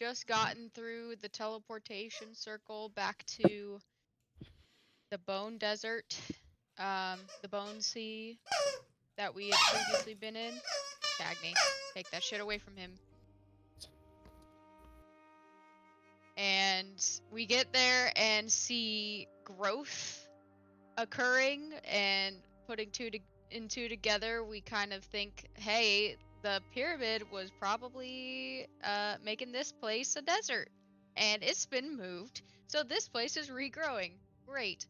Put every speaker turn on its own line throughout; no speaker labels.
just gotten through the teleportation circle back to the Bone Desert, the Bone Sea that we had previously been in. Cagney, take that shit away from him. And we get there and see growth occurring, and putting two and two together, we kind of think, hey, the pyramid was probably making this place a desert, and it's been moved, so this place is regrowing. Great.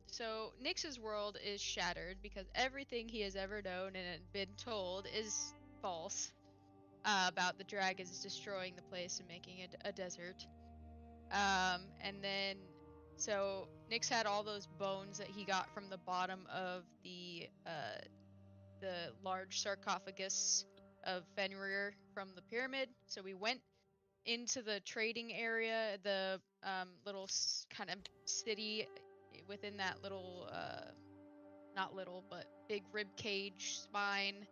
So Nyx's world is shattered because everything he has ever known and been told is false about the dragons destroying the place and making it a desert. And then, so Nyx had all those bones that he got from the bottom of the large sarcophagus of Fenrir from the pyramid. So we went into the trading area, the little kind of city within that little, not little, but big rib cage spine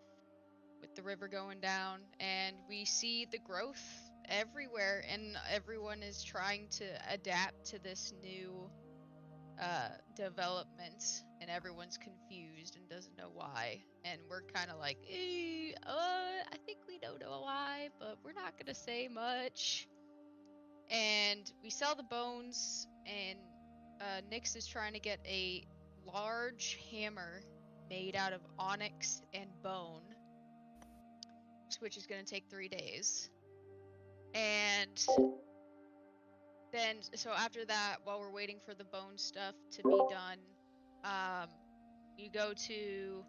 with the river going down, and we see the growth everywhere, and everyone is trying to adapt to this new development, and everyone's confused and doesn't know why, and we're kind of like, I think we don't know why, but we're not gonna say much. And we sell the bones, and Nyx is trying to get a large hammer made out of onyx and bone, which is going to take 3 days. And then, so after that, while we're waiting for the bone stuff to be done, you go to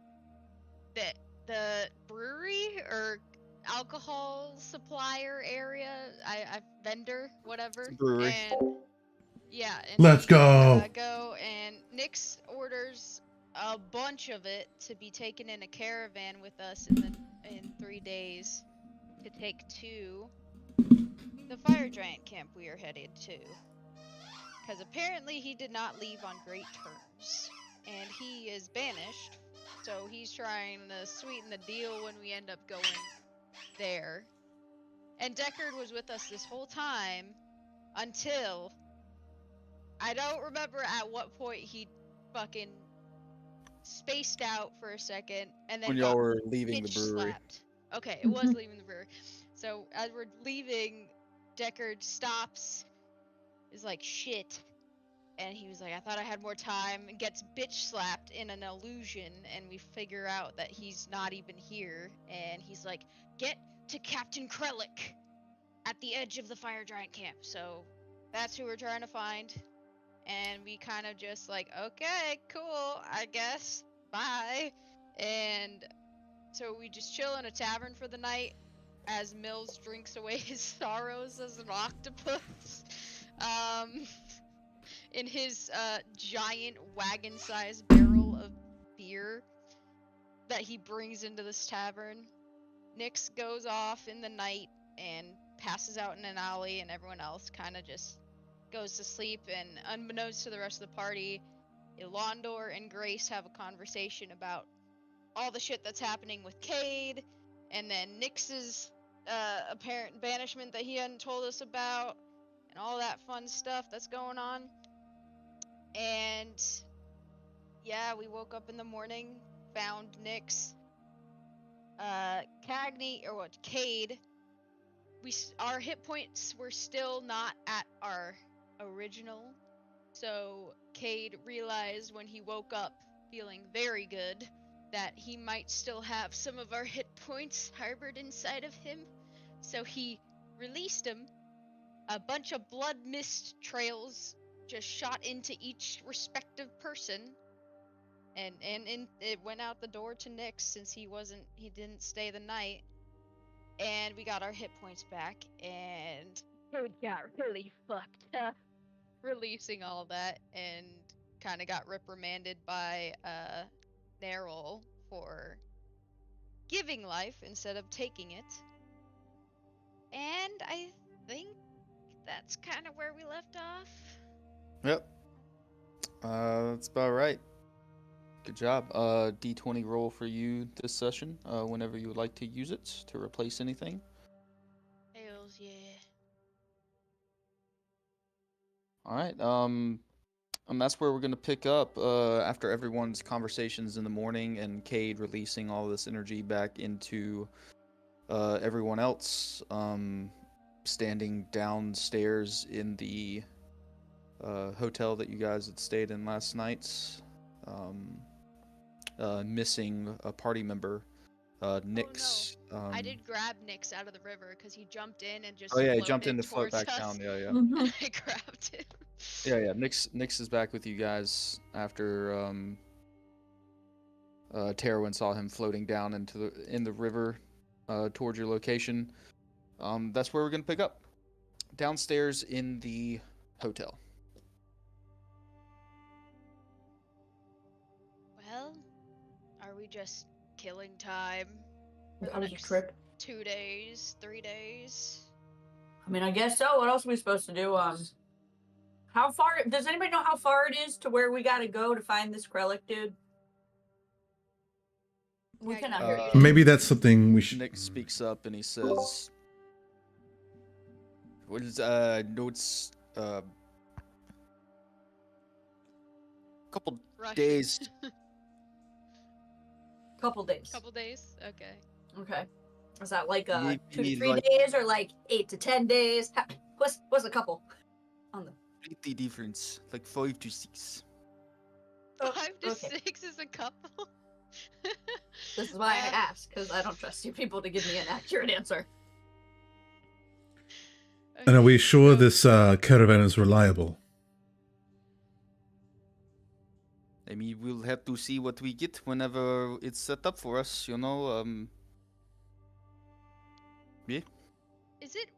the brewery or alcohol supplier area, I vendor, whatever.
Brewery.
And yeah, and
Let's
we
go.
go, and Nyx orders a bunch of it to be taken in a caravan with us in 3 days to take to the fire giant camp we are headed to. Because apparently he did not leave on great terms, and he is banished, so he's trying to sweeten the deal when we end up going there. And Deckard was with us this whole time until I don't remember at what point he fucking spaced out for a second and then
When
got
y'all were leaving the
bitch
brewery.
slapped. Okay, it was leaving the brewery. So as we're leaving, Deckard stops, is like, shit. And he was like, I thought I had more time, and gets bitch slapped in an illusion, and we figure out that he's not even here. And he's like, get to Captain Krellick at the edge of the fire giant camp. So that's who we're trying to find. And we kind of just like, okay, cool, I guess, bye. And so we just chill in a tavern for the night as Mills drinks away his sorrows as an octopus. In his giant wagon-sized barrel of beer that he brings into this tavern. Nyx goes off in the night and passes out in an alley, and everyone else kind of just goes to sleep. And unbeknownst to the rest of the party, Ilondor and Grace have a conversation about all the shit that's happening with Cade, and then Nyx's apparent banishment that he hadn't told us about, and all that fun stuff that's going on. And yeah, we woke up in the morning, found Nyx, Cagney, or what, Cade. Our hit points were still not at our original, so Cade realized when he woke up feeling very good that he might still have some of our hit points harbored inside of him, so he released him. A bunch of blood mist trails just shot into each respective person, and it went out the door to Nyx since he didn't stay the night, and we got our hit points back, and it got really fucked up, releasing all that, and kind of got reprimanded by Nerol for giving life instead of taking it. And I think that's kind of where we left off.
Yep. That's about right. Good job. D20 roll for you this session. Whenever you would like to use it to replace anything.
Hells yeah.
All right. And that's where we're gonna pick up after everyone's conversations in the morning and Cade releasing all this energy back into everyone else. Standing downstairs in the hotel that you guys had stayed in last night. Um, Missing a party member. Nyx.
I did grab Nyx out of the river because he jumped in and just
Oh yeah, he jumped in
floated
to float
towards
back
us.
down. Yeah, yeah.
And I grabbed him.
Yeah. Nyx is back with you guys after Terwin saw him floating down in the river towards your location. That's where we're gonna pick up. Downstairs in the hotel.
Well, are we just killing time for
That
the
was a
next
trip.
2 days, 3 days?
I mean, I guess so. What else are we supposed to do? How far? Does anybody know how far it is to where we gotta go to find this Krellick dude? We
Yeah,
cannot
you
hear
muted.
you.
Maybe that's something we should.
Nyx speaks up and he says, "What is no, it's couple
Rush.
days."
Couple days.
Couple days? Okay.
Okay. Is that like
You
2 to
need,
3
like-
days or like 8 to 10 days? What's a couple? On the
Pretty difference, like 5 to 6.
5 to
okay.
6 is a couple?
This is why I ask, because I don't trust you people to give me an accurate answer.
And are we
Okay,
sure
so-
this caravan is reliable?
I mean, we'll have to see what we get whenever it's set up for us, you know.
Is it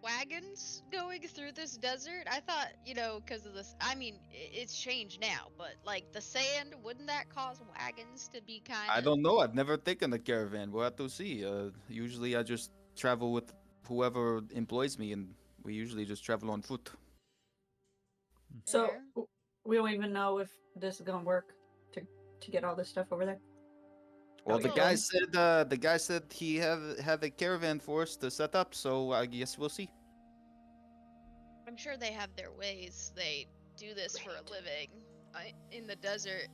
wagons going through this desert? I thought, because of this. I mean, it's changed now, but like the sand, wouldn't that cause wagons to be kind of?
I don't know. I've never taken a caravan. We'll have to see. Usually I just travel with whoever employs me, and we usually just travel on foot.
So
Fair.
we don't even know if this is gonna work to get all this stuff over there.
Well, the
Cool.
guy said he had a caravan for us to set up, so I guess we'll see.
I'm sure they have their ways. They do this for a living in the desert.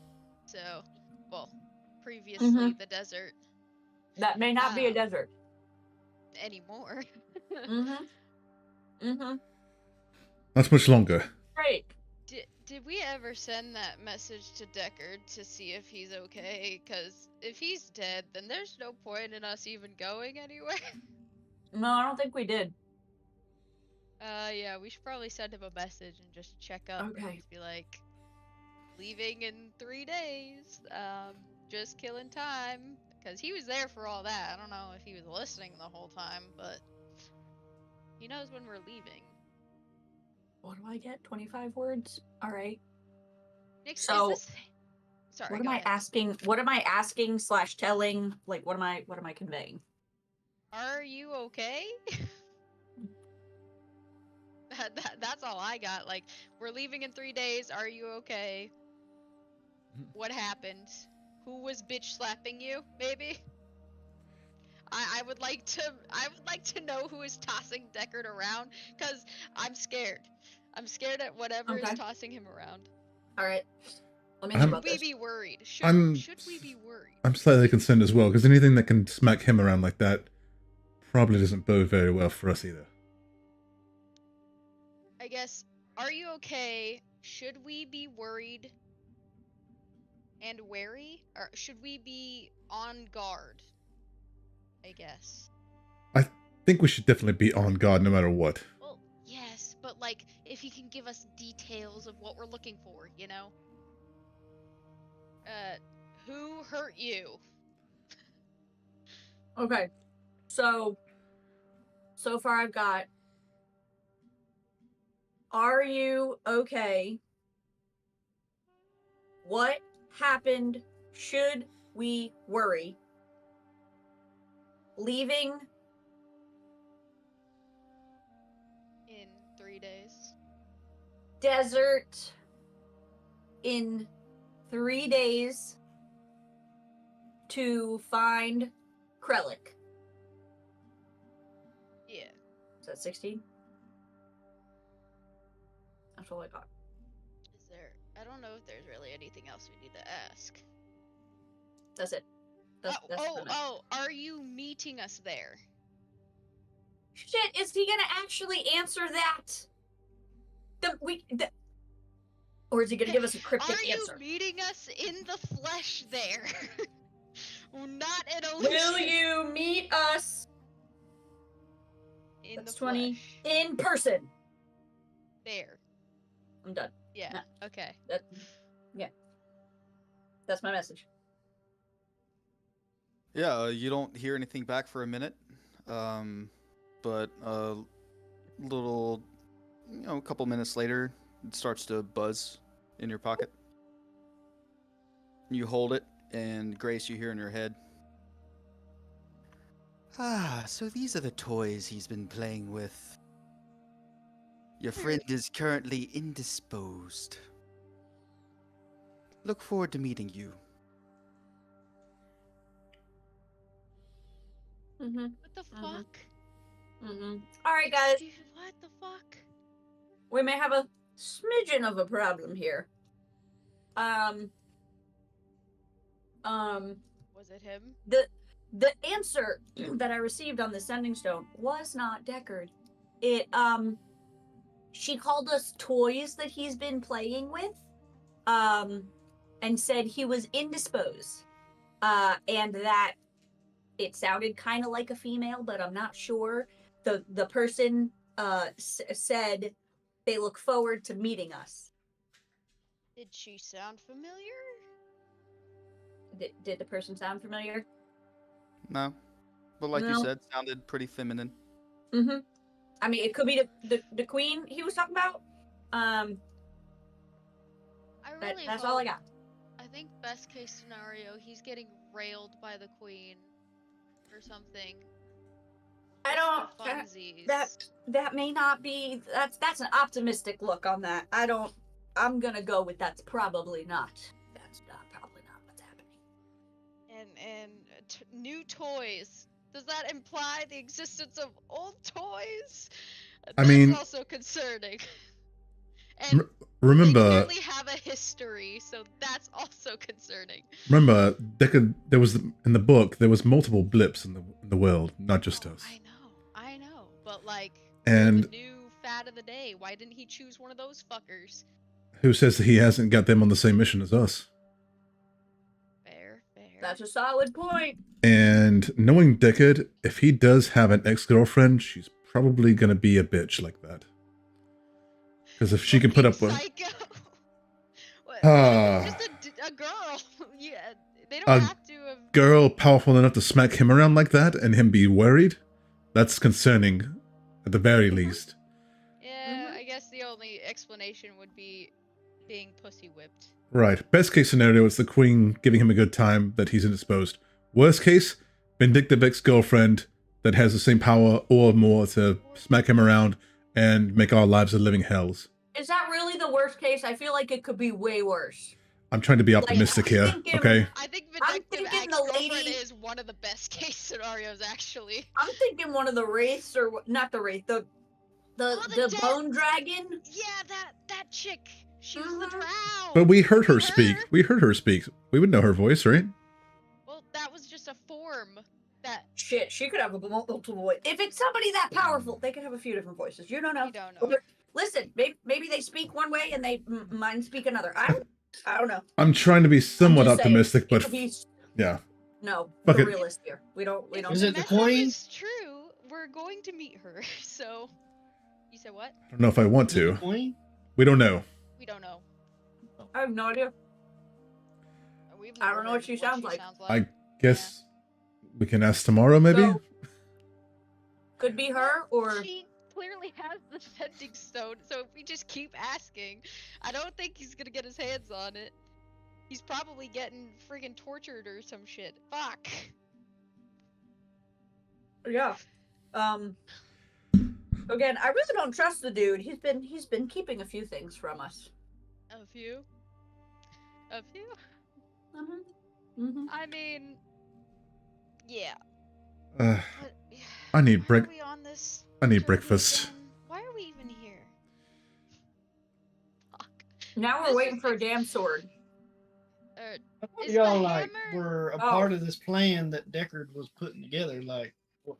So, well, previously the desert
That may not be a
Um,
desert.
anymore.
Mm-hmm.
That's much longer.
Great.
Did we ever send that message to Deckard to see if he's okay? Because if he's dead, then there's no point in us even going anywhere.
No, I don't think we did.
Yeah, we should probably send him a message and just check up and
Okay.
just be like, leaving in 3 days. Just killing time. Because he was there for all that. I don't know if he was listening the whole time, but he knows when we're leaving.
What do I get? 25 words? All right.
Nick,
So,
is this... Sorry,
What am
go
I
ahead.
asking? What am I asking / telling? Like, what am I conveying?
Are you okay? That's all I got. Like, we're leaving in 3 days. Are you okay? What happened? Who was bitch slapping you? Maybe. I would like to know who is tossing Deckard around, cause I'm scared. I'm scared at whatever
Okay.
is tossing him around.
All right. Let me
I'm-
think
Should
about
we
this.
be worried?
I'm-
Should we be worried?
I'm slightly concerned as well, because anything that can smack him around like that probably doesn't bode very well for us either.
I guess. Are you okay? Should we be worried and wary, or should we be on guard? I guess.
I think we should definitely be on guard no matter what.
Well, yes, but like, if he can give us details of what we're looking for, you know? Who hurt you?
Okay. So far I've got, are you okay? What happened? Should we worry? Leaving
In 3 days.
desert in 3 days to find Krellick.
Yeah.
Is that 16? I'm That's all I got.
Is there? I don't know if there's really anything else we need to ask.
That's it. That's
Are you meeting us there?
Shit, is he gonna actually answer that? Or is he gonna give us a cryptic answer?
Are you meeting us in the flesh there? Not an illusion.
Will you meet us
in
That's
the
20
flesh?
in person?
There.
I'm done.
Yeah.
No.
Okay.
That's my message.
Yeah, you don't hear anything back for a minute, but a little, a couple minutes later, it starts to buzz in your pocket. You hold it, and Grace, you hear in your head. Ah, so these are the toys he's been playing with. Your friend is currently indisposed. Look forward to meeting you.
Mm-hmm.
What the fuck?
Mm-hmm. All right, guys.
What the fuck?
We may have a smidgen of a problem here.
Was it him?
The answer that I received on the sending stone was not Deckard. It she called us toys that he's been playing with, and said he was indisposed, and that it sounded kind of like a female, but I'm not sure. The person said they look forward to meeting us.
Did she sound familiar?
Did the person sound familiar?
No, but like you
No.
said, sounded pretty feminine.
Mm-hmm. I mean, it could be the queen he was talking about.
I really
That's
hope,
all I got.
I think best case scenario, he's getting railed by the queen or something.
I
Just for
don't.
funsies.
That may not be. That's an optimistic look on that. I don't. I'm gonna go with that's probably not. That's probably not what's happening.
And new toys. Does that imply the existence of old toys?
I mean-
That's also concerning. And
Remember,
they clearly have a history, so that's also concerning.
remember, there was in the book there was multiple blips in the world, not just us.
I know, but like,
And
the new fad of the day. Why didn't he choose one of those fuckers?
who says that he hasn't got them on the same mission as us?
Fair.
That's a solid point.
And knowing Deckard, if he does have an ex-girlfriend, she's probably gonna be a bitch like that. Because if she can put up with
Psycho. What,
Ah.
just a girl. Yeah, they don't
A
have to have.
girl powerful enough to smack him around like that and him be worried, that's concerning, at the very least.
Yeah, I guess the only explanation would be being pussy whipped.
Right. Best case scenario, it's the queen giving him a good time that he's indisposed. Worst case, vindictive ex-girlfriend that has the same power or more to smack him around and make our lives a living hells.
Is that really the worst case? I feel like it could be way worse.
I'm trying to be optimistic
I'm
here,
thinking-
okay?
I think
I'm
vindictive
thinking the
ex-girlfriend
lady-
is one of the best case scenarios, actually.
I'm thinking one of the wraiths, or not the wraith, the
dead-
bone dragon.
Yeah, that chick. She was the
Mhm.
drow.
But we heard her
Her?
speak. We heard her speak. We would know her voice, right?
Well, that was just a form. That
Shit, she could have a multiple voice. If it's somebody that powerful, they could have a few different voices. You don't know.
we don't know.
Listen, maybe they speak one way and they mine speak another. I don't know.
I'm trying to be somewhat
I'm just saying,
optimistic,
it
but
could be-
yeah.
no,
Fuck
we're
it.
realists here. We don't.
If
Is it the
message
queen?
is true, we're going to meet her. So, you said what?
I don't know if I want to.
Queen?
We don't know.
We don't know.
I have no idea.
We've
I
never
don't know what
heard
she sounds like.
I guess we can ask tomorrow, maybe?
So, could be her or
She clearly has the sending stone, so if we just keep asking, I don't think he's gonna get his hands on it. He's probably getting friggin' tortured or some shit. Fuck.
yeah. Again, I really don't trust the dude. He's been keeping a few things from us.
A few? A few?
Mm-hmm. Mm-hmm.
I mean, yeah.
Uh,
But,
I need
why
break-
are we on this
I need
journey
breakfast.
again? Why are we even here?
Now we're
This
waiting
is
for a
ex-
damn sword.
Uh,
I thought
Is
y'all
the
like
hammer-
were a
Oh.
part of this plan that Deckard was putting together. Like, I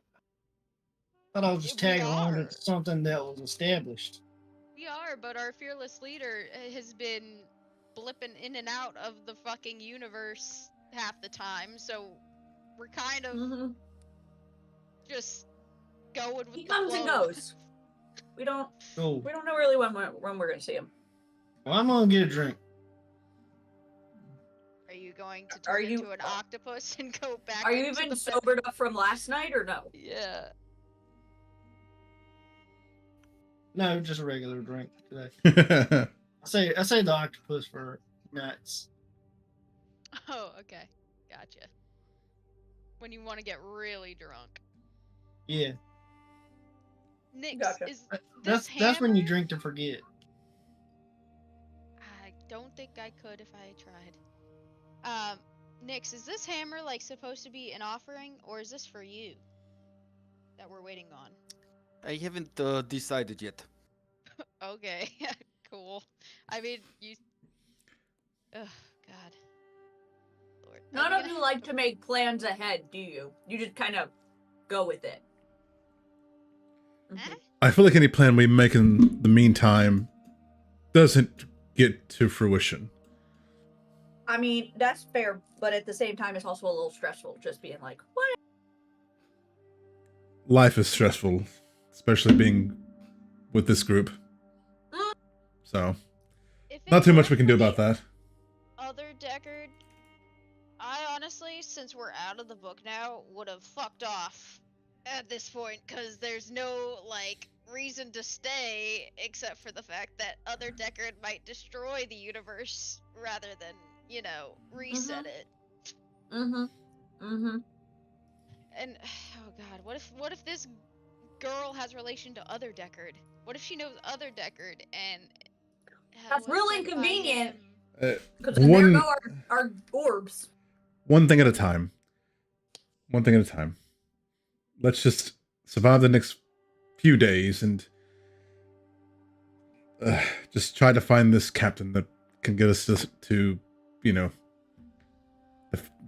thought I was just
We
tagging along
are.
to something that was established.
we are, but our fearless leader has been blipping in and out of the fucking universe half the time, so we're kind of
Hmm
just going with
He
the
comes and
flow.
goes. We don't
Oh,
know really when we're gonna see him.
well, I'm gonna get a drink.
Are you going to
Are
turn
you-
into an octopus and go back?
Are you
into
even
the
sobered up from last night or no?
Yeah.
No, just a regular drink today. I say the octopus for nuts.
Oh, okay. Gotcha. When you want to get really drunk.
Yeah,
Nix,
Gotcha.
is
that's when you
hammer-
drink to forget.
I don't think I could if I tried. Nix, is this hammer like supposed to be an offering, or is this for you that we're waiting on?
I haven't decided yet.
Okay, cool. I mean, you. Ugh, God. Lord. Are
None
you
of
gonna-
you like to make plans ahead, do you? You just kind of go with it.
Eh?
I feel like any plan we make in the meantime doesn't get to fruition.
I mean, that's fair, but at the same time, it's also a little stressful just being like, what?
Life is stressful, especially being with this group. So,
If it
not too much we
weren't
can do
for
about
the
that.
Other Deckard, I honestly, since we're out of the book now, would have fucked off at this point, because there's no, like, reason to stay except for the fact that Other Deckard might destroy the universe rather than, you know, reset it.
Mm-hmm. Mm-hmm.
And oh god, what if this girl has relation to Other Deckard? What if she knows Other Deckard and
That's
was
real
sent by
inconvenient.
him?
Because there
One
go our orbs.
one thing at a time. One thing at a time. Let's just survive the next few days and just try to find this captain that can get us to you know,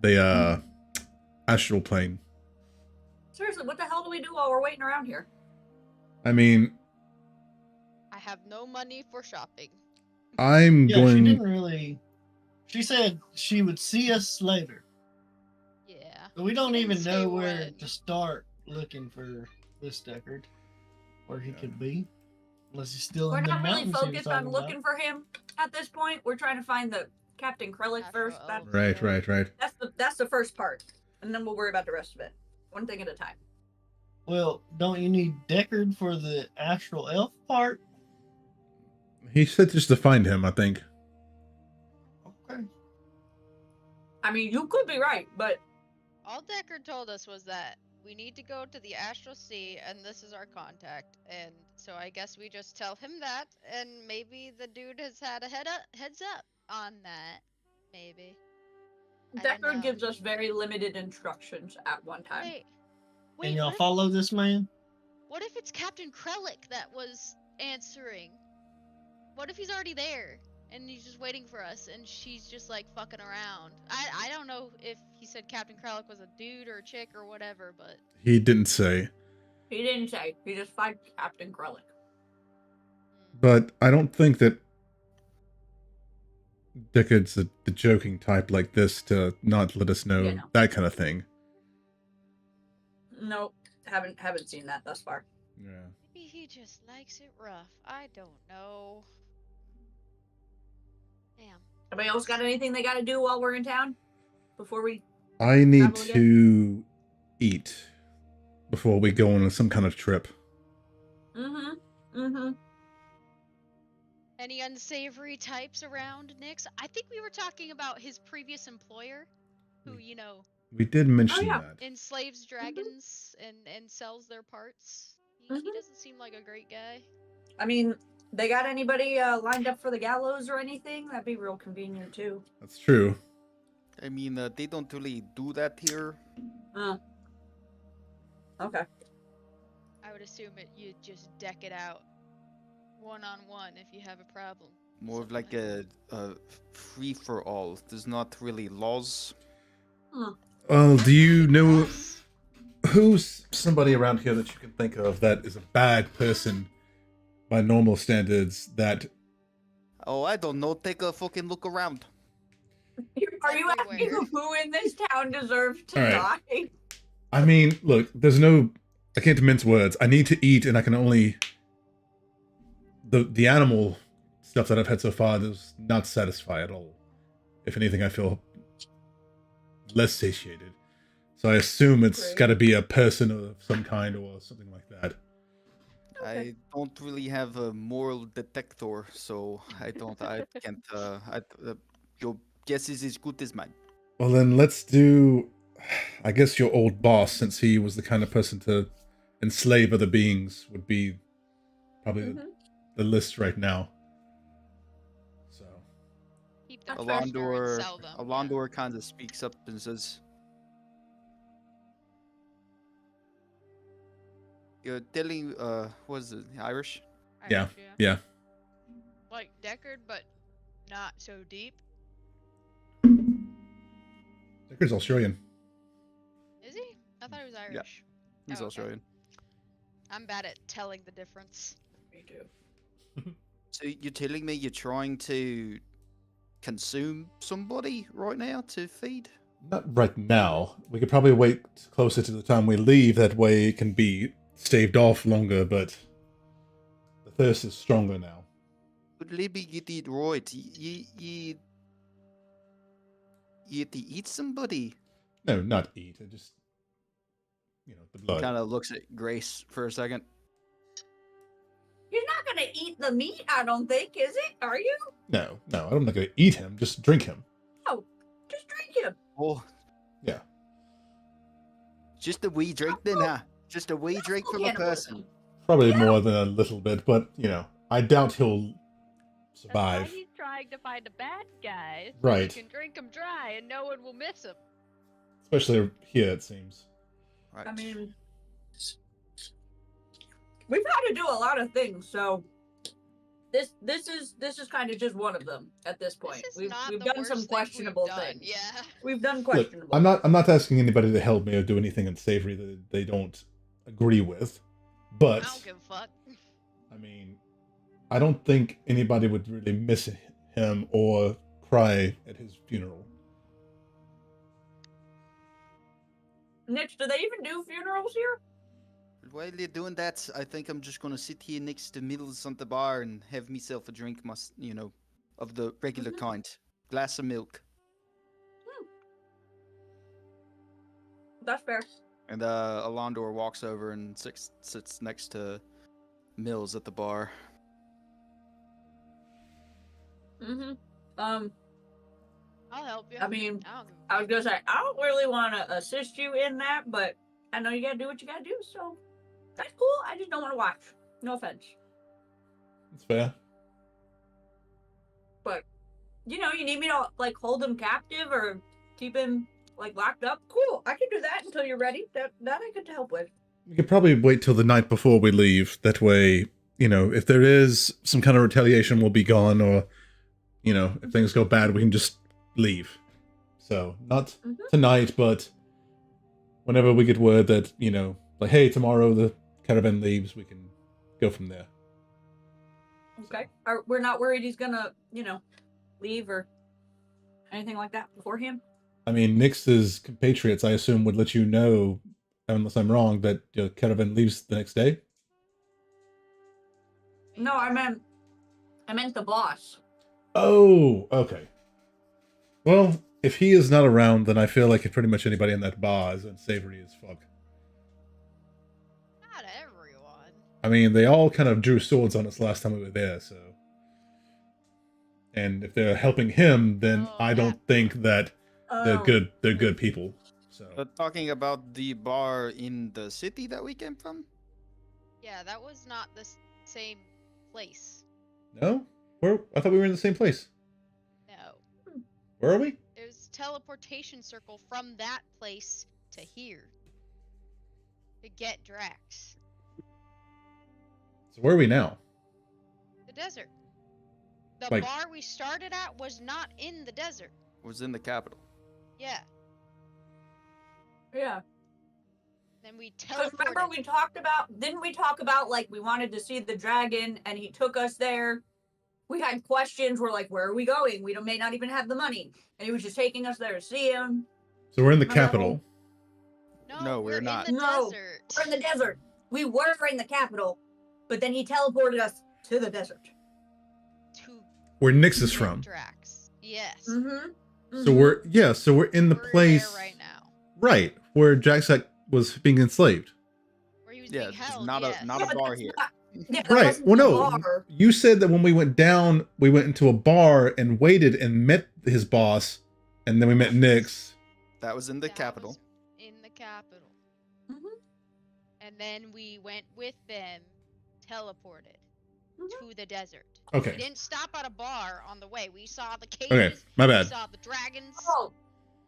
the astral plane.
Seriously, what the hell do we do while we're waiting around here?
I mean,
I have no money for shopping.
I'm
Yeah, she
going.
didn't really. She said she would see us later,
Yeah.
but we don't
She
even
didn't say
know where
when.
to start looking for this Deckard, where he could be, unless he's still
We're
in the
not really
mountains. he was
focused on
talking about.
looking for him at this point. We're trying to find the Captain Krellick
Astro
first.
Elf.
Right.
That's the first part, and then we'll worry about the rest of it. One thing at a time.
Well, don't you need Deckard for the astral elf part?
He said just to find him, I think.
Okay.
I mean, you could be right, but
All Deckard told us was that we need to go to the Astral Sea, and this is our contact. And so I guess we just tell him that, and maybe the dude has had a heads up on that. Maybe. I don't
Deckard
know.
gives us very limited instructions at one time.
Wait,
And y'all
what if,
follow this man?
what if it's Captain Krellick that was answering? What if he's already there and he's just waiting for us, and she's just like fucking around? I don't know if he said Captain Krellick was a dude or a chick or whatever, but
He didn't say.
He didn't say. He just find Captain Krellick.
But I don't think that Deckard's the joking type like this to not let us know
Yeah, no.
that kind of thing.
Nope, haven't seen that thus far.
Yeah.
maybe he just likes it rough. I don't know. Damn.
Anybody else got anything they got to do while we're in town? Before we
I need
Travel again?
to eat before we go on some kind of trip.
Any unsavory types around, Nix? I think we were talking about his previous employer, who, you know,
We did mention
yeah.
that.
enslaves dragons and sells their parts. He
Mhm.
doesn't seem like a great guy.
I mean, they got anybody lined up for the gallows or anything? That'd be real convenient too.
That's true.
I mean, they don't really do that here.
Okay.
I would assume you'd just deck it out one-on-one if you have a problem.
More of
Something
like a free for all. There's not really laws.
Well, do you know
Us.
who's somebody around here that you can think of that is a bad person by normal standards that
Oh, I don't know. Take a fucking look around.
Are you asking
Everywhere.
who in this town deserves to
All right.
die?
I mean, look, I can't mince words. I need to eat and I can only the animal stuff that I've had so far does not satisfy at all. If anything, I feel less satiated. So I assume it's
Great.
got to be a person of some kind or something like that.
Okay.
I don't really have a moral detector, so I can't. Your guess is as good as mine.
Well, then let's do, I guess, your old boss, since he was the kind of person to enslave other beings, would be probably
Mhm.
the list right now. So,
Keep them
That's
fresher and
Alondor,
sell them. yeah.
Alondor kind of speaks up and says, "You're telling, what is it, Irish?
yeah,
Irish,
yeah.
Like Deckard, but not so deep.
Deckard's Australian.
Is he? I thought he was Irish.
He's
Oh, okay.
Australian.
I'm bad at telling the difference.
Me too.
So you're telling me you're trying to consume somebody right now to feed?
Not right now. We could probably wait closer to the time we leave. That way it can be staved off longer, but the thirst is stronger now.
But let me get it right. You have to eat somebody."
No, not eat. Just, the blood.
Kind of looks at Grace for a second.
You're not gonna eat the meat, I don't think, is it? Are you?
No, I'm not going to eat him. Just drink him.
Just drink him.
Oh,
Yeah.
just a wee drink then, huh? Just a wee drink from a
Cannibalism.
person.
Probably
Yeah.
more than a little bit, but, I doubt he'll survive.
he's trying to find a bad guy.
Right.
He can drink him dry and no one will miss him.
Especially here, it seems.
Right.
I mean, we've had to do a lot of things, so this is kind of just one of them at this point.
This is
We've
not
we've
the
done
worst
some
things
questionable
we've done.
things.
Yeah.
We've done
Look,
questionable.
I'm not asking anybody to help me or do anything unsavory that they don't agree with, but
I don't give a fuck.
I mean, I don't think anybody would really miss him or cry at his funeral.
Nick, do they even do funerals here?
While you're doing that, I think I'm just gonna sit here next to Mills on the bar and have myself a drink, of the regular
Mhm.
kind. Glass of milk.
That's fair.
And Alondor walks over and sits next to Mills at the bar.
Mm-hmm.
I'll help you.
I mean,
I don't give
I was gonna say I don't really want to assist you in that, but I know you gotta do what you gotta do, so that's cool. I just don't want to watch. No offense.
That's fair.
You need me to hold him captive or keep him locked up. Cool, I can do that until you're ready. That I could help with.
We could probably wait till the night before we leave. That way, if there is some kind of retaliation, we'll be gone, or, if things go bad, we can just leave. So, not
Mhm.
tonight, but whenever we get word that, hey, tomorrow the caravan leaves, we can go from there.
Okay. We're not worried he's gonna, leave or anything like that beforehand.
I mean, Nyx's compatriots, I assume, would let you know, unless I'm wrong, that your caravan leaves the next day?
No, I meant the boss.
Oh, okay. Well, if he is not around, then I feel like pretty much anybody in that bar is unsavory as fuck.
Not everyone.
I mean, they all kind of drew swords on us last time we were there, so... And if they're helping him, then
Oh,
I don't think that they're
Oh.
good. They're good people. So
But talking about the bar in the city that we came from?
Yeah, that was not the same place.
no, I thought we were in the same place.
No.
Where are we?
It was teleportation circle from that place to here. To get Drax.
So where are we now?
The desert. The
Like-
bar we started at was not in the desert.
Was in the capital.
Yeah.
Yeah.
Then we
Because
teleported.
remember we talked about, didn't we talk about like we wanted to see the dragon and he took us there? We had questions. We're like, where are we going? We may not even have the money. And he was just taking us there to see him.
So we're in the
I know.
capital.
No, we're
in
not.
the
No,
desert.
We're in the desert. We were in the capital, but then he teleported us to the desert.
To
Where Nyx is from.
Drax. Yes.
Mm-hmm.
So we're in the
We're
place
there right now.
right where Jaxak was being enslaved.
Where he was
Yeah,
being
it's
held.
not
yes.
a not a bar here.
Yeah, that
Right.
wasn't
Well,
the
no.
bar.
You said that when we went down, we went into a bar and waited and met his boss, and then we met Nyx.
That was in the
That
capital.
was in the capital.
Mhm.
And then we went with them, teleported
Mhm.
to the desert. We
Okay.
didn't stop at a bar on the way. We saw the caves.
Okay. My
We
bad.
saw the dragons.
Oh,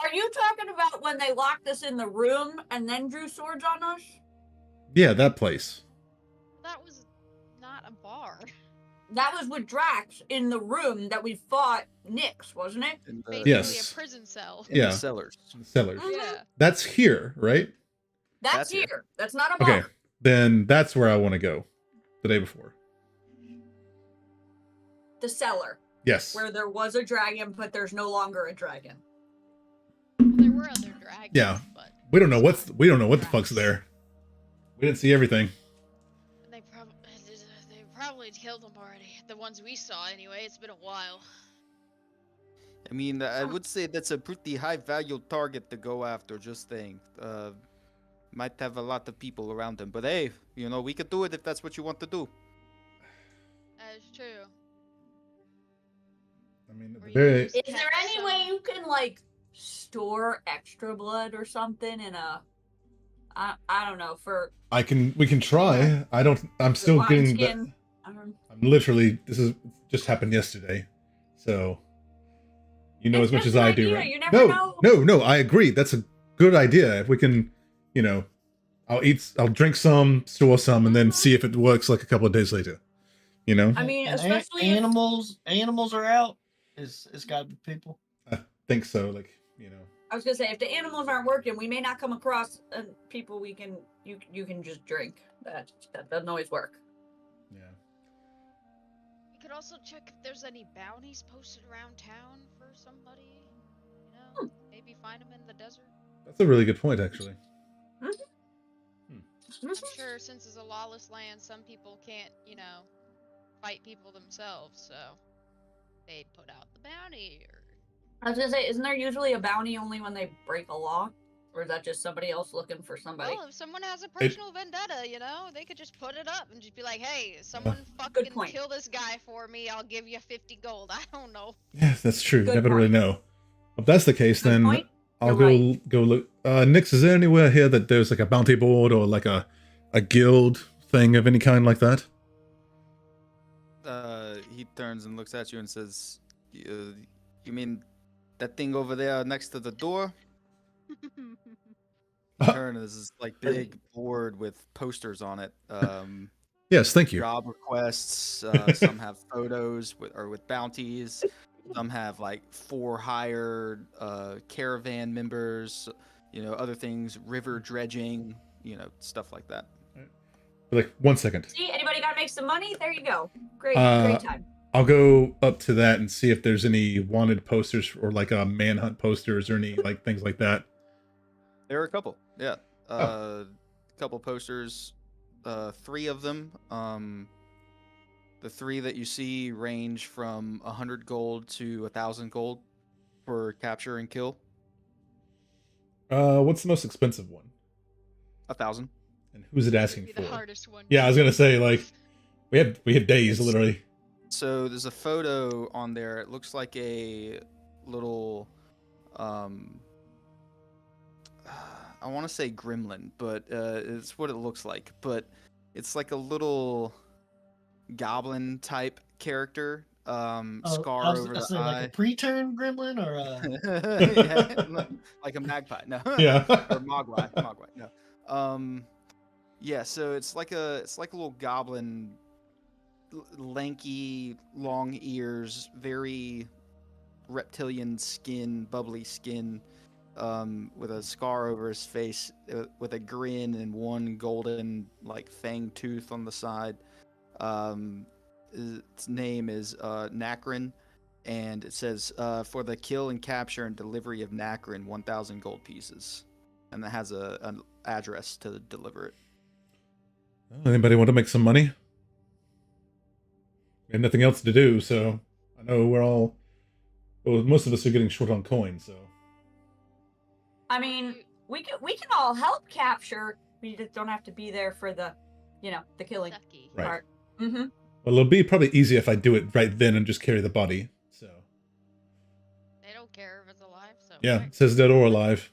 are you talking about when they locked us in the room and then drew swords on us?
Yeah, that place.
That was not a bar.
That was with Drax in the room that we fought Nyx, wasn't it?
In the,
Basically
Yes.
a prison cell.
in
Yeah.
the cellars.
Cellars.
Mhm.
Yeah.
That's here, right?
That's
That's it.
here. That's not a bar.
Okay. Then that's where I want to go. The day before.
The cellar,
Yes.
where there was a dragon, but there's no longer a dragon.
Well, there were other dragons.
Yeah.
But
We don't know what the fuck's there. We didn't see everything.
they probably killed them already. The ones we saw, anyway. It's been a while.
I mean, I would say that's a pretty high value target to go after. Just saying. Might have a lot of people around him, but hey, we could do it if that's what you want to do.
That is true.
I mean,
Or you
very
just
Is
catch
there any way
some-
you can like store extra blood or something in a? I don't know for
we can try. I'm still
wine
getting
skin. I don't.
I'm literally this is just happened yesterday. So
It's
as much
just
as
an
I do.
idea,
Right?
you never know.
No, I agree. That's a good idea. If we can, I'll drink some, store some, and then see if it works like a couple of days later.
I mean,
And
especially if,
animals are out. It's got to be people.
I think so.
I was gonna say if the animals aren't working, we may not come across people you can just drink. That doesn't always work.
Yeah.
We could also check if there's any bounties posted around town for somebody. Maybe find them in the desert.
That's a really good point, actually.
I'm sure since it's a lawless land, some people can't, fight people themselves, so they'd put out the bounty. Or
I was gonna say, isn't there usually a bounty only when they break a law, or is that just somebody else looking for somebody?
well, if someone has a personal vendetta, they could just put it up and just be like, "Hey, someone fucking
point.
kill this guy for me. I'll give you 50 gold." I don't know.
Yes, that's true. You
Good
never really know. If that's the case,
Good
then
point.
I'll
You're
go look. Nyx, is there anywhere here that there's like a bounty board or like a guild thing of any kind like that?
He turns and looks at you and says, "You mean that thing over there next to the door?" Turn is this like big board with posters on it.
Yes, thank you.
Job requests. Some have photos with bounties. Some have like for hire caravan members. Other things, river dredging. Stuff like that.
Like 1 second.
See, anybody gotta make some money? There you go. Great time.
I'll go up to that and see if there's any wanted posters or like manhunt posters or any like things like that.
There are a couple. Yeah.
Oh.
A couple posters. 3 of them. The 3 that you see range from 100 gold to 1,000 gold for capture and kill.
What's the most expensive one?
1,000.
And who's it asking
Be
for?
the hardest one.
Yeah, I was gonna say like we had days literally.
So there's a photo on there. It looks like a little, I want to say gremlin, but it's what it looks like. But it's like a little goblin type character. Scar
I was
over
gonna
the
say,
eye.
like a preterm gremlin or a.
Yeah, like a magpie. No.
Yeah.
Or mogwai. Mogwai. No. Yeah. So it's like a little goblin lanky, long ears, very reptilian skin, bubbly skin, with a scar over his face, with a grin and one golden like fang tooth on the side. Its name is Nacrin, and it says for the kill and capture and delivery of Nacrin, 1,000 gold pieces, and it has an address to deliver it.
Anybody want to make some money? We have nothing else to do, so I know we're all. Well, most of us are getting short on coin, so.
I mean, we can all help capture. We just don't have to be there for the, the killing
Sucky.
Right.
part. Mm-hmm.
Well, it'll be probably easier if I do it right then and just carry the body. So.
They don't care if it's alive, so.
Yeah,
right.
it says dead or alive.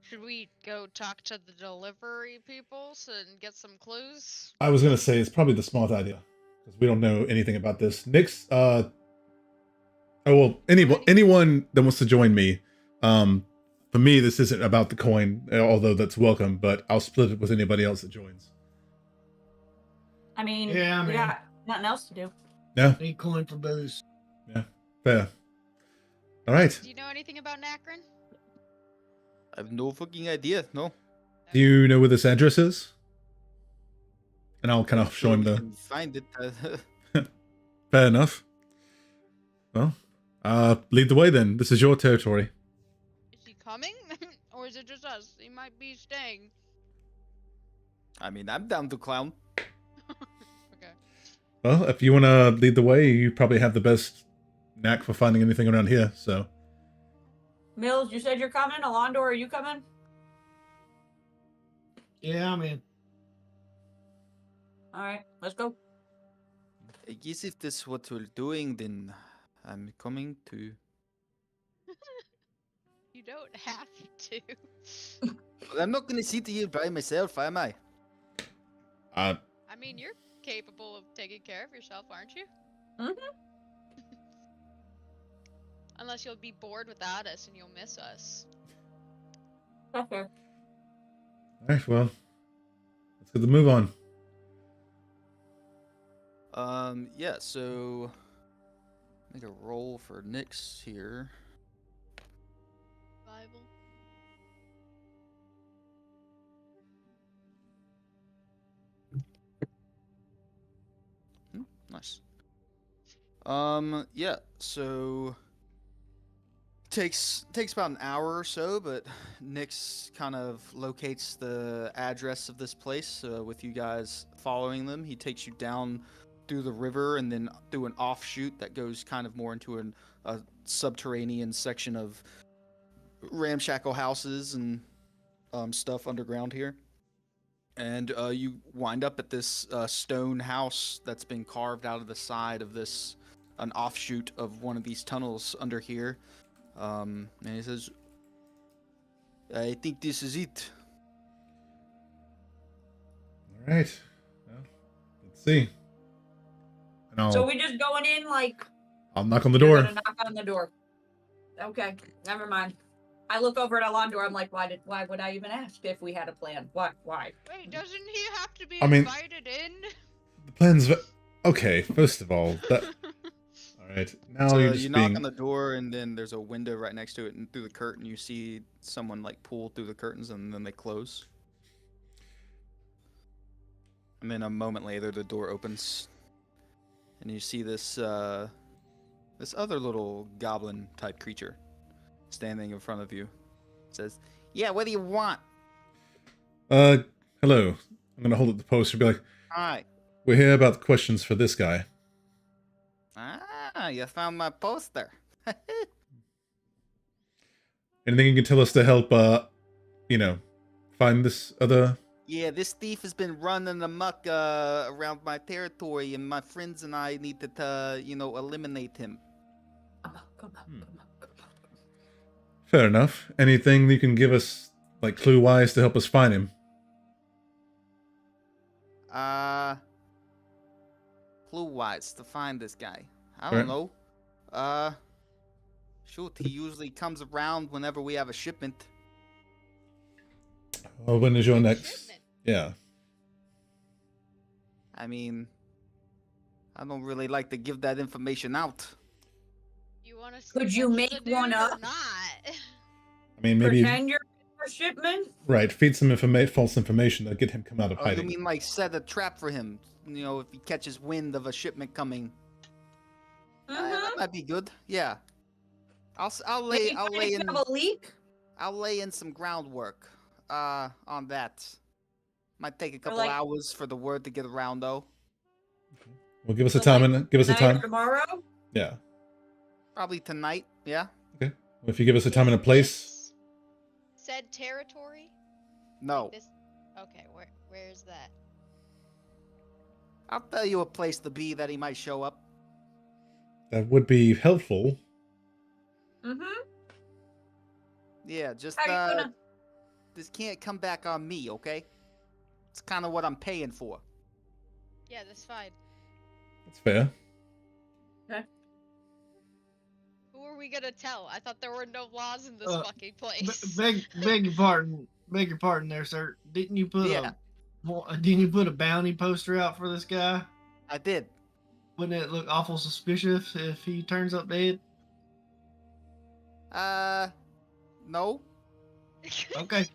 Should we go talk to the delivery people and get some clues?
I was gonna say it's probably the smart idea because we don't know anything about this. Nyx, oh well, anyone that wants to join me, for me this isn't about the coin, although that's welcome. But I'll split it with anybody else that joins.
I mean,
Yeah,
we
man.
got nothing else to do.
Yeah,
Need coin for booze.
fair. All right.
Do you know anything about Nacrin?
I have no fucking idea. No.
Do you know where this address is? And I'll kind of show him
We
the.
can find it.
Fair enough. Well, lead the way then. This is your territory.
Is he coming? Or is it just us? He might be staying.
I mean, I'm down to clown.
Okay.
Well, if you want to lead the way, you probably have the best knack for finding anything around here. So,
Mills, you said you're coming. Alondor, are you coming?
Yeah, I'm in.
All right, let's go.
I guess if this is what we're doing, then I'm coming to.
You don't have to.
Well, I'm not gonna sit here by myself, am I?
I mean, you're capable of taking care of yourself, aren't you?
Mhm.
Unless you'll be bored without us and you'll miss us.
That's fair.
all right. Well, let's get the move on.
Yeah, so make a roll for Nyx here.
Bible.
Nice. Yeah, so takes about an hour or so, but Nyx kind of locates the address of this place with you guys following them. He takes you down through the river and then through an offshoot that goes kind of more into a subterranean section of ramshackle houses and stuff underground here. And you wind up at this stone house that's been carved out of the side of an offshoot of one of these tunnels under here. And he says, I think this is it.
All right. Well, let's see. And
So we just going in like
I'll knock on the
you're
door.
gonna knock on the door. Okay, never mind. I look over at Alondor. I'm like, why would I even ask if we had a plan? Why?
Wait, doesn't he have to be
I mean-
invited in?
The plan's okay. First of all, that. All right. Now
So
you're just
you
being.
knock on the door, and then there's a window right next to it, and through the curtain you see someone like pull through the curtains, and then they close. And then a moment later, the door opens, and you see this other little goblin type creature standing in front of you. It says, "Yeah, what do you want?"
Hello. I'm gonna hold up the poster and be like,
Hi.
we're here about questions for this guy.
Ah, you found my poster.
Anything you can tell us to help, find this other?
Yeah, this thief has been running amok around my territory, and my friends and I need to, eliminate him.
Come on.
Fair enough. Anything you can give us, like clue-wise, to help us find him?
Clue-wise to find this guy. I
Right.
don't know. Shoot, he usually comes around whenever we have a shipment.
Well, when is your next?
Shipment.
Yeah.
I mean,
I don't really like to give that information out.
You want us?
Could you make one
or
up?
not?
I mean, maybe
Pretend you're for shipment.
right. Feed some false information that'll get him come out of
Oh, you
hiding.
mean like set a trap for him? You know, if he catches wind of a shipment coming. That might be good. Yeah. I'll lay in
have a leak.
I'll lay in some groundwork on that. Might take a couple
like-
hours for the word to get around though.
Well, give us a
So,
time
like,
and give us a
Tonight or
time.
tomorrow.
Yeah.
Probably tonight, yeah?
If you give us a time and a place,
Said territory.
No.
This. Okay. Where's that?
I'll tell you a place to be that he might show up.
that would be helpful.
Mm-hmm.
Yeah, just
How you gonna?
this can't come back on me, okay? It's kind of what I'm paying for.
Yeah, that's fine.
That's fair.
Who are we gonna tell? I thought there were no laws in this
Uh,
fucking place.
Beg your pardon there, sir. Didn't you put
Yeah.
didn't you put a bounty poster out for this guy?
I did.
Wouldn't it look awful suspicious if he turns up dead?
No.
Okay,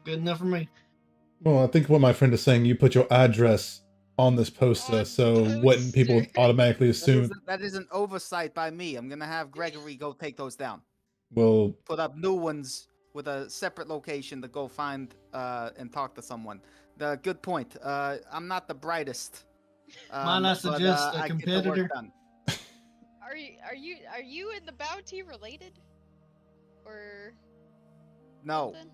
good enough for me.
Well, I think what my friend is saying, you put your address on this poster,
On
so wouldn't people
poster.
automatically assume?
That is an oversight by me. I'm gonna have Gregory go take those down.
Well,
Put up new ones with a separate location to go find and talk to someone. Good point. I'm not the brightest.
Might I suggest a
I get the work
competitor?
done.
Are you and the bounty related? Or
No.
something?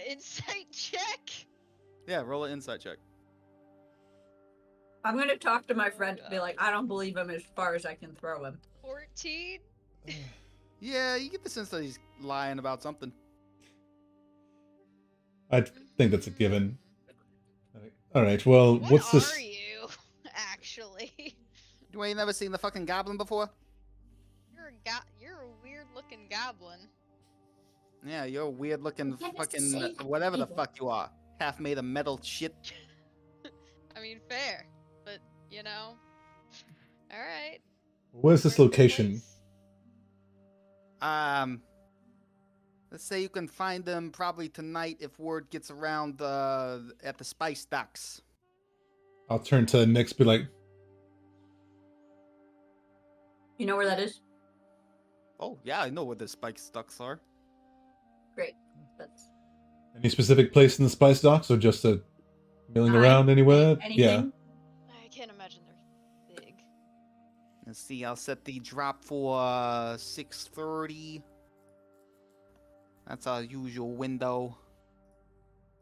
Insight check.
Yeah, roll an insight check.
I'm gonna talk to my friend and be like, I don't believe him as far as I can throw him.
14.
Yeah, you get the sense that he's lying about something.
I think that's a given. All right. Well,
What
what's
are
this?
you, actually?
You ain't never seen the fucking goblin before?
You're a weird looking goblin.
Yeah, you're a weird looking
Never
fucking
seen
whatever the
people.
fuck you are. Half made of metal shit.
I mean, fair, but you know. All right.
Where's this
Where's the
location?
place?
Let's say you can find them probably tonight if word gets around at the spice docks.
I'll turn to Nyx, be like,
You know where that is?
Oh yeah, I know where the spice docks are.
Great. That's
any specific place in the spice docks, or just a milling around anywhere? Yeah.
anything.
I can't imagine they're big.
Let's see, I'll set the drop for 6:30. That's our usual window.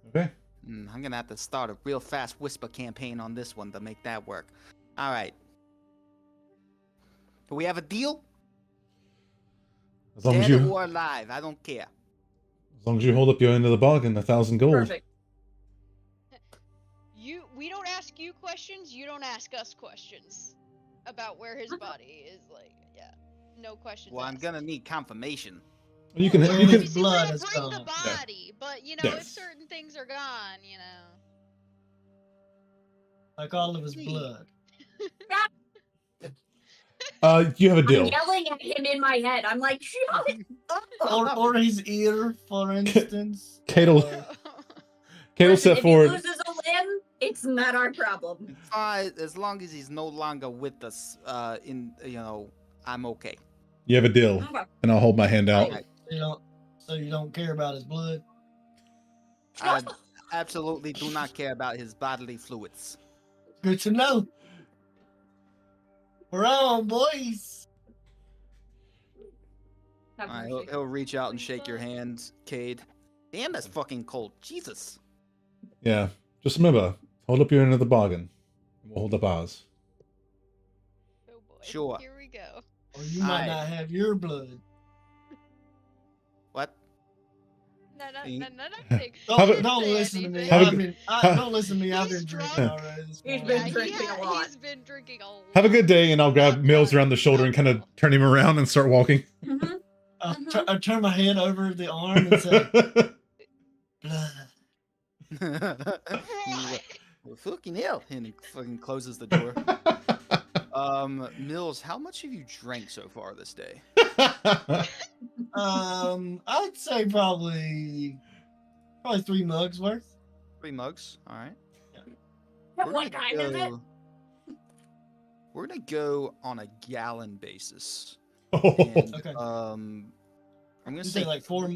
Okay.
I'm gonna have to start a real fast whisper campaign on this one to make that work. All right. Do we have a deal?
As long as
Dead
you,
or alive, I don't care.
as long as you hold up your end of the bargain, 1,000 gold.
Perfect.
We don't ask you questions. You don't ask us questions about where his body is. Like, yeah, no questions.
Well, I'm
asked.
gonna need confirmation.
You can.
Well,
You can.
Obviously, we're
blood
gonna
is
bring the
gone.
body, but you know, if
Yes.
certain things are gone, you know.
Like all of his blood.
You have a
I'm
deal.
yelling at him in my head. I'm like, shut up.
Or his ear, for instance.
Cato,
or-
Cato
Listen,
set
if he
forward.
loses a limb, it's not our problem.
As long as he's no longer with us, I'm okay.
You have a deal,
Okay.
and I'll hold my hand out.
Right.
so you don't care about his blood.
I absolutely do not care about his bodily fluids.
Good to know. We're on, boys.
Have
Alright,
mercy.
he'll reach out and shake your hand, Cade. Damn, that's fucking cold. Jesus.
Yeah. Just remember, hold up your end of the bargain. And we'll hold up ours.
Oh boy.
Sure.
Here we go.
Or you might
Aye.
not have your blood.
What?
No, nothing.
Have a-
Don't listen to me.
Have a
Don't listen to me. I've
He's
been drinking
drunk.
already. this
He's
morning.
been drinking a lot.
He's been drinking a lot.
Have a good day, and I'll grab Mills around the shoulder and kind of turn him around and start walking.
Mhm.
I turn my head over the arm and say, blood.
Well, fucking hell. And he fucking closes the door. Mills, how much have you drank so far this day?
I'd say probably 3 mugs worth.
3 mugs. All right.
What kind is it?
We're gonna go on a gallon basis.
Oh.
And,
Okay.
I'm gonna
You
say
say like four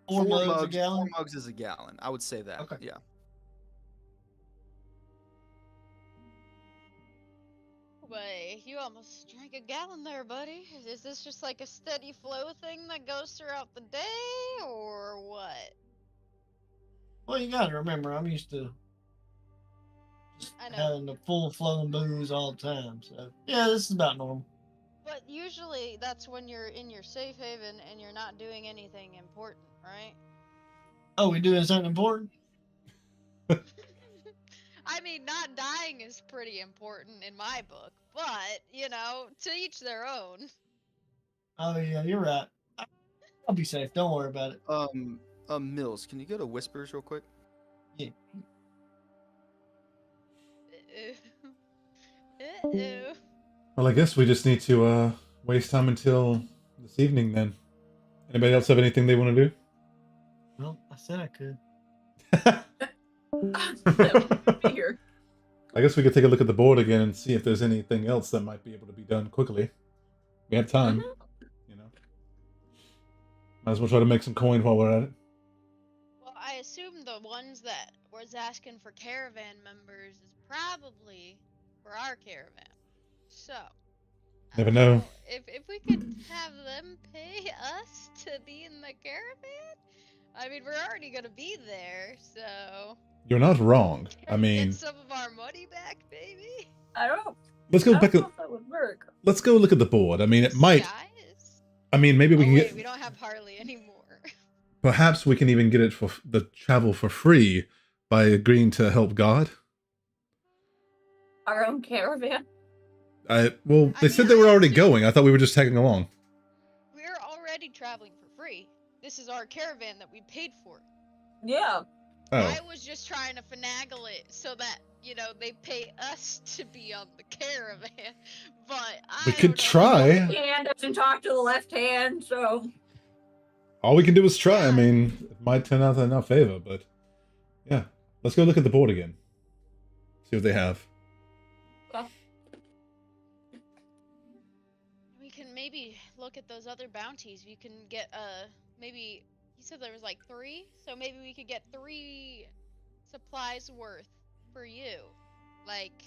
4
mugs a gallon.
4 mugs is a gallon. I would say that.
Okay.
Yeah.
Wait, you almost drank a gallon there, buddy. Is this just like a steady flow thing that goes throughout the day, or what?
Well, you gotta remember, I'm used to just
I know.
having the full flowing booze all the time. So yeah, this is about normal.
But usually that's when you're in your safe haven and you're not doing anything important, right?
Oh, we doing something important?
I mean, not dying is pretty important in my book, but, to each their own.
Oh yeah, you're right. I'll be safe. Don't worry about it.
Mills, can you go to Whispers real quick?
Yeah.
Uh-oh.
Well, I guess we just need to waste time until this evening then. Anybody else have anything they want to
Well, I said I could.
do?
Here.
I guess we could take a look at the board again and see if there's anything else that might be able to be done quickly. We have time, you know. Might as well try to make some coin while we're at it.
Well, I assume the ones that was asking for caravan members is probably for our caravan. So, I
Never
don't
know.
If we could have them pay us to be in the caravan, I mean, we're already gonna be there, so
You're not wrong. I
can we
mean,
get some of our money back, baby.
I don't.
let's
I
go
don't
back.
know if that would work.
Let's go look at the board. I mean, it might.
Guys?
I mean, maybe we
Oh
can
wait,
get.
we don't have Harley anymore.
Perhaps we can even get it for the travel for free by agreeing to help God.
Our own caravan.
Well,
I
they said
mean,
they were
I
already
assume-
going. I thought we were just tagging along.
We're already traveling for free. This is our caravan that we paid for.
Yeah.
Oh,
I was just trying to finagle it so that, they pay us to be on the caravan. But I
we
don't
could
know.
try.
Hand doesn't talk to the left hand, so
All we can do is try. I
Yeah.
mean, it might turn out in our favor, but yeah. Let's go look at the board again. See what they have.
We can maybe look at those other bounties. We can get maybe he said there was like 3, so maybe we could get 3 supplies worth for you. Like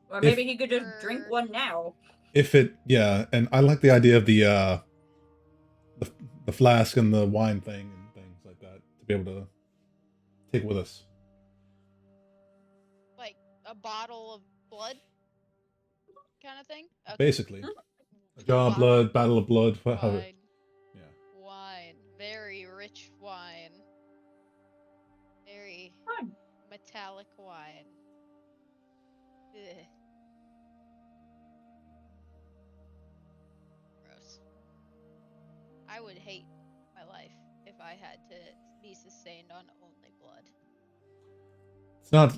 or
If-
maybe he could just drink
Or-
one now.
If it, yeah, and I like the idea of the flask and the wine thing and things like that to be able to take with us.
like a bottle of blood kind of thing. Okay.
Basically,
Mhm.
a jar of
Bottle
blood, battle of blood, whatever.
Wine.
Yeah.
Wine. Very rich wine. Very
Fine.
metallic wine. Ugh. Gross. I would hate my life if I had to be sustained on only blood.
It's not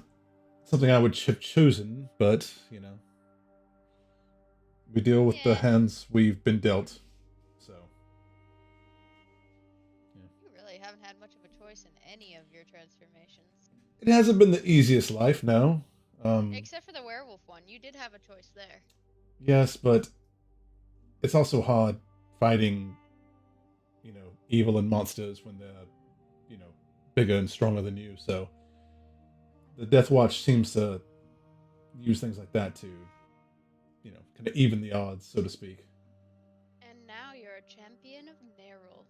something I would have chosen, but you know, we deal with the
Yeah.
hands we've been dealt. So
You really haven't had much of a choice in any of your transformations.
it hasn't been the easiest life, no.
Except for the werewolf one. You did have a choice there.
Yes, but it's also hard fighting, you know, evil and monsters when they're, you know, bigger and stronger than you. So the Death Watch seems to use things like that to, you know, kind of even the odds, so to speak.
And now you're a champion of Nerul.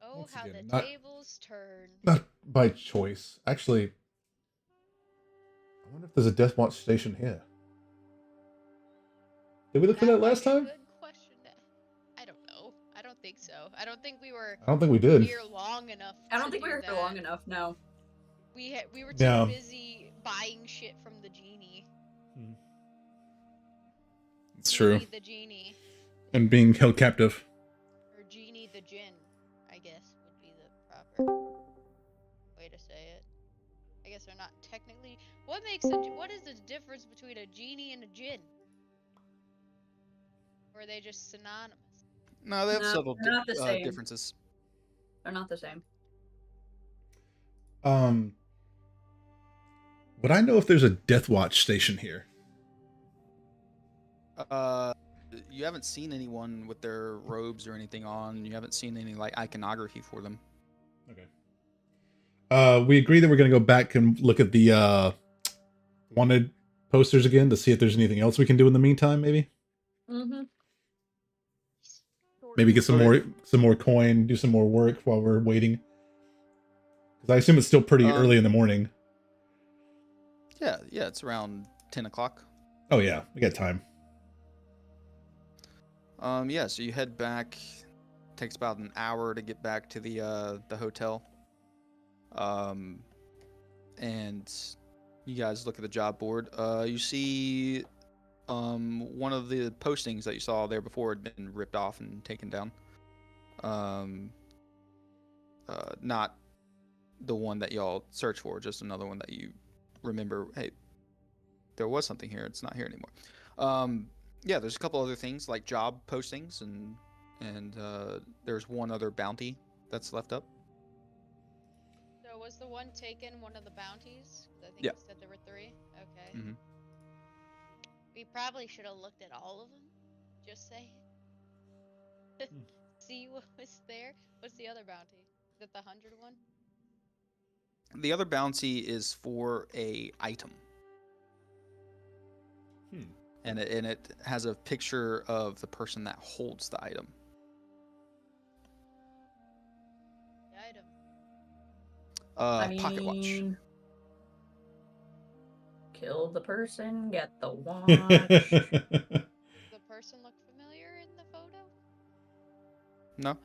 Oh,
Once
how
again,
the
not-
tables turned.
Not by choice. Actually, I wonder if there's a Death Watch station here. Did we look for that
might
last
be a
time?
Good question. I don't know. I don't think so. I don't think we were
I don't think we did.
here long enough.
I don't
to
think we
do
were here
that.
long enough. No.
We were too
Yeah.
busy buying shit from the genie.
It's true.
Genie the genie,
And being held captive.
or genie the djinn, I guess would be the proper way to say it. I guess guess they're not technically. What is the difference between a genie and a djinn? Or are they just synonymous?
No, they have
No,
subtle
they're not the same.
differences.
They're not the same.
Would I know if there's a Death Watch station here?
You haven't seen anyone with their robes or anything on. You haven't seen any like iconography for them.
Okay. We agree that we're gonna go back and look at the wanted posters again to see if there's anything else we can do in the meantime. Maybe get some more coin, do some more work while we're waiting. Because I assume it's still pretty early in the morning.
Yeah, it's around 10 o'clock.
Oh yeah, we got time.
Yeah, so you head back. Takes about an hour to get back to the hotel. And you guys look at the job board. You see one of the postings that you saw there before had been ripped off and taken down. Not the one that y'all search for, just another one that you remember. Hey, there was something here. It's not here anymore. Yeah, there's a couple other things like job postings and there's one other bounty that's left up.
So was the one taken one of the bounties? 'Cause I think
Yeah.
you said there were 3. Okay.
Mhm.
We probably should have looked at all of them. Just saying. See what was there. What's the other bounty? Is it the 100 one?
The other bounty is for a item. And it has a picture of the person that holds the item.
The item.
Pocket watch.
Kill the person, get the watch.
Does the person look familiar in the photo?
No,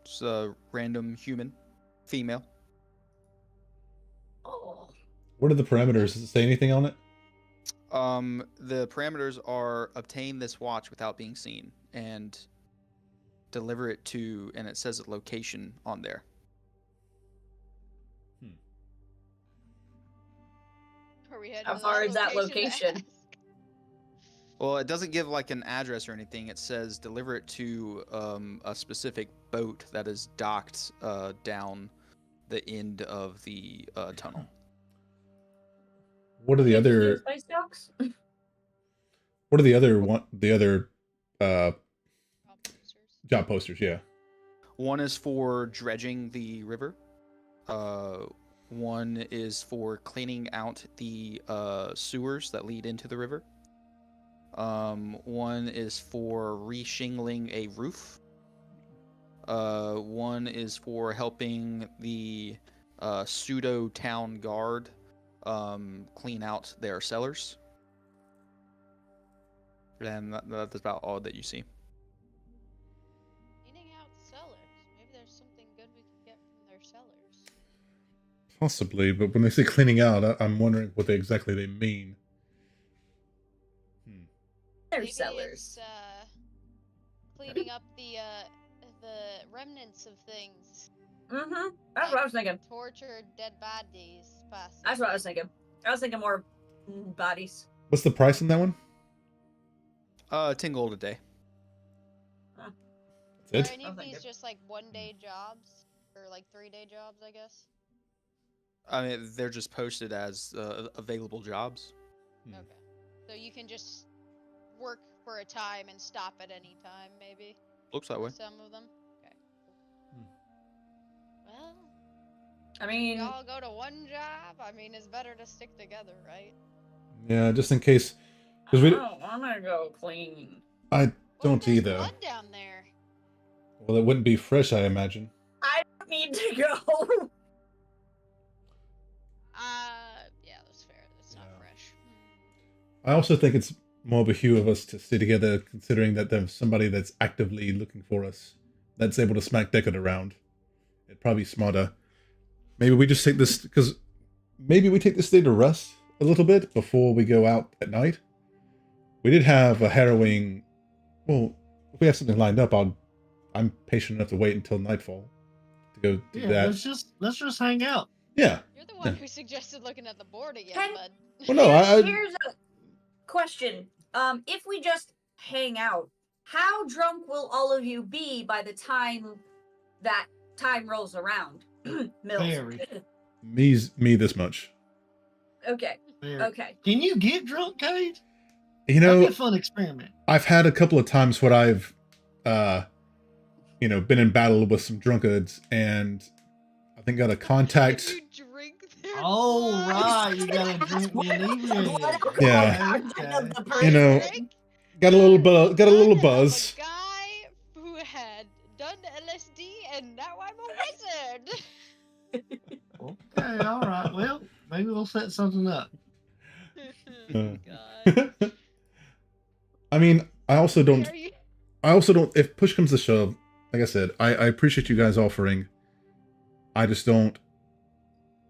it's a random human, female.
Oh.
What are the parameters? Does it say anything on it?
The parameters are obtain this watch without being seen and deliver it to, and it says a location on there.
Are we heading
How
to
far is that
to
location?
ask?
Well, it doesn't give like an address or anything. It says deliver it to a specific boat that is docked down the end of the tunnel.
What are the other?
Spice Ducks?
What are the other
Job posters.
job posters? Yeah.
One is for dredging the river. One is for cleaning out the sewers that lead into the river. One is for re-shingling a roof. One is for helping the pseudo town guard clean out their cellars. And that's about all that you see.
Cleaning out cellars. Maybe there's something good we can get from their cellars.
Possibly, but when they say cleaning out, I'm wondering what exactly they mean.
Their
Maybe
cellars.
it's cleaning up the remnants of things.
That's what I was thinking.
Tortured dead bodies. Possibly.
That's what I was thinking. I was thinking more bodies.
What's the price on that one?
10 gold a day.
That's
Are
it.
any
Oh,
of
thank
these
you.
just like 1-day jobs or like 3-day jobs? I guess.
I mean, they're just posted as available jobs.
Okay. So you can just work for a time and stop at any time, maybe.
Looks that way.
Some of them. Okay. Well,
I
we
mean,
all go to one job. I mean, it's better to stick together, right?
Yeah, just in case, because
I
we.
don't want to go clean.
I
What
don't
if there's
either.
blood down there?
Well, it wouldn't be fresh, I imagine.
I don't need to go.
Yeah, that's fair. It's not
Yeah.
fresh.
I also think it's more behoove of us to stay together, considering that there's somebody that's actively looking for us, that's able to smack Deckard around. It'd probably be smarter. Maybe we just take this, because maybe we take this day to rest a little bit before we go out at night. We did have a harrowing. Well, if we have something lined up, I'm patient enough to wait until nightfall to go do
Yeah,
that.
let's just hang out.
Yeah.
You're the one
Yeah.
who suggested looking at the board again,
Can-
bud.
Well, no,
Here's a question. If we just hang out, how drunk will all of you be by the time that time rolls around? Mills.
Very.
me this much.
Okay.
Very.
Okay.
Can you get drunk, Cade?
You
That'd be
know,
a fun experiment.
I've had a couple of times where I've, been in battle with some drunkards, and I think got a contact.
You drink their
Oh,
blood.
right. You gotta drink the inebriated.
Yeah.
Okay.
You know, got a little buzz. Got a little
Blood of
buzz.
A guy who had done LSD, and now I'm a wizard.
Okay, all right. Well, maybe we'll set something up.
God.
I mean, I also don't.
Are you-
If push comes to shove, like I said, I appreciate you guys offering. I just don't.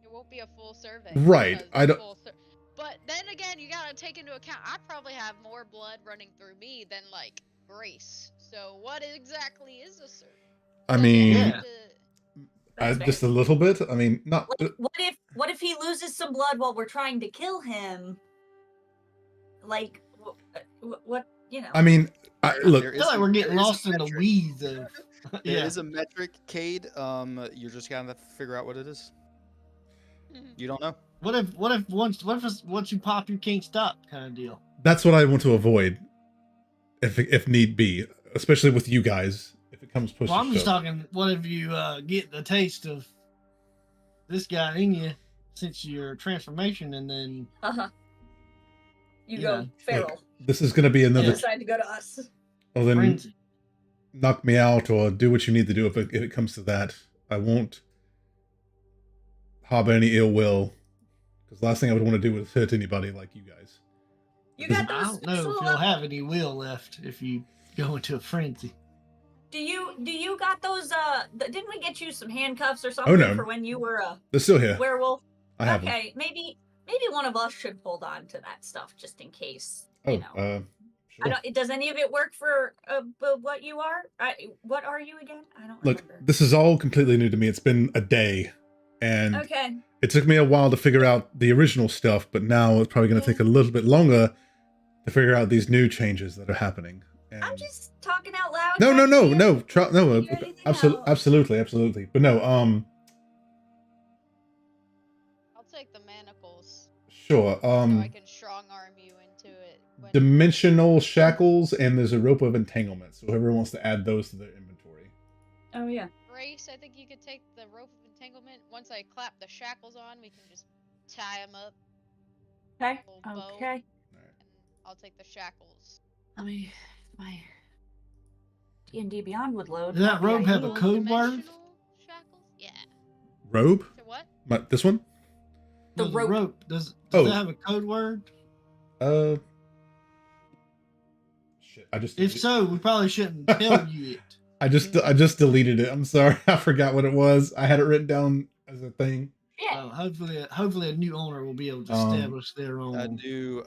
It won't be a full survey.
Right,
because
I
the
don't-
full but then again, you gotta take into account I probably have more blood running through me than like Grace. So what exactly is a survey?
I mean,
Yeah.
That's fair.
just a little bit. I mean, not.
What if he loses some blood while we're trying to kill him? Like what you know?
I mean, look.
There
I feel like we're getting
there is a
lost in the
metric.
weeds of.
There
Yeah.
is a metric, Cade. You're just gonna have to figure out what it is. You don't know.
What if once you pop, you can't stop kind of deal?
That's what I want to avoid, if need be, especially with you guys. If it comes push
Well,
to
I'm just
shove.
talking. What if you get the taste of this guy in you since your transformation, and then
Uh-huh. You
Yeah.
go feral.
This is going to be another.
Yeah.
Decide to go to us.
Well, then
frenzy.
knock me out or do what you need to do if it comes to that. I won't harbor any ill will, because the last thing I would want to do is hurt anybody like you guys.
You got
I
those.
don't know if you'll have any will left if you go into a frenzy.
Do you got those? Didn't we get you some handcuffs or something
no.
for when you were a
They're still here.
werewolf?
I have them.
Okay, maybe one of us should hold on to that stuff just in case.
Oh,
You know.
sure.
I don't. Does any of it work for what you are? What are you again? I don't
Look,
remember.
this is all completely new to me. It's been a day, and
Okay.
it took me a while to figure out the original stuff, but now it's probably going to take a little bit longer to figure out these new changes that are happening. And
I'm just talking out loud.
no,
trying to see if-
no,
figure anything out.
absolutely. But no,
I'll take the manacles
sure.
so I can strong arm you into it. When...
Dimensional shackles, and there's a rope of entanglement. So whoever wants to add those to their inventory.
Oh yeah.
Grace, I think you could take the rope of entanglement. Once I clap the shackles on, we can just tie them up.
Okay.
Little bow.
Okay.
And I'll take the shackles.
Let me. My D&D Beyond would load.
Does that
That'd be
rope have a
ideal.
code word?
Dimensional shackles? Yeah.
Robe?
So what?
This one?
The
Does
rope.
Does
Oh.
that have a code word?
Shit. I just.
If so, we probably shouldn't tell you it.
I just deleted it. I'm sorry. I forgot what it was. I had it written down as a thing.
Yeah.
Hopefully, a new owner will be able to establish their own.
A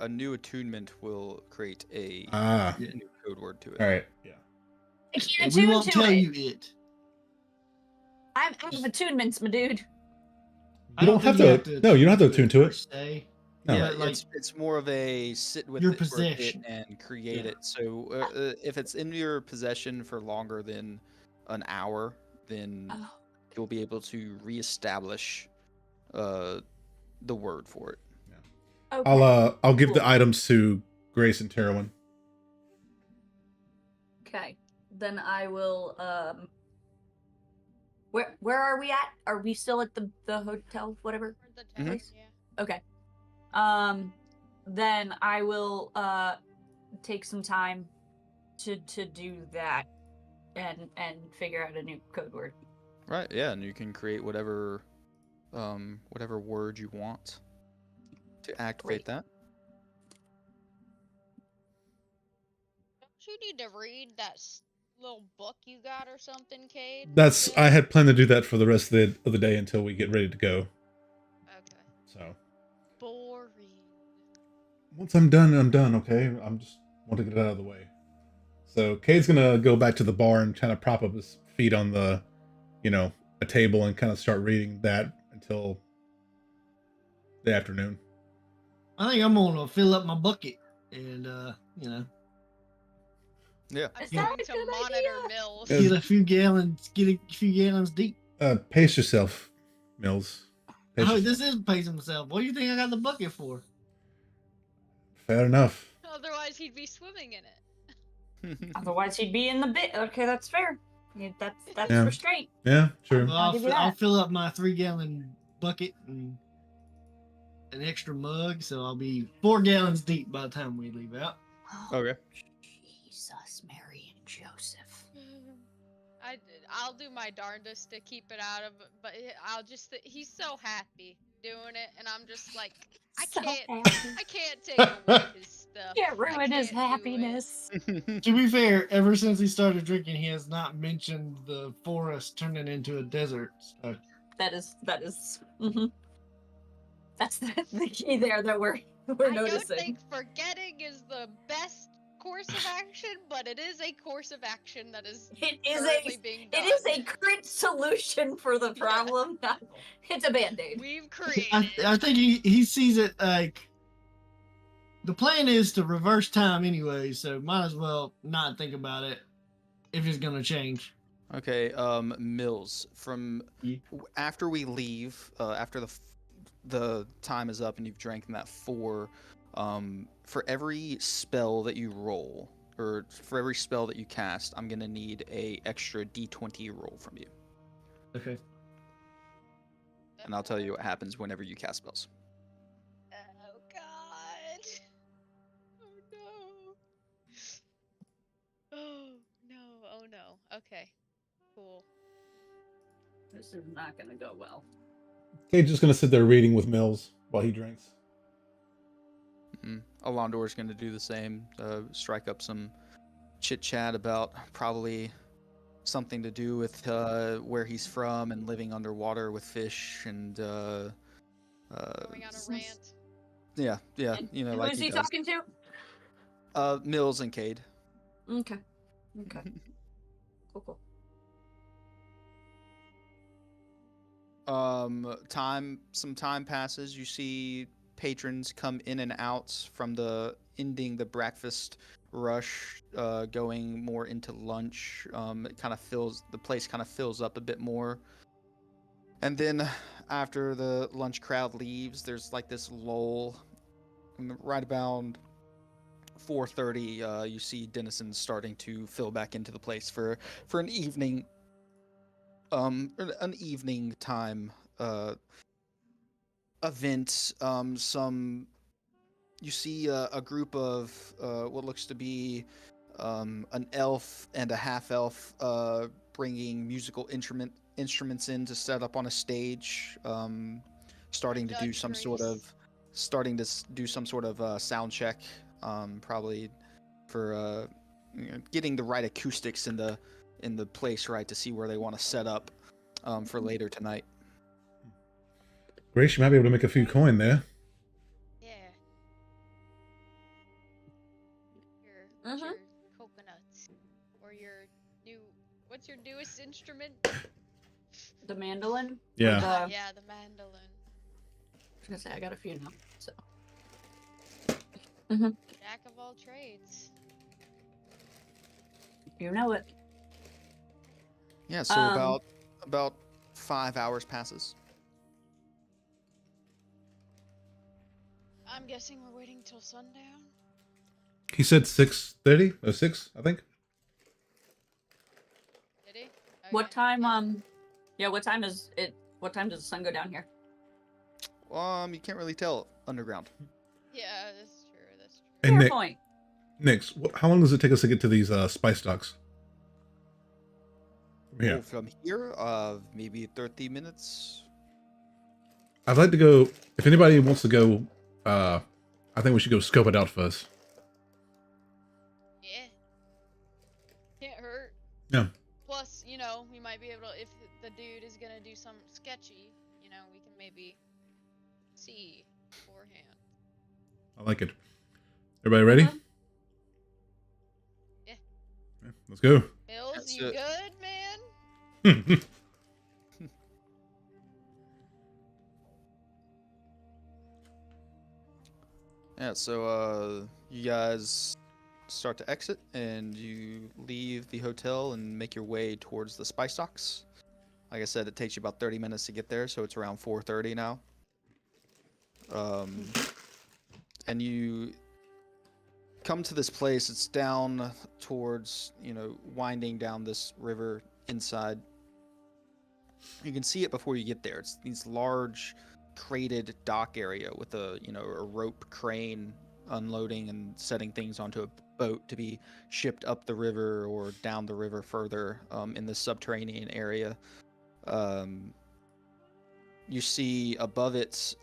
new attunement will create a
Ah.
Yeah.
new code word to it.
All right. Yeah.
I can't
And we
attune
won't
to
tell
it.
you it.
I'm out of attunements, my dude.
You don't have to. No, you don't have to attune to
per
it.
se.
No.
Yeah,
But
like
it's more of a sit with
Your
it for a bit
possession.
and create
Yeah.
it. So if it's in your possession for longer than an hour, then
Oh.
you'll be able to reestablish the word for it.
Okay.
I'll give the
Cool.
items to Grace and Terwin.
Okay. Then I will. Where are we at? Are we still at the hotel? Whatever.
Or the
Mhm.
towers, yeah.
Okay. Then I will take some time to do that and figure out a new code word.
Right, yeah, and you can create whatever word you want to activate
Great.
that.
Don't you need to read that little book you got or something, Cade?
I had planned to do that for the rest of the day until we get ready to go.
Okay.
So
Boring.
once I'm done, I'm done. Okay, I'm just want to get it out of the way. So Cade's gonna go back to the bar and kind of prop up his feet on the, a table and kind of start reading that until the afternoon.
I think I'm gonna fill up my bucket and
Yeah.
I'm
Is
going
that a
to
good
monitor
idea?
Mills.
Yeah.
get a few gallons deep.
Pace yourself, Mills. Pace
Oh,
yourself.
this is pacing myself. What do you think I got the bucket for?
Fair enough.
Otherwise, he'd be swimming in it.
Otherwise, he'd be in the bit. Okay, that's fair. Yeah, that's
Yeah.
restraint.
Yeah, sure.
Well,
I'll give you
I'll
that.
fill up my 3-gallon bucket and an extra mug, so I'll be 4 gallons deep by the time we leave out.
Okay.
Jesus, Mary and Joseph.
I'll do my darndest to keep it out of, but I'll just he's so happy doing it, and I'm just like, I
So
can't
happy.
take away his stuff.
Can't
I
ruin his
can't do it.
happiness.
To be fair, ever since he started drinking, he has not mentioned the forest turning into a desert. So.
That is. Mhm. That's the key there that we're
I don't
noticing.
think forgetting is the best course of action, but it is a course of action that is
It is
currently being done.
It is a current solution for the problem. It's a band-aid.
We've created.
I think he sees it like the plan is to reverse time anyway, so might as well not think about it if it's gonna change.
Okay, Mills, from
Yeah.
after we leave, after the time is up and you've drank that 4, for every spell that you roll, or for every spell that you cast, I'm gonna need a extra D20 roll from you,
Okay.
and I'll tell you what happens whenever you cast spells.
Oh god. Oh no. Oh no. Oh no. Okay. Cool.
This is not gonna go well.
Cade's just gonna sit there reading with Mills while he drinks.
Alondor's gonna do the same. Strike up some chit chat about probably something to do with where he's from and living underwater with fish and
Going on a rant.
yeah,
And
you know,
who
like
is
he
he
does.
talking to?
Mills and Cade.
Okay. Cool.
Some time passes. You see patrons come in and out from ending the breakfast rush, going more into lunch. It kind of the place kind of fills up a bit more. And then after the lunch crowd leaves, there's like this lull. And right about 4:30, you see denizens starting to fill back into the place for an evening time event. You see a group of what looks to be an elf and a half elf bringing musical instruments in to set up on a stage, starting to do some sort of sound check, probably for getting the right acoustics in the place, right, to see where they want to set up for later tonight.
Grace, you might be able to make a few coin there.
Yeah. What's
Mhm.
your coconuts? Or your what's your newest instrument?
The mandolin.
Yeah.
The-
Yeah, the mandolin.
I was gonna say I got a few now. So
Jack of all trades.
you know it.
Yeah, so about 5 hours passes.
I'm guessing we're waiting till sundown.
He said 6:30 or 6, I think.
Did he?
What
Okay.
time? Yeah. What time is it? What time does the sun go down here?
You can't really tell underground.
Yeah, that's true. That's true.
And
Fair point.
Nix, how long does it take us to get to these spice docks? From here.
Oh, from here, maybe 30 minutes.
I'd like to go. If anybody wants to go, I think we should go scope it out first.
Yeah. Can't hurt.
Yeah.
Plus, we might be able to, if the dude is gonna do something sketchy, we can maybe see beforehand.
I like it. Everybody ready?
Mhm.
Yeah.
Yeah, let's go.
Mills,
That's
you
it.
good, man?
Yeah, so you guys start to exit and you leave the hotel and make your way towards the spice docks. Like I said, it takes you about 30 minutes to get there, so it's around 4:30 now. And you come to this place. It's down towards, winding down this river inside. You can see it before you get there. It's these large crated dock area with a rope crane unloading and setting things onto a boat to be shipped up the river or down the river further in the subterranean area. You see above it,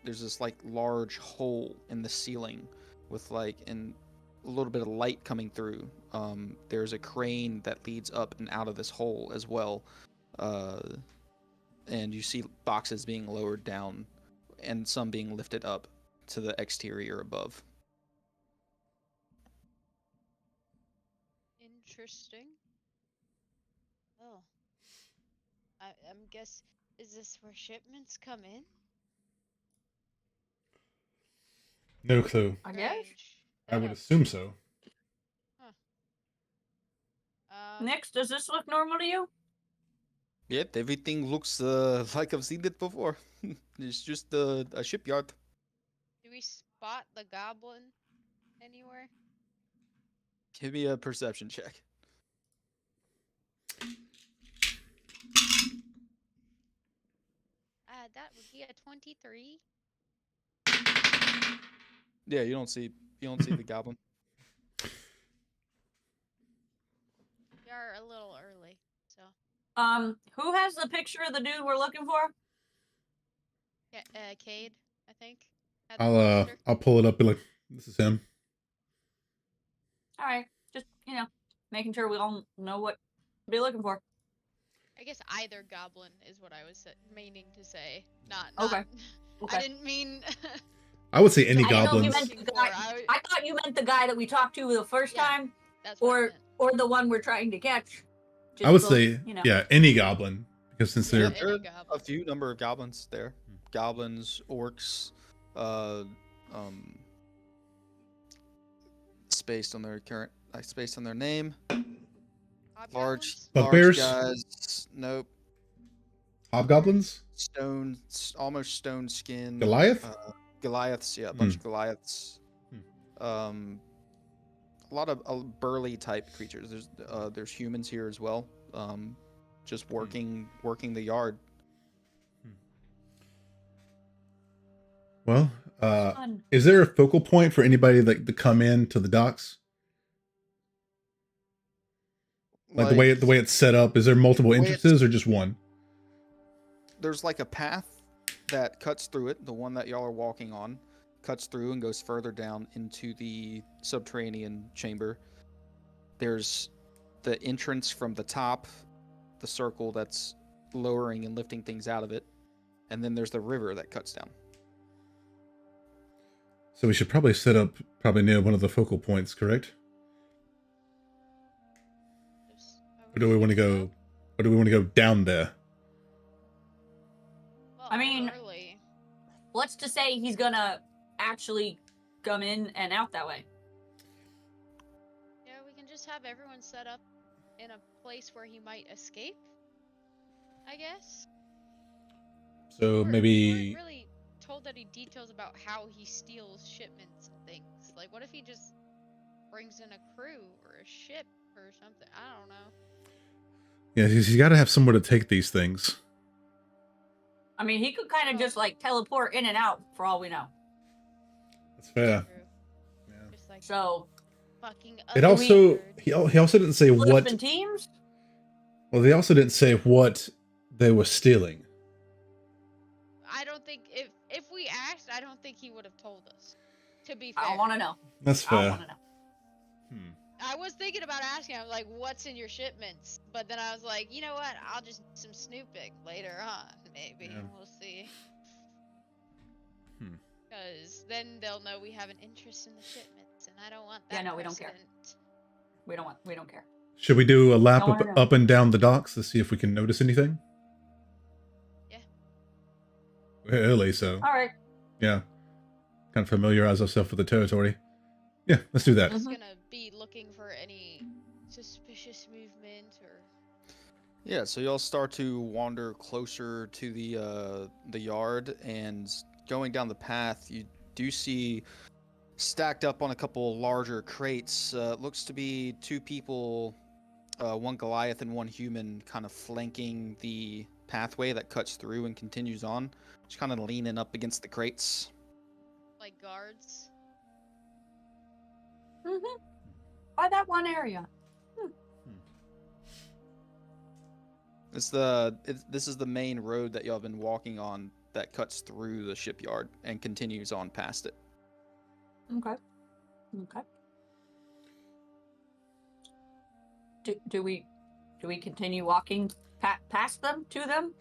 there's this like large hole in the ceiling with a little bit of light coming through. There's a crane that leads up and out of this hole as well. And you see boxes being lowered down and some being lifted up to the exterior above.
Interesting. Oh. I'm guess, is this where shipments come in?
No clue.
I guess.
Strange.
I would assume so.
Next, does this look normal to you?
Yep, everything looks like I've seen it before. It's just a shipyard.
Do we spot the goblin anywhere?
Give me a perception check.
That would be a 23.
Yeah, you don't see the goblin.
We are a little early, so.
Who has the picture of the dude we're looking for?
Yeah, Cade, I think. had the picture.
I'll pull it up and be like, this is him.
All right, just making sure we all know what to be looking for.
I guess either goblin is what I was meaning to say. Not.
Okay.
I didn't mean.
I would say any
I didn't know if you
goblins.
meant the guy. I thought you meant the guy that we talked to the first
Yeah.
time,
That's what I meant.
or the one we're trying to catch. Just
I would
both,
say, yeah, any goblin. Because since
Yeah,
they're
any
There are
goblin.
a few number of goblins there. Goblins, orcs, spaced on their name. Large,
Hobgoblins?
large
Bugbears?
guys. Nope.
hobgoblins?
Almost stone skin.
Goliath?
Goliaths, yeah, a bunch of Goliaths. A lot of burly type creatures. There's humans here as well. Just working the yard.
Well,
Fun.
is there a focal point for anybody to come in to the docks? Like the way it's set up, is there multiple entrances or just one?
There's like a path that cuts through it. The one that y'all are walking on cuts through and goes further down into the subterranean chamber. There's the entrance from the top, the circle that's lowering and lifting things out of it, and then there's the river that cuts down.
So we should probably set up near one of the focal points, correct? Or do we want to go? Or do we want to go down there?
Well,
I mean-
early.
Let's just say he's gonna actually come in and out that way.
Yeah, we can just have everyone set up in a place where he might escape. I guess.
So
We
maybe
weren't really told any details about how he steals shipments and things. Like, what if he just brings in a crew or a ship or something? I don't know.
yeah, he's got to have somewhere to take these things.
I mean, he could kind of just teleport in and out for all we know.
That's fair.
True.
Yeah.
Just like
So,
It
fucking other
also
weird.
he also didn't say
split up
what.
in teams?
Well, they also didn't say what they were stealing.
I don't think if we asked, I don't think he would have told us. To be fair,
I don't want to know.
That's
I don't
fair.
want to know.
I was thinking about asking. I was like, "What's in your shipments?" But then I was like, "You know what? I'll just do some snooping later on. Maybe
Yeah.
we'll see."
Hmm.
Because then they'll know we have an interest in the shipments, and I don't want that.
Yeah, no, we don't care.
precedent.
We don't care.
Should we do a lap
Don't wanna know.
up and down the docks to see if we can notice anything?
Yeah.
We're early, so
All right.
yeah. kind of familiarize ourselves with the territory. Yeah, let's do that.
Just
Mhm.
gonna be looking for any suspicious movement or.
Yeah, so y'all start to wander closer to the yard, and going down the path, you do see stacked up on a couple larger crates. Looks to be two people, one Goliath and one human, kind of flanking the pathway that cuts through and continues on, just kind of leaning up against the crates.
Like guards.
Mm-hmm. By that one area.
This is the main road that y'all have been walking on that cuts through the shipyard and continues on past it.
Okay. Okay. Do we continue walking past them to them?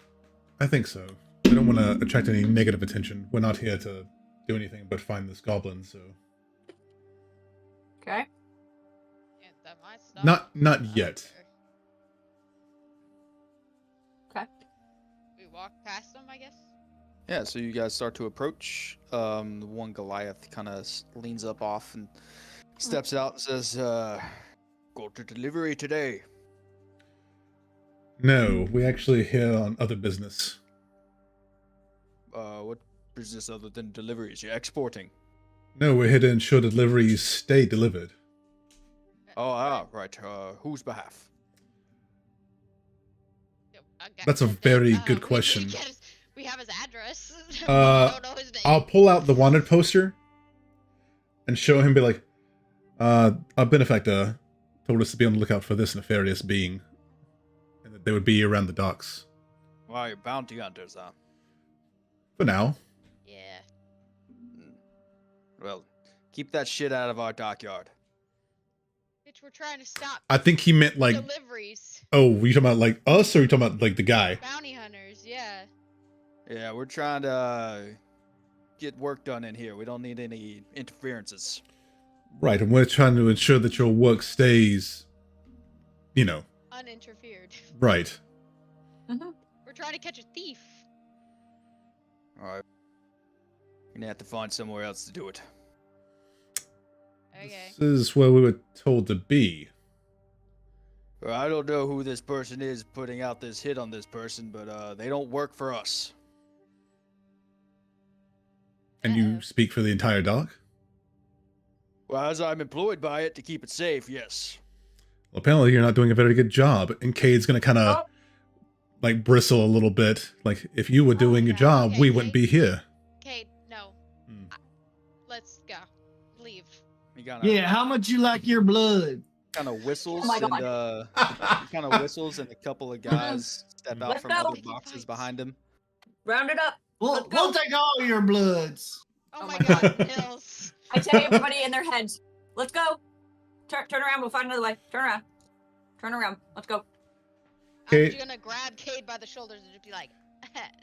I think so. We don't want to attract any negative attention. We're not here to do anything but find this goblin, so...
Okay.
Yeah, that might stop.
Not
I don't
yet.
care.
Okay.
We walk past them, I guess.
Yeah, so you guys start to approach. The one Goliath kind of leans up off and steps out and says, go to delivery today.
No, we actually here on other business.
What business other than deliveries? You're exporting.
No, we're here to ensure deliveries stay delivered.
Right. Whose behalf?
Yep, I got
That's a
that.
very good
we
question.
We have his address. We
Uh,
don't know his name.
I'll pull out the wanted poster and show him, be like, our benefactor told us to be on the lookout for this nefarious being, and that they would be around the docks.
Well, you're bounty hunters, huh?
For now.
Yeah.
Well, keep that shit out of our dockyard.
Bitch, we're trying to stop
I think he meant like,
deliveries.
oh, were you talking about like us, or are you talking about like the guy?
Bounty hunters, yeah.
Yeah, we're trying to get work done in here. We don't need any interferences.
Right, and we're trying to ensure that your work stays, you know,
Uninterfered.
right.
We're trying to catch a thief.
Alright. You're gonna have to find somewhere else to do it.
Okay.
This is where we were told to be.
Well, I don't know who this person is putting out this hit on this person, but they don't work for us.
And you
Uh-oh.
speak for the entire dock?
Well, as I'm employed by it to keep it safe, yes.
Well, apparently you're not doing a very good job. And Cade's gonna kind of
Oh.
like bristle a little bit. Like, if you were doing your
yeah.
job,
Okay,
we wouldn't be here.
Kate, no.
Hmm.
Let's go. Leave.
He kind of
Yeah, how much you like your blood?
whistles
Oh my
and
God.
he kind of whistles and a couple of guys step out
Let's
from
go.
other boxes behind him.
Round it up.
We'll,
Let's go.
we'll take all your bloods.
Oh,
Oh
my
my
god,
God.
Nils.
I tell everybody in their heads, let's go. Turn around. We'll find another way. Turn around. Turn around. Let's go.
Kate-
I'm gonna grab Cade by the shoulders and just be like,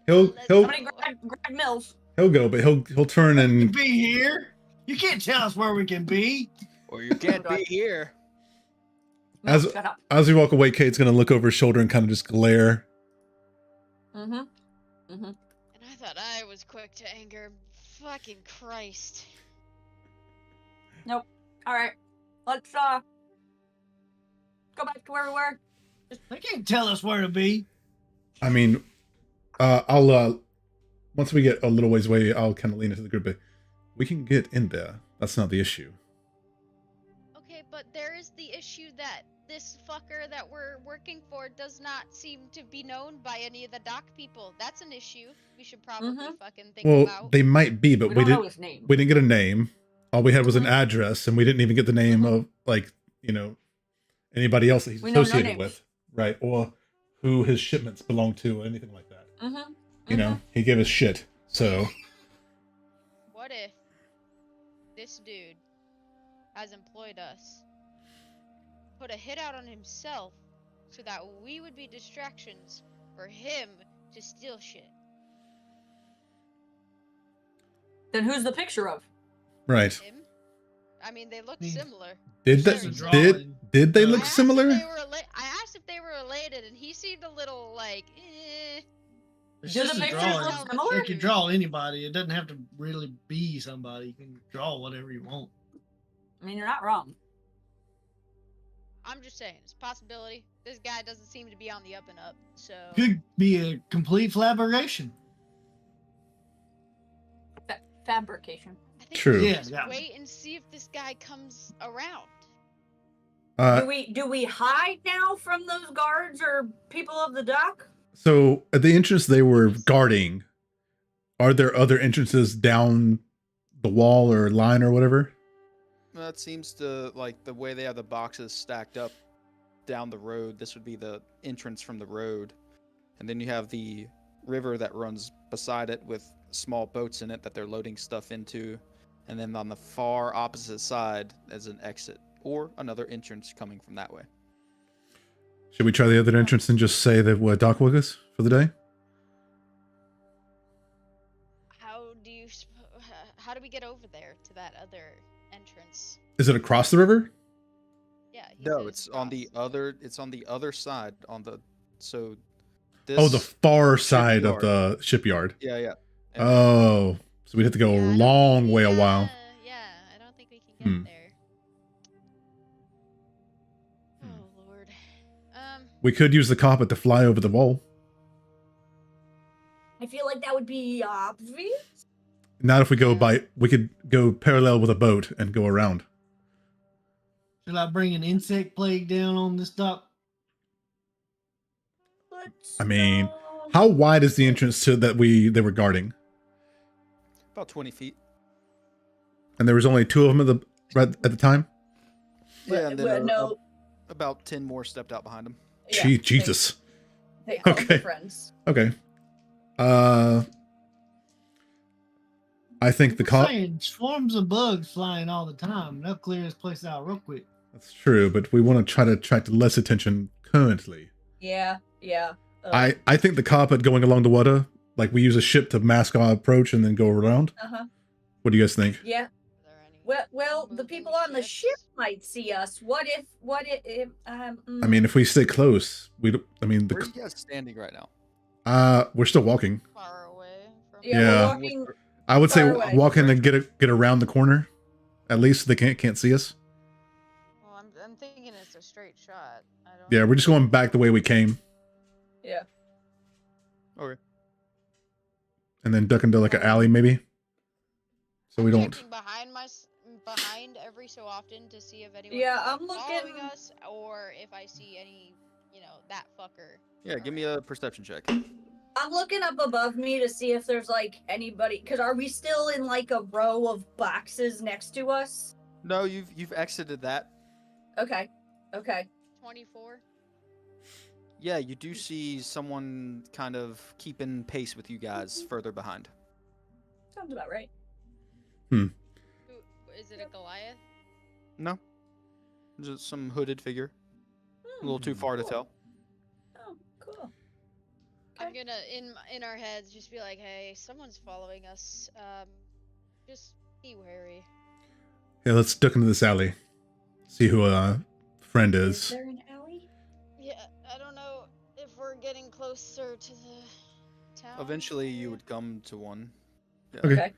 He'll-
"Let's
he'll-
Somebody
go."
grab Mills.
He'll go, but he'll turn and
Be here. You can't tell us where we can be.
Or you can't
God.
be here.
Mills,
As-
shut up.
as we walk away, Kate's gonna look over his shoulder and kind of just glare.
Mm-hmm.
And I thought I was quick to anger. Fucking Christ.
All right. Let's go back to where we were.
They can't tell us where to be.
I mean, I'll once we get a little ways away, I'll kind of lean into the group. But we can get in there. That's not the issue.
Okay, but there is the issue that this fucker that we're working for does not seem to be known by any of the dock people. That's an issue we should probably fucking think
Well,
about.
they might be, but
we
we
don't know
didn't.
his name.
We didn't get a name. All we had was an
Mhm.
address, and we didn't even get the name
Mhm.
of, like, you know, anybody else that he's
We know no
associated
names.
with, right? Or who his shipments belong to, or anything like that.
Mm-hmm.
You know, he gave us shit. So
What if this dude has employed us, put a hit out on himself, so that we would be distractions for him to steal shit?
Then who's the picture of?
right?
Him? I mean, they look
Hmm.
similar.
Did
There's
they
a
did they
drawing.
look
I asked if
similar?
they were I asked if they were related, and he seemed a little like, eh.
It's
Do the
just a
pictures
drawing.
look
Tell me
similar?
You can draw anybody. It doesn't have to really be somebody. You can draw whatever you want.
I mean, you're not wrong.
I'm just saying, it's a possibility. This guy doesn't seem to be on the up and up, so
Could be a complete fabrication.
Fabrication.
I think
True.
we should
Yeah,
just
yeah.
wait and see if this guy comes around.
Do we hide now from those guards or people of the dock?
So at the entrance they were guarding, are there other entrances down the wall or line or whatever?
That seems to, like, the way they have the boxes stacked up down the road. This would be the entrance from the road. And then you have the river that runs beside it with small boats in it that they're loading stuff into. And then on the far opposite side is an exit or another entrance coming from that way.
Should we try the other entrance and just say that we're dock workers for the day?
How do we get over there to that other entrance?
Is it across the river?
Yeah.
No, it's on the other side on the so this
Oh, the far side of
shipyard.
the shipyard.
Yeah, yeah. And then-
Oh, so we'd have to go
Yeah, I
a
don't
long
think-
way a
yeah,
while.
Yeah, I don't think we can get
Hmm.
there. Oh lord.
We could use the carpet to fly over the wall.
I feel like that would be obvious.
Not if we go by. We could go parallel with a boat and go around.
Should I bring an insect plague down on this dock?
Let's
I mean,
go.
how wide is the entrance to that they were guarding?
about 20 feet.
And there was only two of them at the time.
Yeah, and then
Well, no.
about 10 more stepped out behind him.
Yeah,
Gee, Jesus.
They hug
Okay.
friends.
Okay. I think the
I'm saying swarms of bugs flying all the time. They'll clear this place out real quick.
That's true, but we want to try to attract less attention currently.
Yeah.
I think the carpet going along the water, like we use a ship to mask our approach and then go around.
Uh-huh.
What do you guys think?
Yeah.
Are there any
Well, the
moving
people on the ship
ships?
might see us. What if
I mean, if we stay close, we don't, I mean,
Where are you guys standing right now?
we're still walking.
Far away from
yeah,
Yeah.
we're walking.
I would say
Far away.
walk in and get around the corner. At least they can't see us.
Well, I'm thinking it's a straight shot. I don't
Yeah, we're just going back the way we came
Yeah.
Okay.
and then duck into like an alley maybe. So we
I'm
don't.
checking behind every so often to see if anyone's
Yeah,
like,
I'm
following
looking-
us or if I see any, that fucker.
Yeah, give me a perception check.
I'm looking up above me to see if there's like anybody. Cause are we still in like a row of boxes next to us?
No, you've exited that.
Okay.
24.
Yeah, you do see someone kind of keeping pace with you guys further behind.
Sounds about right.
Who is it? A Goliath?
No, just some hooded figure. A little too far to
Cool.
tell.
Oh, cool.
I'm gonna in our heads just be like, hey, someone's following us. Just be wary.
Yeah, let's duck into this alley. See who friend
Is
is.
there an alley?
Yeah, I don't know if we're getting closer to the town.
Eventually, you
here.
would come to one. Yeah.
Okay.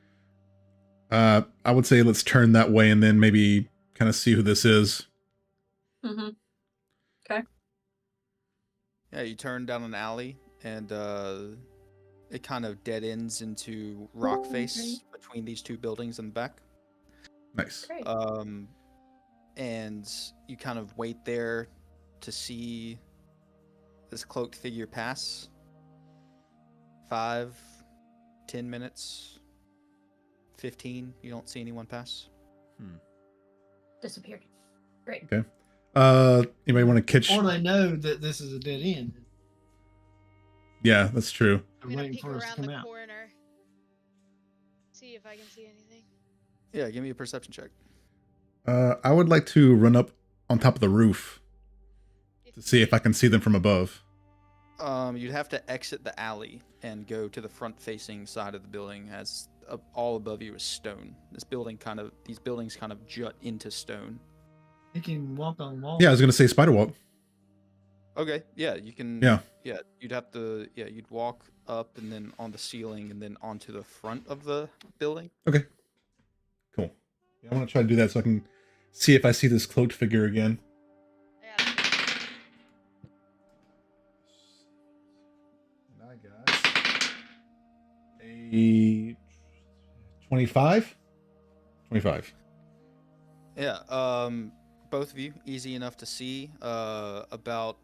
I would say let's turn that way and then maybe kind of see who this is.
Mm-hmm.
Yeah, you turn down an alley, and it kind of dead ends into rock face between these two buildings in the back.
Nice.
Great.
And you kind of wait there to see this cloaked figure pass. 5, 10 minutes, 15. You don't see anyone pass.
Disappeared. Great.
Anybody want to catch?
Or they know that this is a dead end.
Yeah, that's true.
They're
I'm gonna
waiting
peek
for us to
around
come
the
out.
corner. See if I can see anything.
Yeah, give me a perception check.
I would like to run up on top of the roof to see if I can see them from above.
You'd have to exit the alley and go to the front-facing side of the building, as all above you is stone. These buildings kind of jut into stone.
He can walk on walls.
Yeah, I was gonna say spider walk.
Okay, yeah, you can.
Yeah.
Yeah, you'd have to. Yeah, you'd walk up and then on the ceiling and then onto the front of the building.
Okay. Cool. Yeah, I want to try to do that so I can see if I see this cloaked figure again.
Yeah.
And I got a 25. 25.
Yeah. Both of you, easy enough to see. About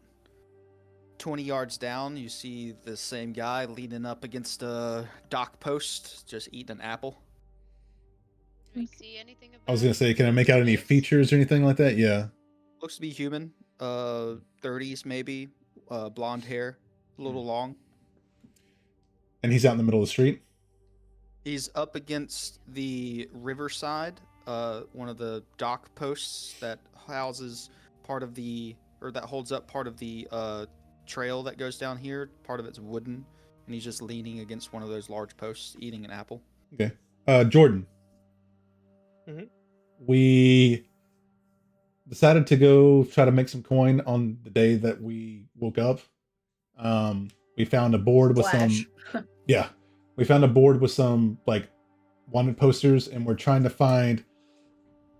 20 yards down, you see the same guy leaning up against a dock post, just eating an apple.
Do we see anything about
I was gonna say, can I make out any
his face?
features or anything like that? Yeah.
Looks to be human. 30s maybe. Blonde hair, a little long.
And he's out in the middle of the street.
He's up against the riverside, one of the dock posts that houses part of the, or that holds up part of the trail that goes down here. Part of it's wooden, and he's just leaning against one of those large posts, eating an apple.
Okay. Jordan.
Mhm.
We decided to go try to make some coin on the day that we woke up. We found a board with
Flash.
some. Yeah. We found a board with some like wanted posters, and we're trying to find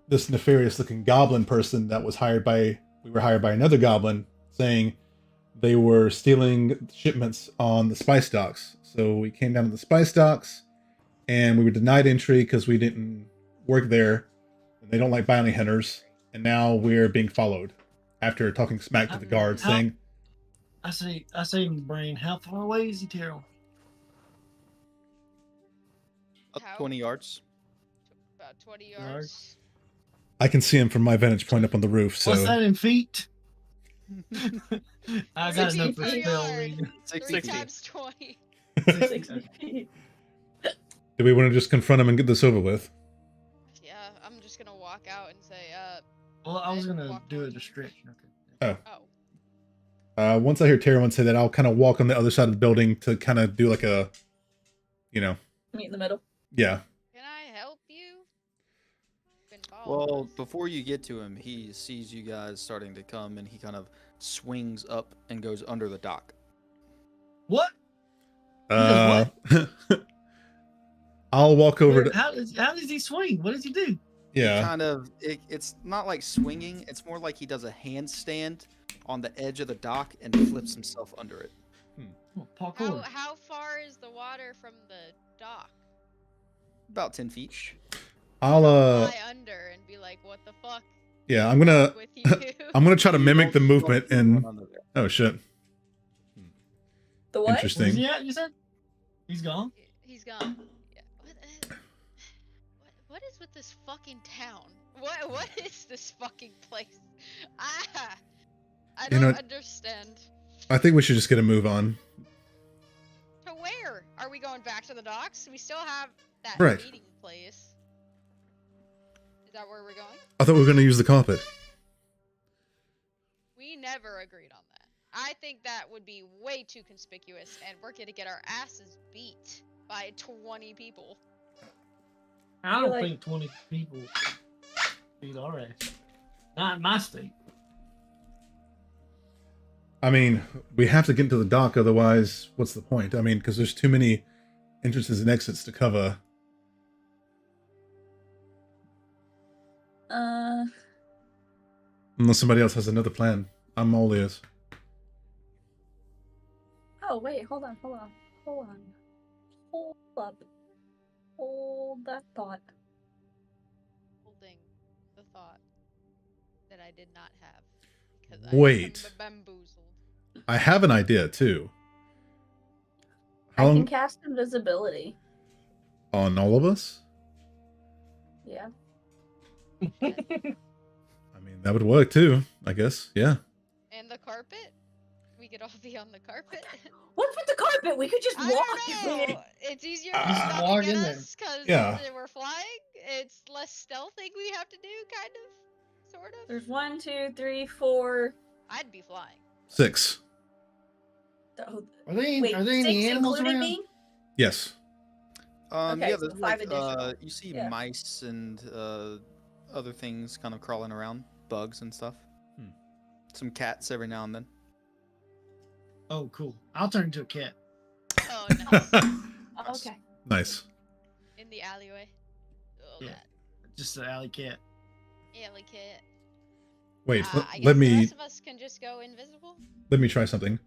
this nefarious looking goblin person that was hired by. We were hired by another goblin saying they were stealing shipments on the spice docks. So we came down to the spice docks, and we were denied entry because we didn't work there, and they don't like bounty hunters. And now we're being followed after talking smack to the guard,
How-
saying,
I say in my brain, how far away is he, Terrell?
Up
How?
20 yards.
About 20
Yards.
yards.
I can see him from my vantage point up on the roof. So
What's that in feet? I got
60
enough for
per
spell
yard.
reading.
3
60.
times 20.
60 feet.
do we want to just confront him and get this over with?
Yeah, I'm just gonna walk out and say,
Well, I was gonna
Walk
do a
towards him.
distraction. Okay.
oh.
Once I hear Terran say that, I'll kind of walk on the other side of the building to kind of do like a, you know,
Meet in the middle.
yeah.
Can I help you? Been
Well,
following us.
before you get to him, he sees you guys starting to come, and he kind of swings up and goes under the dock.
What?
I'll walk over
Where-
to,
how does he swing? What does he do?
yeah.
Kind of. It's not like swinging. It's more like he does a handstand on the edge of the dock and flips himself under it.
Oh, parkour.
How far is the water from the dock?
About 10 feet.
I'll
Fly under and be like, what the fuck
yeah, I'm gonna
with you?
I'm gonna try to
You
mimic
don't-
the
you don't
movement
see anyone
and
under there.
oh shit.
The what?
Where's
Interesting.
he at? You said he's gone.
He's gone. Yeah. What is with this fucking town? What is this fucking place? I
You
don't
know-
understand.
I think we should just get a move on.
To where? Are we going back to the docks? We still have that
Right.
meeting place. Is that where we're going?
I thought we were gonna use the carpet.
We never agreed on that. I think that would be way too conspicuous, and we're gonna get our asses beat by 20 people.
I don't
like-
think 20 people beat our ass. Not in my state.
I mean, we have to get into the dock, otherwise, what's the point? I mean, because there's too many entrances and exits to cover. Unless somebody else has another plan. I'm all ears.
Oh wait, hold on. Hold up. Hold that thought.
Holding the thought that I did not have. Because I am
Wait.
bamboozled.
I have an idea too. How
I can
long
cast invisibility.
on all of us?
Yeah.
I mean, that would work too, I guess. Yeah.
And the carpet? We could all be on the carpet?
What's with the carpet? We could just
I
walk.
don't know. It's easier to
Just
stop
walk
and get
in there.
us because
Yeah.
we're flying. It's less stealthing we have to do, kind of. Sort of.
There's 1, 2, 3, 4.
I'd be flying.
6.
Oh,
Are there
wait,
any
6
animals
including
around?
me?
Yes.
Okay,
Yeah,
so
there's
5
like,
additional.
you see
Yeah.
mice and other things kind of crawling around, bugs and stuff.
Hmm.
Some cats every now and then.
Oh, cool. I'll turn into a cat.
Oh, nice.
Oh, okay.
Nice.
In the alleyway. Oh,
Yeah.
that
Just an alley cat.
alley cat.
Wait,
I guess
let
the
me
rest of us can just go invisible.
try something.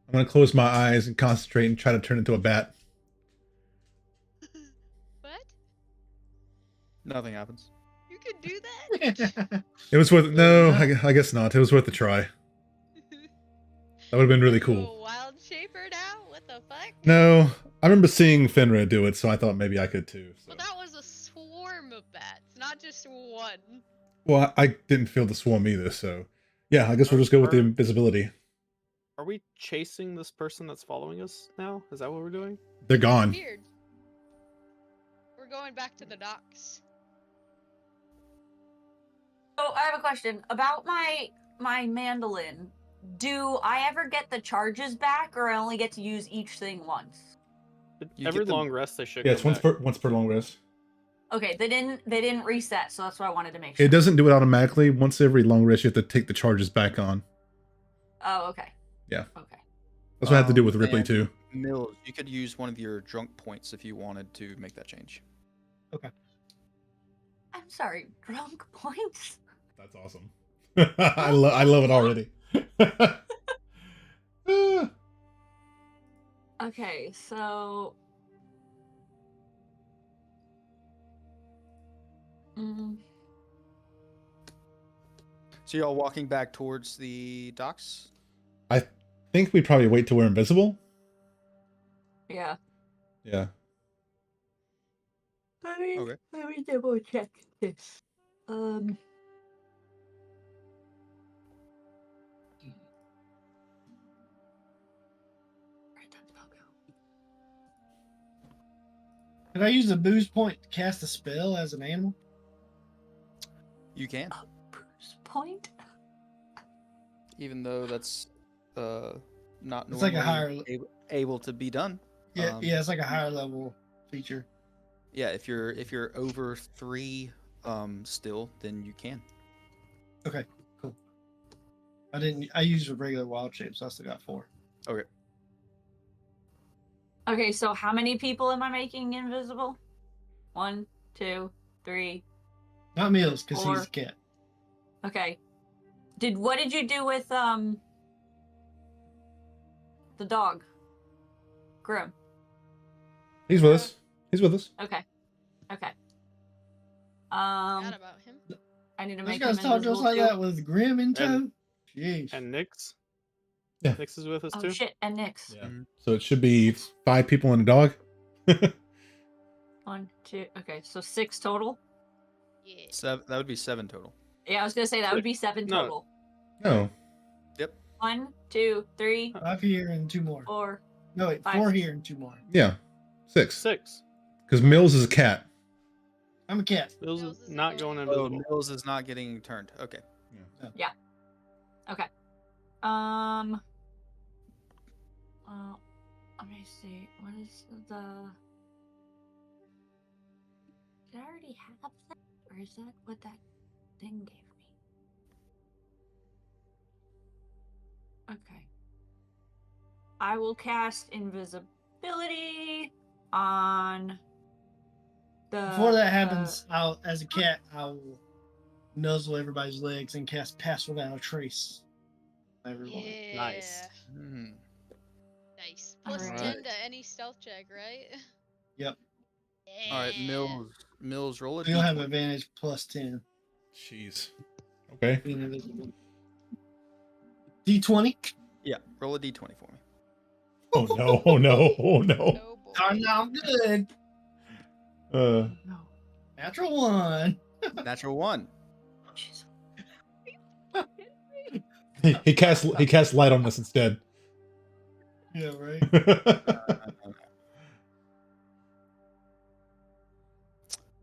I'm gonna close my eyes and concentrate and try to turn into a bat.
What?
Nothing happens.
You can do that?
It was worth no,
Yeah.
I guess not. It was worth a try. That would have been really
Are you
cool.
a wild shaper now? What the fuck?
No, I remember seeing Fenrir do it, so I thought maybe I could too. So.
Well, that was a swarm of bats, not just one.
Well, I didn't feel the swarm either, so yeah, I guess we'll just go with the invisibility.
Are we chasing this person that's following us now? Is that what we're doing?
They're gone.
Weird. We're going back to the docks.
So I have a question about my mandolin. Do I ever get the charges back, or I only get to use each thing once?
You
Every
get them-
long rest they should.
Yeah, it's
come back.
once per long rest.
Okay, they didn't reset, so that's what I wanted to make sure.
It doesn't do it automatically. Once every long rest, you have to take the charges back on.
Oh, okay.
Yeah.
Okay.
That's what I have to do with
Oh,
Ripley
man.
too.
Mills, you could use one of your drunk points if you wanted to make that change.
I'm sorry, drunk points.
That's awesome. I love it already.
Okay, so.
So y'all walking back towards the docks?
I think we probably wait till we're invisible.
Yeah.
Yeah.
Okay.
Let me double check this. Where'd that spell go?
Could I use a boost point to cast a spell as an animal?
You can,
Bruce Point?
even though that's not
It's like a
normally
higher-
able to be done.
Yeah, yeah, it's like a higher level feature.
Yeah, if you're over 3 still, then you can.
Okay, cool. I used a regular wild shape, so I still got 4.
Okay.
Okay, so how many people am I making invisible? 1, 2, 3.
Not Mills, because he's
4.
a cat.
Okay. What did you do with the dog? Grim.
He's with us. He's with us.
Okay. Okay.
Forgot about him.
I need to
Those
make
guys
him
talk just
invisible
like
too.
that with Grim in tow. Jeez.
And Nyx.
Yeah.
Nyx is with us
Oh
too.
shit, and Nyx.
Yeah. So it should be 5 people and a dog.
1, 2. Okay, so 6 total.
Yeah.
That would be 7 total.
Yeah, I was gonna say that would be 7
No.
total.
No.
1, 2, 3,
5 here and 2 more.
4.
No, wait,
5.
4 here and 2 more.
Yeah. 6.
6.
Because Mills is a cat.
I'm a cat.
Mills
Mills
is
is
not
going
going
Oh,
invisible.
Mills is not getting turned. Okay.
Okay. Let me see. What is the? Did I already have that, or is that what that thing gave me? Okay. I will cast invisibility on the.
Before that happens, I'll, as a cat, I will nuzzle everybody's legs and cast Pass Without a Trace. Everyone.
Yeah.
Nice.
Hmm.
Nice. Plus
Alright.
10 to any stealth check, right?
Yep.
All right,
Yeah.
Mills, roll a
You'll have
d20.
advantage plus 10.
Jeez. Okay.
Being invisible. D20.
Yeah, roll a d20 for me.
Oh no! Oh no! Oh no!
Oh boy.
Oh, no, I'm good.
Uh.
No.
Natural 1.
Natural 1.
Jeez.
He cast light on us instead.
Yeah, right.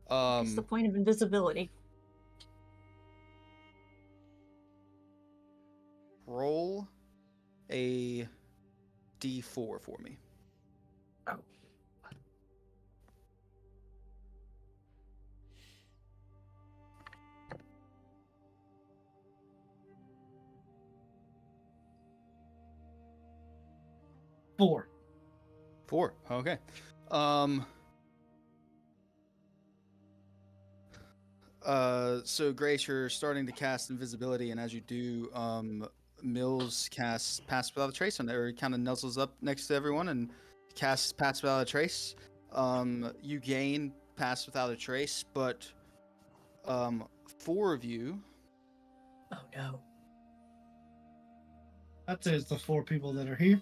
What's the point of invisibility?
Roll a d4 for me.
Oh.
4.
4. Okay. So Grace, you're starting to cast invisibility, and as you do, Mills casts Pass Without a Trace on there. He kind of nuzzles up next to everyone and casts Pass Without a Trace. You gain Pass Without a Trace, but 4 of you.
Oh no.
I'd say it's the 4 people that are here.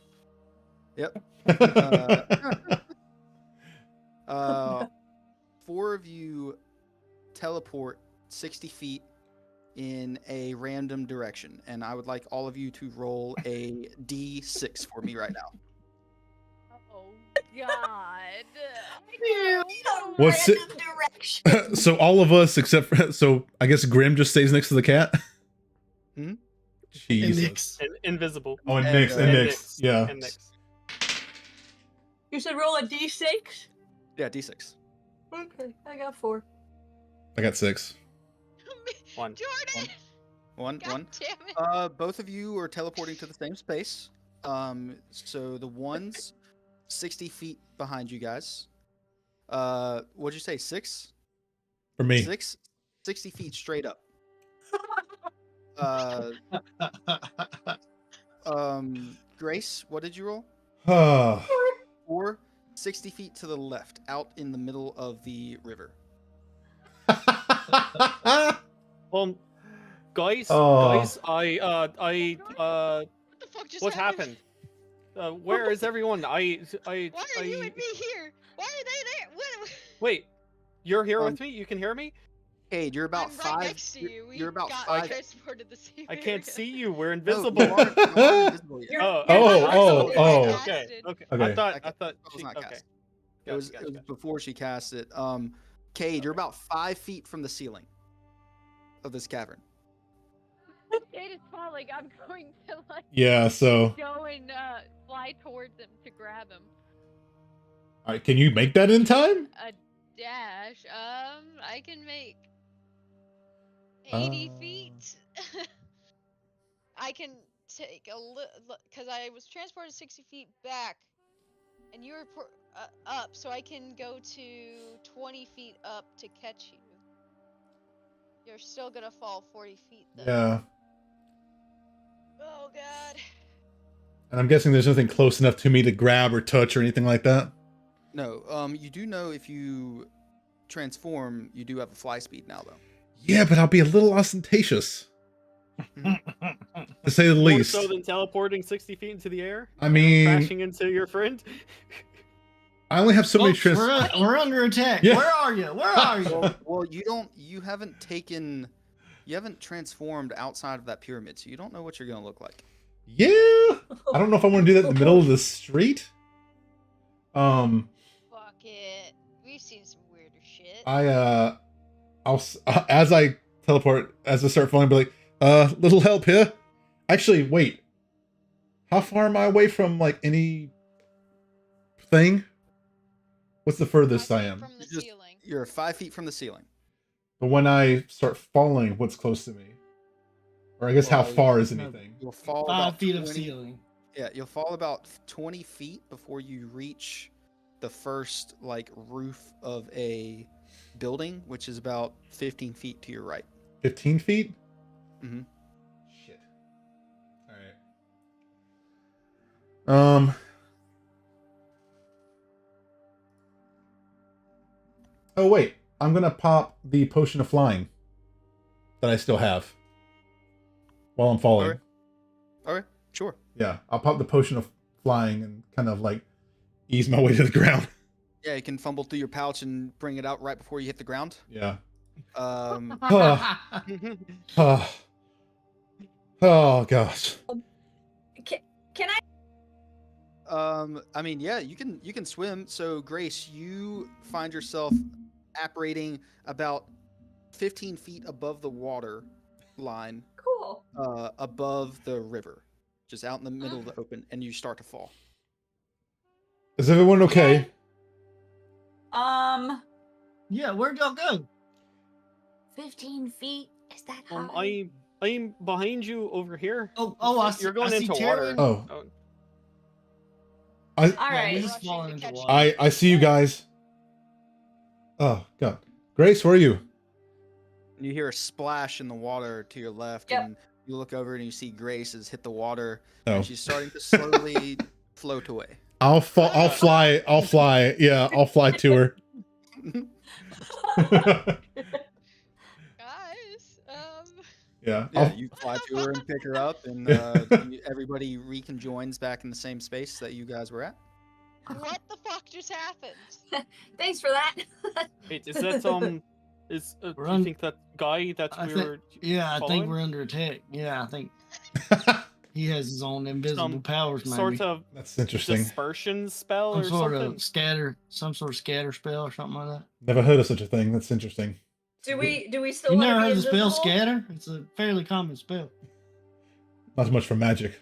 Yep. 4 of you teleport 60 feet in a random direction, and I would like all of you to roll a d6 for me right now.
Oh God.
What's it?
Random direction.
So all of us except for, so I guess Grim just stays next to the cat.
Hmm?
And
Jesus.
Nix.
Invisible.
Oh, and
And,
Nix, and
and
Nix. Yeah.
And Nix.
You said roll a d6?
Yeah, d6.
Okay, I got 4.
I got 6.
1.
Jordan.
One.
God damn it.
Both of you are teleporting to the same space. So the one's 60 feet behind you guys. What'd you say? 6?
For me.
6? 60 feet straight up. Grace, what did you roll?
Oh.
4, 60 feet to the left, out in the middle of the river.
Guys,
Oh.
guys,
What the fuck just
what happened? Where is everyone?
Why are you and me here? Why are they there? What?
Wait, you're here
Um,
with me? You can hear me?
Cade, you're about
I'm
5.
right next to you. We
You're about
got
5.
transported the same
I can't
area.
see you. We're
No,
invisible.
you aren't invisible yet.
You're-
Oh.
Okay, okay.
Okay.
I thought
It was
she,
not
okay.
cast. It was
Gotcha.
before she cast it. Cade, you're
Okay.
about 5 feet from the ceiling of this cavern.
It is falling. I'm going to like
Yeah, so
go and fly towards him to grab him.
all right, can you make that in time?
A dash. I can make 80 feet. I can take a little because I was transported 60 feet back, and you were up, so I can go to 20 feet up to catch you. You're still gonna fall 40 feet though.
Yeah.
Oh God.
And I'm guessing there's nothing close enough to me to grab or touch or anything like that.
No, you do know if you transform, you do have a fly speed now, though.
Yeah, but I'll be a little ostentatious, to say the
More
least.
so than teleporting 60 feet into the air?
I
and then
mean,
crashing into your friend?
I only have so many
Folks,
trans.
we're under attack.
Yeah.
Where are you? Where are you?
Well, you haven't transformed outside of that pyramid, so you don't know what you're gonna look like.
Yeah, I don't know if I want to do that in the middle of the street.
Fuck it. We've seen some weirder shit.
As I teleport, as I start falling, I'll be like, little help here. Actually, wait. How far am I away from like any thing? What's the furthest I am?
From the
Just-
ceiling.
You're 5 feet from the ceiling.
But when I start falling, what's close to me? Or I guess how
Well,
far is
no.
anything?
You'll fall
5
about
feet of
20
ceiling.
Yeah, you'll fall about 20 feet before you reach the first like roof of a building, which is about 15 feet to your right.
15 feet?
Mhm.
Shit. Alright. Oh wait, I'm gonna pop the potion of flying that I still have while I'm falling.
Alright. Okay, sure.
Yeah, I'll pop the potion of flying and kind of like ease my way to the ground.
Yeah, you can fumble through your pouch and bring it out right before you hit the ground.
Yeah.
Um,
Oh, oh gosh.
Can I?
I mean, yeah, you can swim. So Grace, you find yourself apparating about 15 feet above the water line,
Cool.
above the river, just out in the middle of the open, and you start to fall.
Is everyone okay?
Yeah, where'd y'all go?
15 feet. Is that high?
I'm behind you over here.
Oh, I see.
You're going
I see
into
Tyrion.
water.
Oh.
All
Yeah,
right.
you're just
Rushing
falling
to
into
catch
water.
I see you guys. Oh god, Grace, where are you?
You hear a splash in the water to your left,
Yep.
and you look over and you see Grace has hit the water,
Oh.
and she's starting to slowly float away.
I'll fly. Yeah, I'll fly to her.
Guys,
Yeah.
Yeah, you fly to her and pick her up, and everybody reconjoins back in the same space that you guys were at.
what the fuck just happened?
Thanks for that.
Wait, is that is do
We're
you
on-
think that guy that
I
we
think-
were?
Yeah, I think
following?
we're under attack. Yeah, I think he has his own invisible
Some
powers, maybe.
Sort of
That's interesting.
dispersion spell
some
or
sort
something?
of scatter, some sort of scatter spell or something like that.
Never heard of such a thing. That's interesting.
Do we still
You
want
never
to be
heard the spell
invisible?
scatter? It's a fairly common spell.
Not much for magic.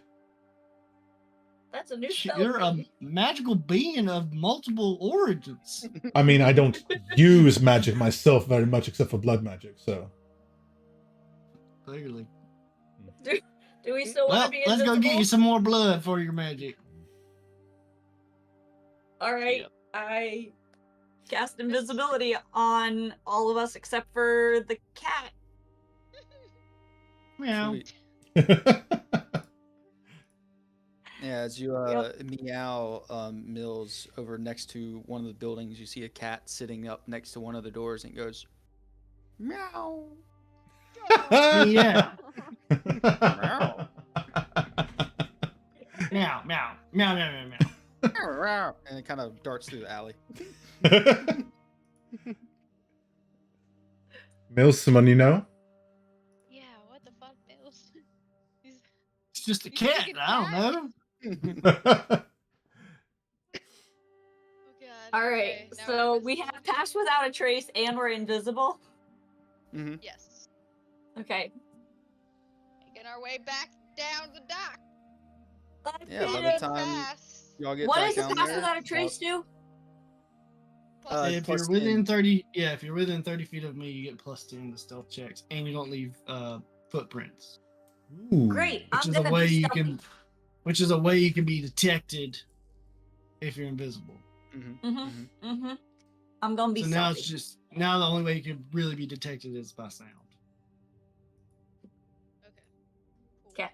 That's a new spell.
You're
for
a
me.
magical being of multiple origins.
I mean, I don't use magic myself very much, except for blood magic. So,
Clearly.
Do we still want
Well,
to be
let's
invisible?
go get you some more blood for your magic.
All right.
Yeah.
I cast invisibility on all of us except for the cat.
Meow.
Sweet. Yeah, as you meow Mills over next to one of the buildings, you see a cat sitting up next to one of the doors, and it goes meow.
Yeah.
Meow.
Meow, meow, meow, meow, meow, meow.
And it kind of darts through the alley.
Mills, someone you know?
Yeah, what the fuck, Mills? He's-
It's just a
You
cat.
speaking
I don't
cat?
know.
Oh god.
All
okay,
right.
now
So
we're
we have
invisible.
passed without a trace and we're invisible.
Mm-hmm.
Yes.
Okay.
Making our way back down the dock.
Yeah, by the
What
time
Pass.
y'all get
What
back
does the
down
pass
there,
without a trace do?
Plus
If
plus
you're within
10.
30, yeah, if you're within 30 feet of me, you get +10 to stealth checks, and you don't leave footprints.
Ooh.
Great.
Which
I'm
is a
gonna
way
be
you
stealthy.
can, which is a way you can be detected if you're invisible.
Mhm. Mhm. I'm gonna be
So now
stealthy.
it's just now the only way you can really be detected is by sound.
Okay. Cool.
Okay.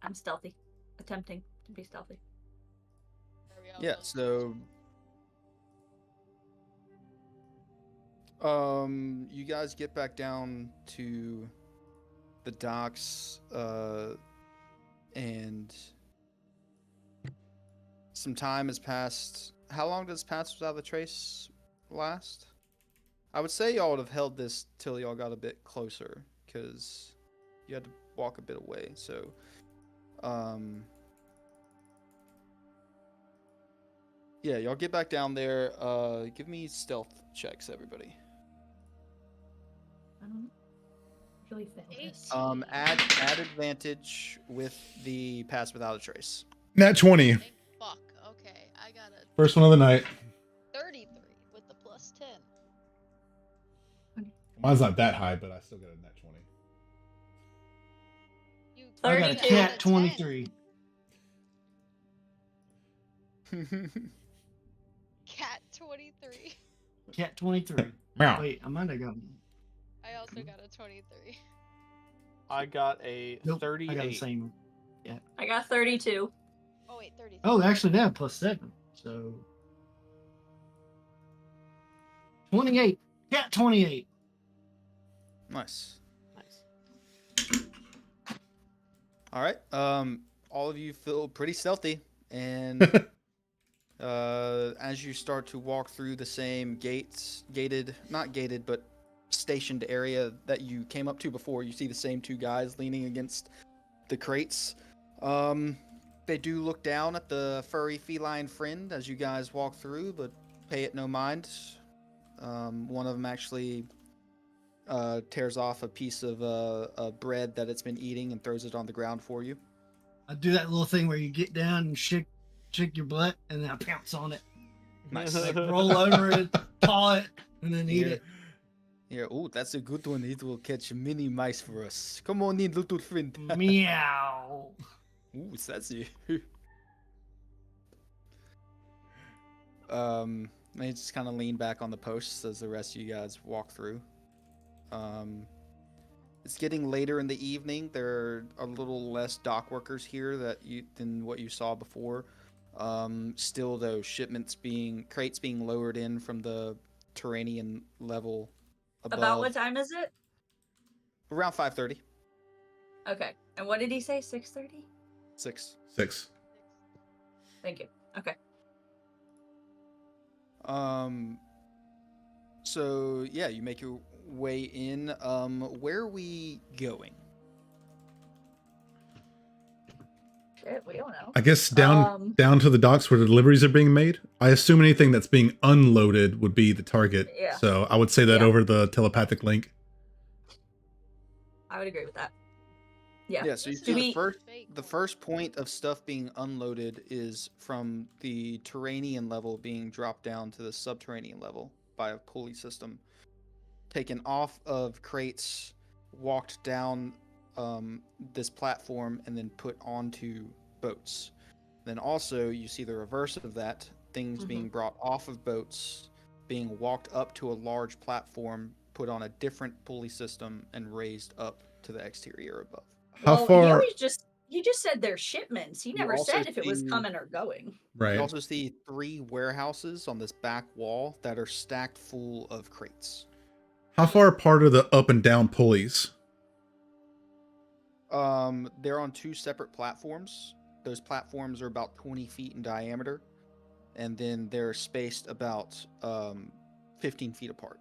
I'm stealthy. Attempting to be stealthy.
Are we all
Yeah,
done?
so you guys get back down to the docks, and some time has passed. How long does pass without a trace last? I would say y'all would have held this till y'all got a bit closer, because you had to walk a bit away. So, yeah, y'all get back down there. Give me stealth checks, everybody.
I don't really fail this.
Add advantage with the pass without a trace.
Nat 20.
Thank fuck. Okay, I got a
First one of the night.
33 with the +10.
Mine's not that high, but I still got a nat 20.
You
I got a
32.
cat 23.
Cat 23.
Cat 23.
Meow.
Wait, I might have got.
I also got a 23.
I got a
Nope,
38.
I got the same.
I got 32.
Oh wait, 33.
Oh, actually, that +7. So 28. Cat 28.
Nice.
Nice.
All right. All of you feel pretty stealthy, and as you start to walk through the same not gated, but stationed area that you came up to before, you see the same two guys leaning against the crates. They do look down at the furry feline friend as you guys walk through, but pay it no mind. One of them actually tears off a piece of bread that it's been eating and throws it on the ground for you.
I do that little thing where you get down and shake your butt, and then I pounce on it.
Nice.
Like roll over it, paw it, and then eat it.
Yeah, oh, that's a good one. It will catch mini mice for us. Come on in, little friend.
Meow.
Ooh, sassy. They just kind of lean back on the posts as the rest of you guys walk through. It's getting later in the evening. There are a little less dock workers here than what you saw before. Still, though, crates being lowered in from the Turanian level above.
About what time is it?
Around 5:30.
Okay. And what did he say? 6:30?
6.
6.
Thank you. Okay.
So yeah, you make your way in. Where are we going?
Shit, we don't know.
I guess down to the docks where the deliveries are being made. I assume anything that's being unloaded would be the target.
Yeah.
So I would say that
Yeah.
over the telepathic link.
I would agree with that. Yeah.
Yeah, so you
This
see
is
the
fake.
first point of stuff being unloaded is from the Turanian level being dropped down to the subterranean level by a pulley system. Taken off of crates, walked down this platform, and then put onto boats. Then also you see the reverse of that, things being brought off of boats, being walked up to a large platform, put on a different pulley system, and raised up to the exterior above.
How
Well,
far?
He just said they're shipments. He
You
never
also
said if it was
see-
coming or going.
Right.
You also see 3 warehouses on this back wall that are stacked full of crates.
How far apart are the up and down pulleys?
They're on 2 separate platforms. Those platforms are about 20 feet in diameter, and then they're spaced about 15 feet apart.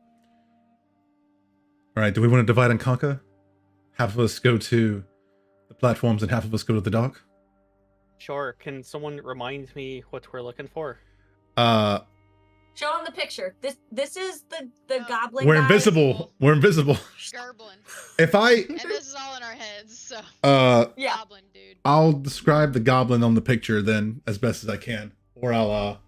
All right. Do we want to divide and conquer? Half of us go to the platforms and half of us go to the dock.
Sure. Can someone remind me what we're looking for?
Show him the picture. This is the goblin.
We're
guy.
invisible. We're invisible.
Garblin.
If I
And this is all in our heads, so.
Yeah.
Goblin, dude.
I'll describe the goblin on the picture then as best as I can, or I'll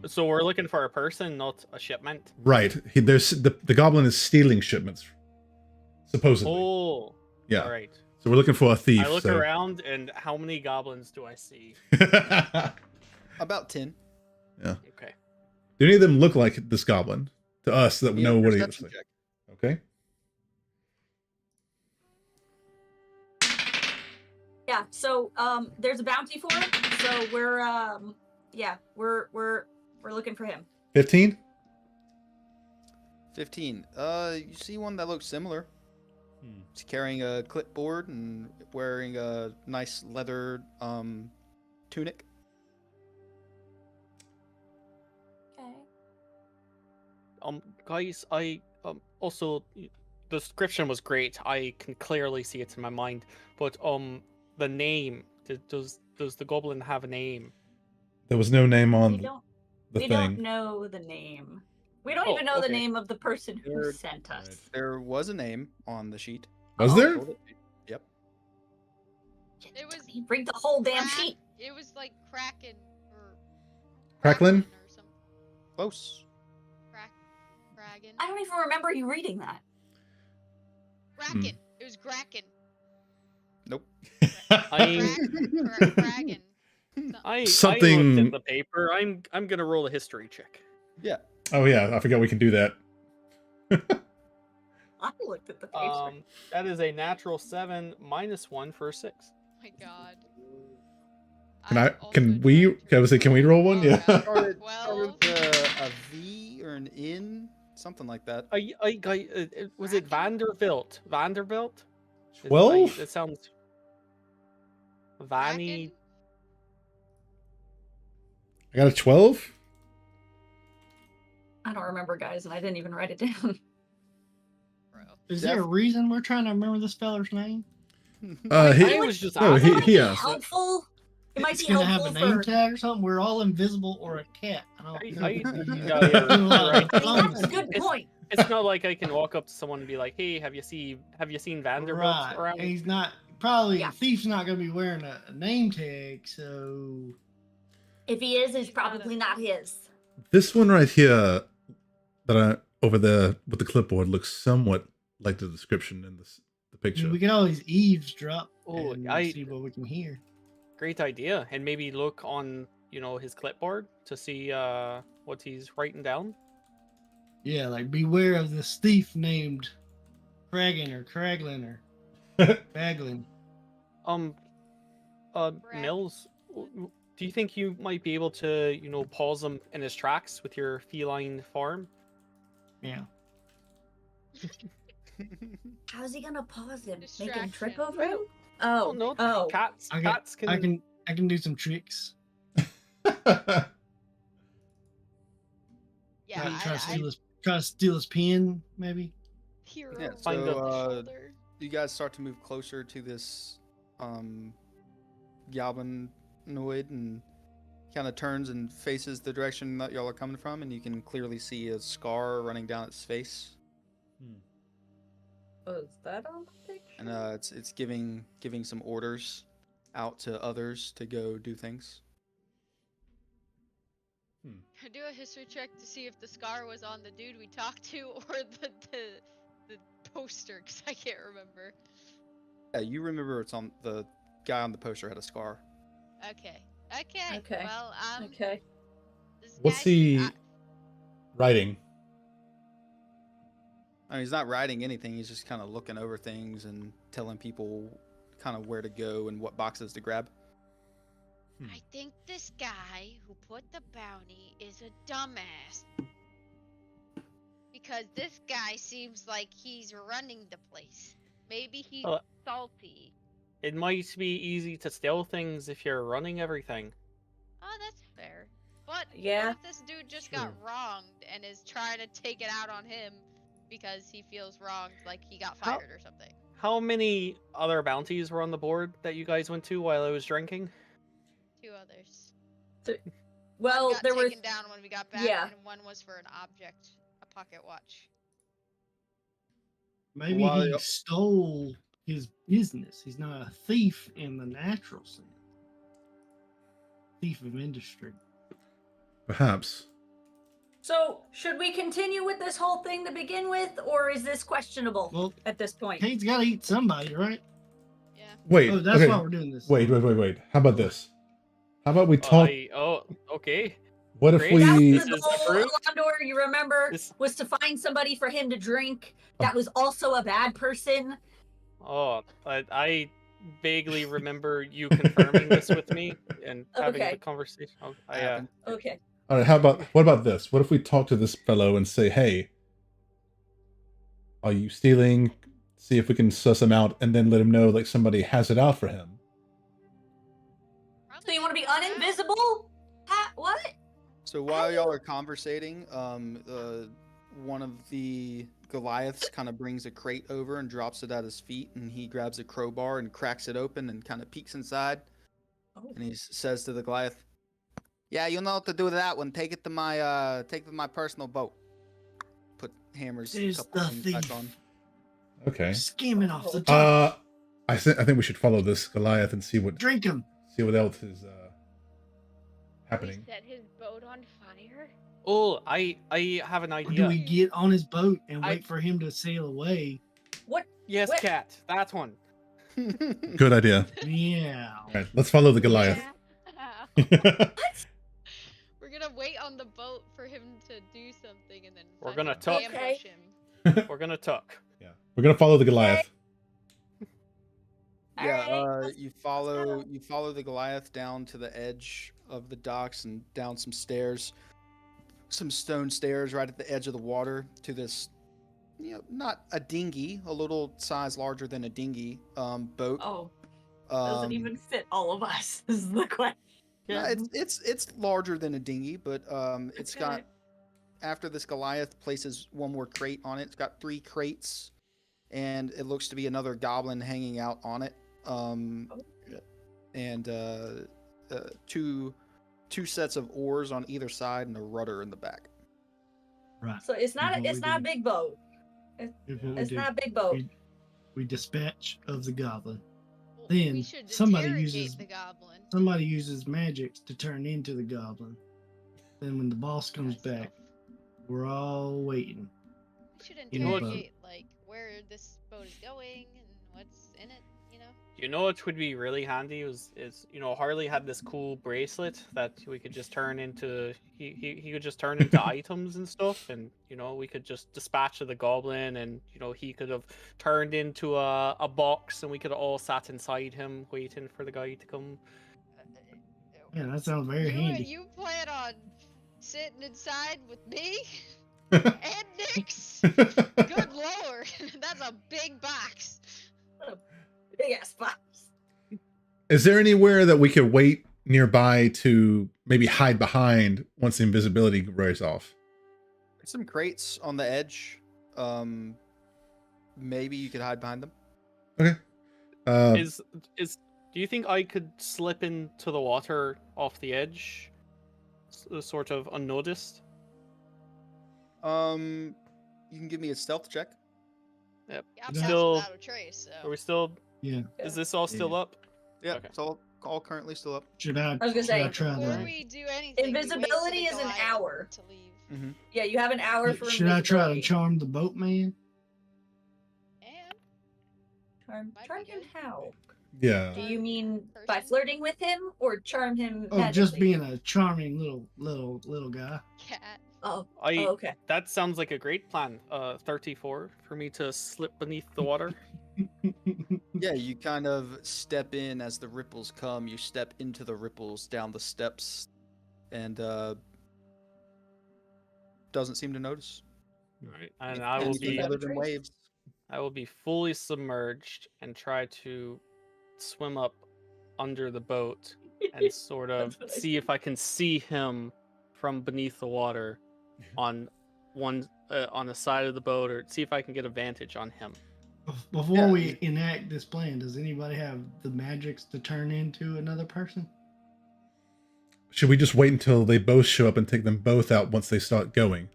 So we're looking for a person, not a shipment.
right. There's the goblin is stealing shipments, supposedly.
Oh.
Yeah.
All right.
So we're looking for a thief.
I look
so.
around, and how many goblins do I see?
About 10.
Okay.
Do any of them look like this goblin to us that we know what he looks
Perception
like?
check.
Okay.
Yeah. So there's a bounty for it. So we're we're looking for him.
15.
15. You see one that looks similar. He's carrying a clipboard and wearing a nice leather tunic.
Okay.
Guys, I also the description was great. I can clearly see it in my mind. But the name, does the goblin have a name?
There was no name
We
on
don't
the
we
thing.
don't know the name. We don't
Oh,
even know the
okay.
name of the person who
Weird.
sent us.
There was a name on the sheet.
Was
Oh.
there?
Hold it. Yep.
It was
He bring the whole damn
Crack-
sheet.
It was like Kraken or
Cracklin?
or something.
Close.
Kraken.
I don't even remember you reading that.
Kraken. It was Kraken.
Nope.
I
Kraken.
I
Something-
looked at the paper. I'm gonna roll a history check.
Yeah.
Oh yeah, I forgot we can do that.
I looked at the paper.
That is a natural 7 minus 1 for a 6.
Oh my god.
Can
I'm also
can we?
trying to
Can I say? Can we roll one?
Oh,
Yeah.
God.
Started
12.
with a V or an N, something like that.
Was it Vanderbilt? Vanderbilt?
12?
It sounds. Vanny.
Kraken?
I got a 12.
I don't remember, guys, and I didn't even write it down.
Bro.
Is there a reason we're trying to remember this feller's name?
I
He,
was just
no,
asking.
It might
he
be
asked.
helpful. It might
It's
be
gonna have a
helpful
name
for.
tag or something. We're all invisible or a cat. I don't know.
Yeah,
You're
you're right.
That's a good
It's-
point.
It's not like I can walk up to someone and be like, "Hey, have you seen Vanderbilt
Right.
around?"
He's not probably
Yeah.
the thief's not gonna be wearing a name tag, so
If he is, it's probably not his.
This one right here, that I over there with the clipboard, looks somewhat like the description in the
I
picture.
mean, we can always eavesdrop
Oh,
and
I-
see what we can hear.
Great idea, and maybe look on his clipboard to see what he's writing down?
Yeah, like beware of this thief named Kragan or Kraglin or Baglin.
Mills, do you think you might be able to, pause him in his tracks with your feline form?
Yeah.
How's he gonna pause him? Make him trip
Distraction.
over him? Oh,
no,
oh.
cats
I can do some tricks.
Yeah,
Like try to
I
steal his pen, maybe.
hero
Yeah,
Find
on
the-
the shoulder.
You guys start to move closer to this goblinoid and kind of turns and faces the direction that y'all are coming from, and you can clearly see a scar running down its face.
Oh, is that on the picture?
And it's giving some orders out to others to go do things.
Do a history check to see if the scar was on the dude we talked to or the poster, because I can't remember.
Yeah, you remember it's on the guy on the poster had a scar.
Okay.
Okay.
Well,
Okay.
this
What's
guy-
he writing?
I mean, he's not writing anything. He's just kind of looking over things and telling people kind of where to go and what boxes to grab.
I think this guy who put the bounty is a dumbass. Because this guy seems like he's running the place. Maybe he's salty.
It might be easy to steal things if you're running everything.
Oh, that's fair. But
Yeah.
what if this dude just got wronged and is trying to take it out on him because he feels wronged, like he got
How-
fired or something?
How many other bounties were on the board that you guys went to while I was drinking?
2 others.
Well,
One got
there was
taken down when we got back,
yeah.
and one was for an object, a pocket watch.
Maybe
While
he
y'all-
stole his business. He's not a thief in the natural sense. Thief of industry.
Perhaps.
So, should we continue with this whole thing to begin with, or is this questionable
Well,
at this point?
Kate's got to eat somebody, right?
Yeah.
Wait.
Oh, that's
okay.
why we're doing this.
Wait. How about this? How about we talk?
Okay.
What if
Great.
That
we?
was
This
the
is
goal,
approved?
Alondor, you remember,
This-
was to find somebody for him to drink that was also a bad person.
Oh, I vaguely remember you confirming this with me and having
Okay.
the conversation. Oh,
Happened.
Okay.
All right. What about this? What if we talk to this fellow and say, "Hey, are you stealing?" See if we can suss him out, and then let him know like somebody has it out for him.
So you want to be uninvisible? What?
So while y'all are conversating, one of the Goliaths kind of brings a crate over and drops it at his feet, and he grabs a crowbar and cracks it open and kind of peeks inside.
Oh.
And he says to the Goliath, "Yeah, you know what to do with that one. Take it to my personal boat." Put Hammer's
There's
couple
the
things back
thief.
on.
Okay.
Skimming off the top.
I think we should follow this Goliath and see what
Drink him.
else is happening.
We set his boat on fire?
Oh, I have an
Or do
idea.
we get on his boat and
I-
wait for him to sail away?
Yes,
What?
cat. That one.
Good idea.
Yeah.
All right, let's follow the Goliath.
We're gonna wait on the boat for him to do something and then
We're
fucking
gonna tuck.
ambush him.
We're gonna tuck.
Yeah, we're gonna follow the Goliath.
Yeah,
Alright,
you follow the Goliath down to the edge of the docks and down some stairs, some stone stairs right at the edge of the water to this, not a dinghy, a little size larger than a dinghy, boat.
Oh, doesn't even fit all of us. Is the question.
No, it's larger than a dinghy, but it's got.
Okay.
After this Goliath places one more crate on it, it's got 3 crates, and it looks to be another goblin hanging out on it. And two sets of oars on either side and a rudder in the back.
Right.
So it's not
What
it's
we
not a
do.
big boat.
Here's what we
It's
do.
not a big boat.
We dispatch of the goblin.
Well,
Then
we should
somebody
interrogate
uses-
the goblin.
Somebody uses magic to turn into the goblin. Then when the boss comes
That
back,
stuff.
we're all waiting.
We should
in the boat.
interrogate like where this boat is going and what's in it.
You know what would be really handy is Harley had this cool bracelet that we could just turn into he could just turn into items and stuff, and we could just dispatch the goblin, and he could have turned into a box, and we could have all sat inside him waiting for the guy to come.
Yeah, that sounds very handy.
You plan on sitting inside with me and Nyx? Good lord, that's a big box.
Big ass box.
Is there anywhere that we could wait nearby to maybe hide behind once the invisibility wears off?
Some crates on the edge. Maybe you could hide behind them.
Okay.
Do you think I could slip into the water off the edge, sort of unnoticed?
You can give me a stealth check.
Yep.
Yeah, I'm
Still-
without a trace, so.
Are we still?
Yeah.
Is this all still up?
Yeah,
Okay.
it's all currently still up.
Should I
was gonna say,
try
Before
that?
we do anything, we wait for
Invisibility
the
is an
Goliath
hour.
to leave.
Yeah, you have an hour for
Should I try to
invisibility.
charm the boatman?
And
Charm
Might be
him
good.
how?
Yeah.
Do you mean by
Person?
flirting with him or charm him?
Oh, just
magically?
being a charming little guy.
cat.
Oh,
I.
okay.
That sounds like a great plan. 34 for me to slip beneath the water.
Yeah, you kind of step in as the ripples come. You step into the ripples down the steps, and doesn't seem to notice.
Right. And I will
Anything
be
other than waves.
fully submerged and try to swim up under the boat and sort of
That's what I
see if I can see him from beneath the water on the side of the boat, or see if I can get a vantage on him.
Before
Yeah,
we enact this plan, does anybody have the magics to turn into another person?
Should we just wait until they both show up and take them both out once they start going?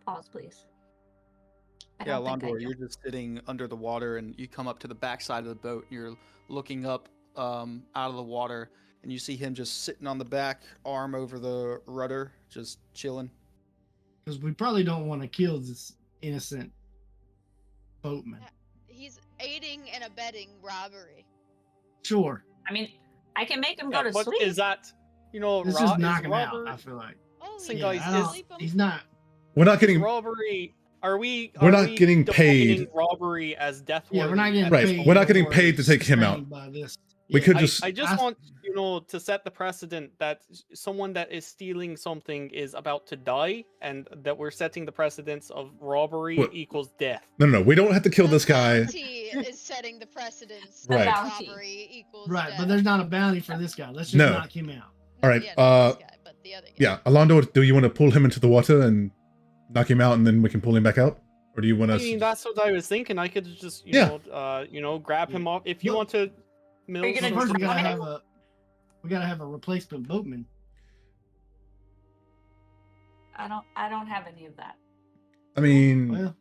Pause, please. I
Yeah,
don't think I
Londor,
know.
you're just sitting under the water, and you come up to the backside of the boat, and you're looking up out of the water, and you see him just sitting on the back, arm over the rudder, just chilling.
Because we probably don't want to kill this innocent boatman.
He's aiding and abetting robbery.
Sure.
I mean, I can make him
Yeah,
go to
what
sleep.
is that?
Let's just knock him out, I feel like.
Oh,
Listen,
yeah,
guys,
I don't-
sleep him.
he's not.
We're not getting
robbery. Are we?
We're
are
not
we
getting
defining
paid.
Robbery as death.
Yeah, we're not getting
Right,
paid.
we're not getting
or
paid to take him out.
sustained by this.
We
Yeah.
could just
I just
I-
want to set the precedent that someone that is stealing something is about to die, and that we're setting the precedence of robbery
What?
equals death.
no. We don't have to kill
The
this guy.
bounty is setting the precedence.
Right.
that
Bounty.
Robbery equals
Right,
death.
but there's not a bounty for this guy. Let's just
No.
knock him out.
All right,
Yeah, not this guy, but the other guy.
Yeah, Alondo, do you want to pull him into the water and knock him out, and then we can pull him back out, or do you want
I
us?
mean, that's what I was thinking. I could just,
Yeah.
grab him off if you
Look,
want to. Mill
Are you gonna
some
First, we gotta
Fine.
have a replacement boatman.
I don't have any of that.
I mean,
Well,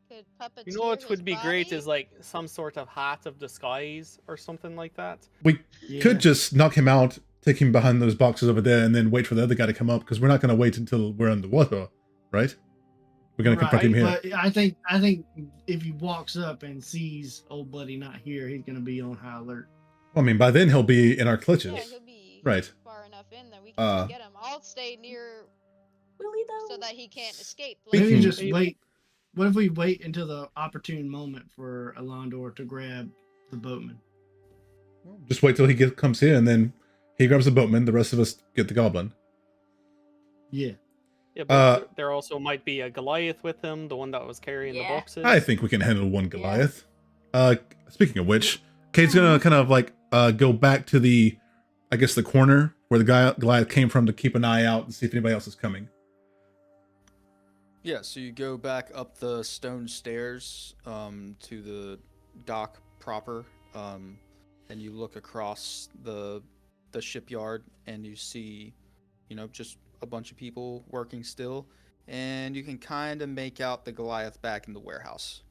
Could puppeteer
You know what
his
would be great
body?
is like some sort of hat of disguise or something like that.
we
yeah.
could just knock him out, take him behind those boxes over there, and then wait for the other guy to come up, because we're not going to wait until we're underwater, right? We're going to confront him here.
But I think if he walks up and sees old buddy not here, he's gonna be on high alert.
Well, I mean, by then he'll be in our clutches.
Yeah, he'll be
Right.
far enough in that we can just get him. I'll stay near
Will he though?
so that he can't escape.
We
Maybe
can-
just wait. What if we wait until the opportune moment for Alondor to grab the boatman?
Just wait till he comes here, and then he grabs the boatman. The rest of us get the goblin.
Yeah.
Yeah, but there also might be a Goliath with him, the one that was carrying the
Yeah.
boxes.
I think we can handle one Goliath. Speaking of which, Kate's gonna kind of like go back to the, I guess, the corner where the guy Goliath came from to keep an eye out and see if anybody else is coming.
Yeah, so you go back up the stone stairs to the dock proper, and you look across the shipyard, and you see, just a bunch of people working still, and you can kind of make out the Goliath back in the warehouse.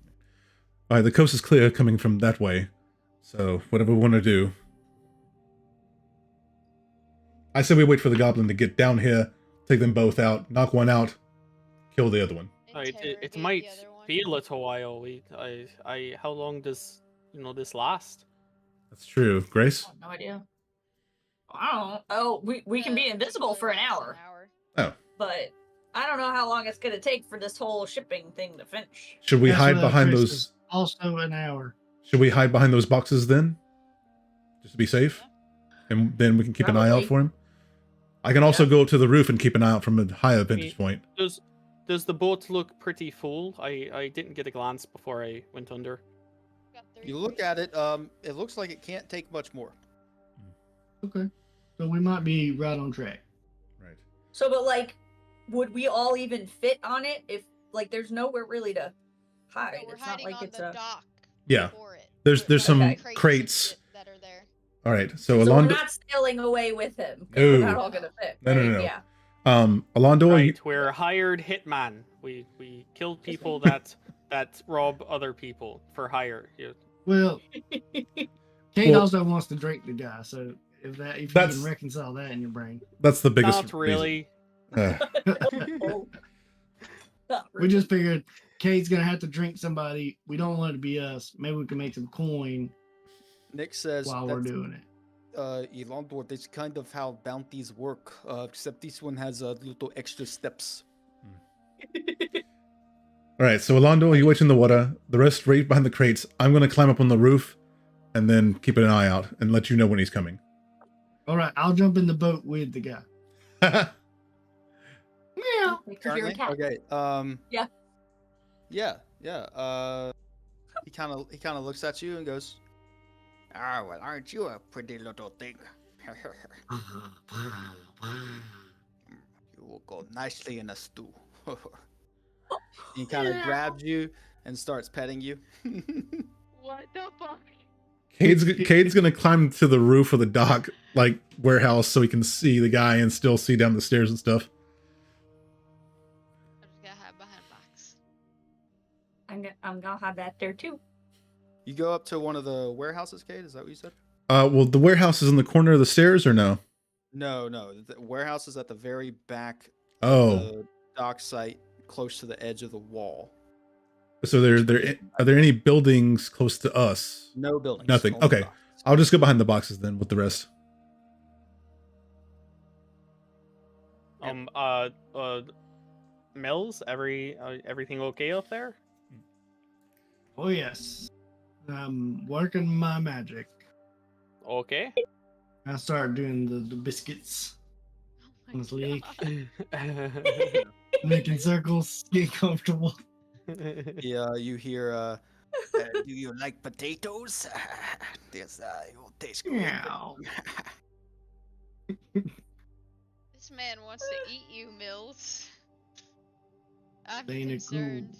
All right, the coast is clear coming from that way, so whatever we want to do. I say we wait for the goblin to get down here, take them both out, knock one out, kill the other one.
It
Interrogate
might
the other one.
be a little while. How long does this last.
That's true. Grace?
I have no idea. I don't know. Oh, we can be invisible for an hour,
Oh.
but I don't know how long it's gonna take for this whole shipping thing to finish.
Should we
That's
hide
what
behind
Chris
those?
is Also an hour.
Should we hide behind those boxes then? Just to be safe? And then we can keep an eye out
Probably.
for him? I can also go up to the roof and keep an eye out from a higher vantage point.
Does the boat look pretty full? I didn't get a glance before I went under.
You look at it. It looks like it can't take much more.
Okay. So we might be right on track.
Right.
So, but like, would we all even fit on it if like there's nowhere really to hide?
We're
It's not
hiding
like
on
it's
the
a.
dock.
Yeah.
For it.
There's some
Okay.
crates.
and shit that are there.
All right. So
So we're
Alondo,
not sailing away with him. 'Cause we're
No.
not all gonna fit.
No, no,
right?
no.
Yeah.
Alondo, are you,
Right, we're hired hitman. We kill people that rob other people for hire.
Well, Kate also wants to drink the guy, so if you
That's-
can reconcile that in your brain.
that's the biggest.
Not really.
reason.
Oh. Not
We
really.
just figured Kate's gonna have to drink somebody. We don't want it to be us. Maybe we can make some coin
Nick says
while we're
that's,
doing it.
Elandor, that's kind of how bounties work. Except this one has little extra steps.
All right. So Alondo, you wait in the water. The rest right behind the crates. I'm going to climb up on the roof and then keep an eye out and let you know when he's coming.
All right, I'll jump in the boat with the guy.
Yeah. Because you're a cat.
Okay.
Yeah.
Yeah. He kind of looks at you and goes, "Ah, well, aren't you a pretty little thing? You will go nicely in a stew." He kind of grabs you and starts petting you.
What the fuck?
Cade's going to climb to the roof of the dock, like warehouse, so he can see the guy and still see down the stairs and stuff.
I'm just gonna hide behind a box.
I'm gonna have that there too.
You go up to one of the warehouses, Cade? Is that what you said?
Well, the warehouse is in the corner of the stairs, or no?
No. The warehouse is at the very back
Oh,
of the dock site, close to the edge of the wall.
so are there any buildings close to us?
No buildings.
Nothing.
only
Okay.
boxes.
I'll just go behind the boxes then with the rest.
Mills, everything okay up there?
Oh yes, I'm working my magic.
Okay.
I start doing the biscuits
Oh
on his
my
leg,
God.
making circles, get comfortable.
Yeah, you hear, do you like potatoes? This, will taste good.
Meow.
This man wants to eat you, Mills. I'm
Playing it cool.
concerned.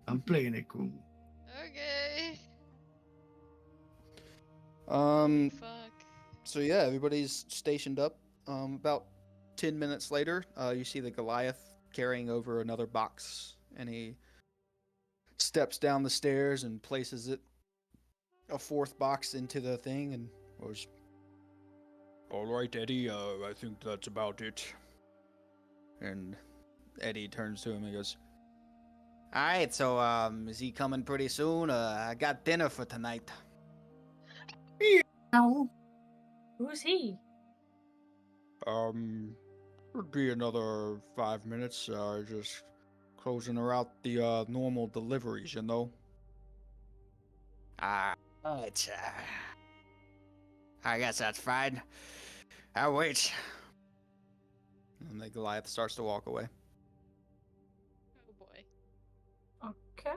I'm playing it cool.
Okay. Fuck.
So yeah, everybody's stationed up. About 10 minutes later, you see the Goliath carrying over another box, and he steps down the stairs and places a fourth box into the thing, and goes, "All right, Eddie, I think that's about it." And Eddie turns to him and goes, "All right, so is he coming pretty soon? I got dinner for tonight."
No. Who's he?
Would be another 5 minutes. Just closing her out the normal deliveries, you know. It's, I guess that's fine. I'll wait. And the Goliath starts to walk away.
Oh boy.
Okay.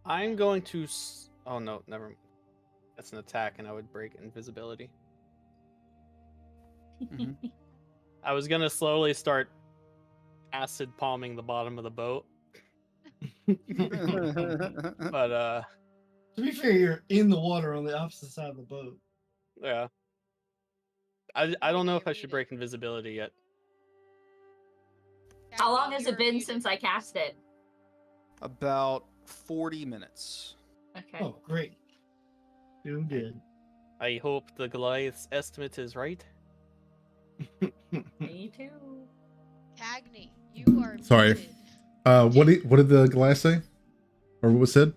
I'm going to. Oh no, never. That's an attack, and I would break invisibility.
Mhm.
I was gonna slowly start acid palming the bottom of the boat, but
To be fair, you're in the water on the opposite side of the boat.
yeah. I don't know if I should break invisibility yet.
How long has
You're
it been
muted.
since I cast it?
About 40 minutes.
Okay.
Oh, great. Doing good.
I hope the Goliath's estimate is right.
Me too.
Cagney, you are
Sorry.
muted.
What did the Goliath say? Or what was said?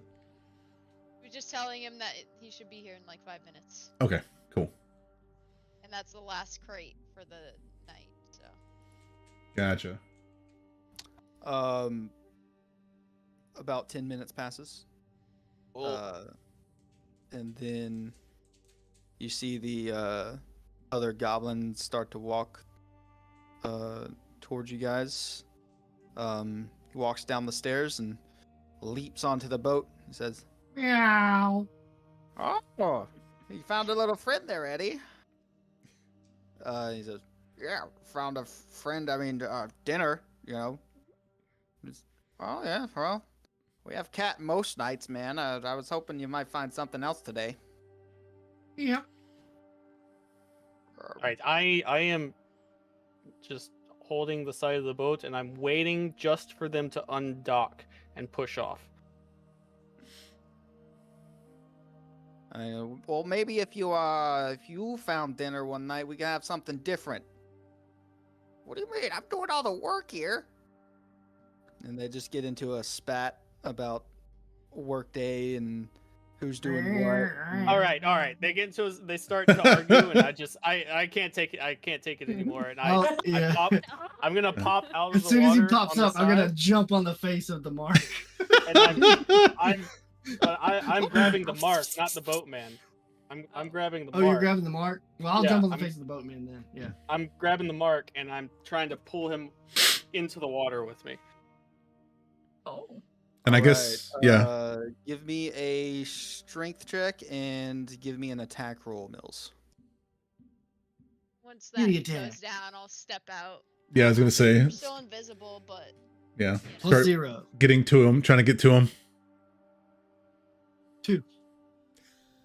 just telling him that he should be here in like 5 minutes.
Okay, cool.
And that's the last crate for the night, so.
Gotcha.
About 10 minutes passes. And then you see the other goblins start to walk towards you guys. He walks down the stairs and leaps onto the boat. He says,
Meow.
"Oh, you found a little friend there, Eddie." He says, "Yeah, found a friend. I mean, dinner. You know." Oh yeah, well, we have cat most nights, man. I was hoping you might find something else today.
Yep.
All right, I am just holding the side of the boat, and I'm waiting just for them to undock and push off.
Well, maybe if you found dinner one night, we could have something different. What do you mean? I'm doing all the work here. And they just get into a spat about workday and who's doing what.
All right. They start to argue, and I can't take it. I can't take it anymore. And
Oh, yeah.
I'm gonna pop out of
As
the
soon as he
water
pops
on the
up, I'm gonna
side,
jump on the face of the mark.
and I'm grabbing the mark, not the boatman. I'm grabbing the
Oh,
mark.
you're grabbing the mark? Well, I'll
Yeah,
jump on the
I'm-
face of the boatman then. Yeah.
I'm grabbing the mark, and I'm trying to pull him into the water with me.
Oh.
And I guess, yeah.
Give me a strength check and give me an attack roll, Mills.
Once
Give
that
me a
goes
10.
down, I'll step out.
Yeah, I was gonna say,
I'm still invisible, but
yeah.
Plus
Start
0.
getting to him, trying to get to him.
2.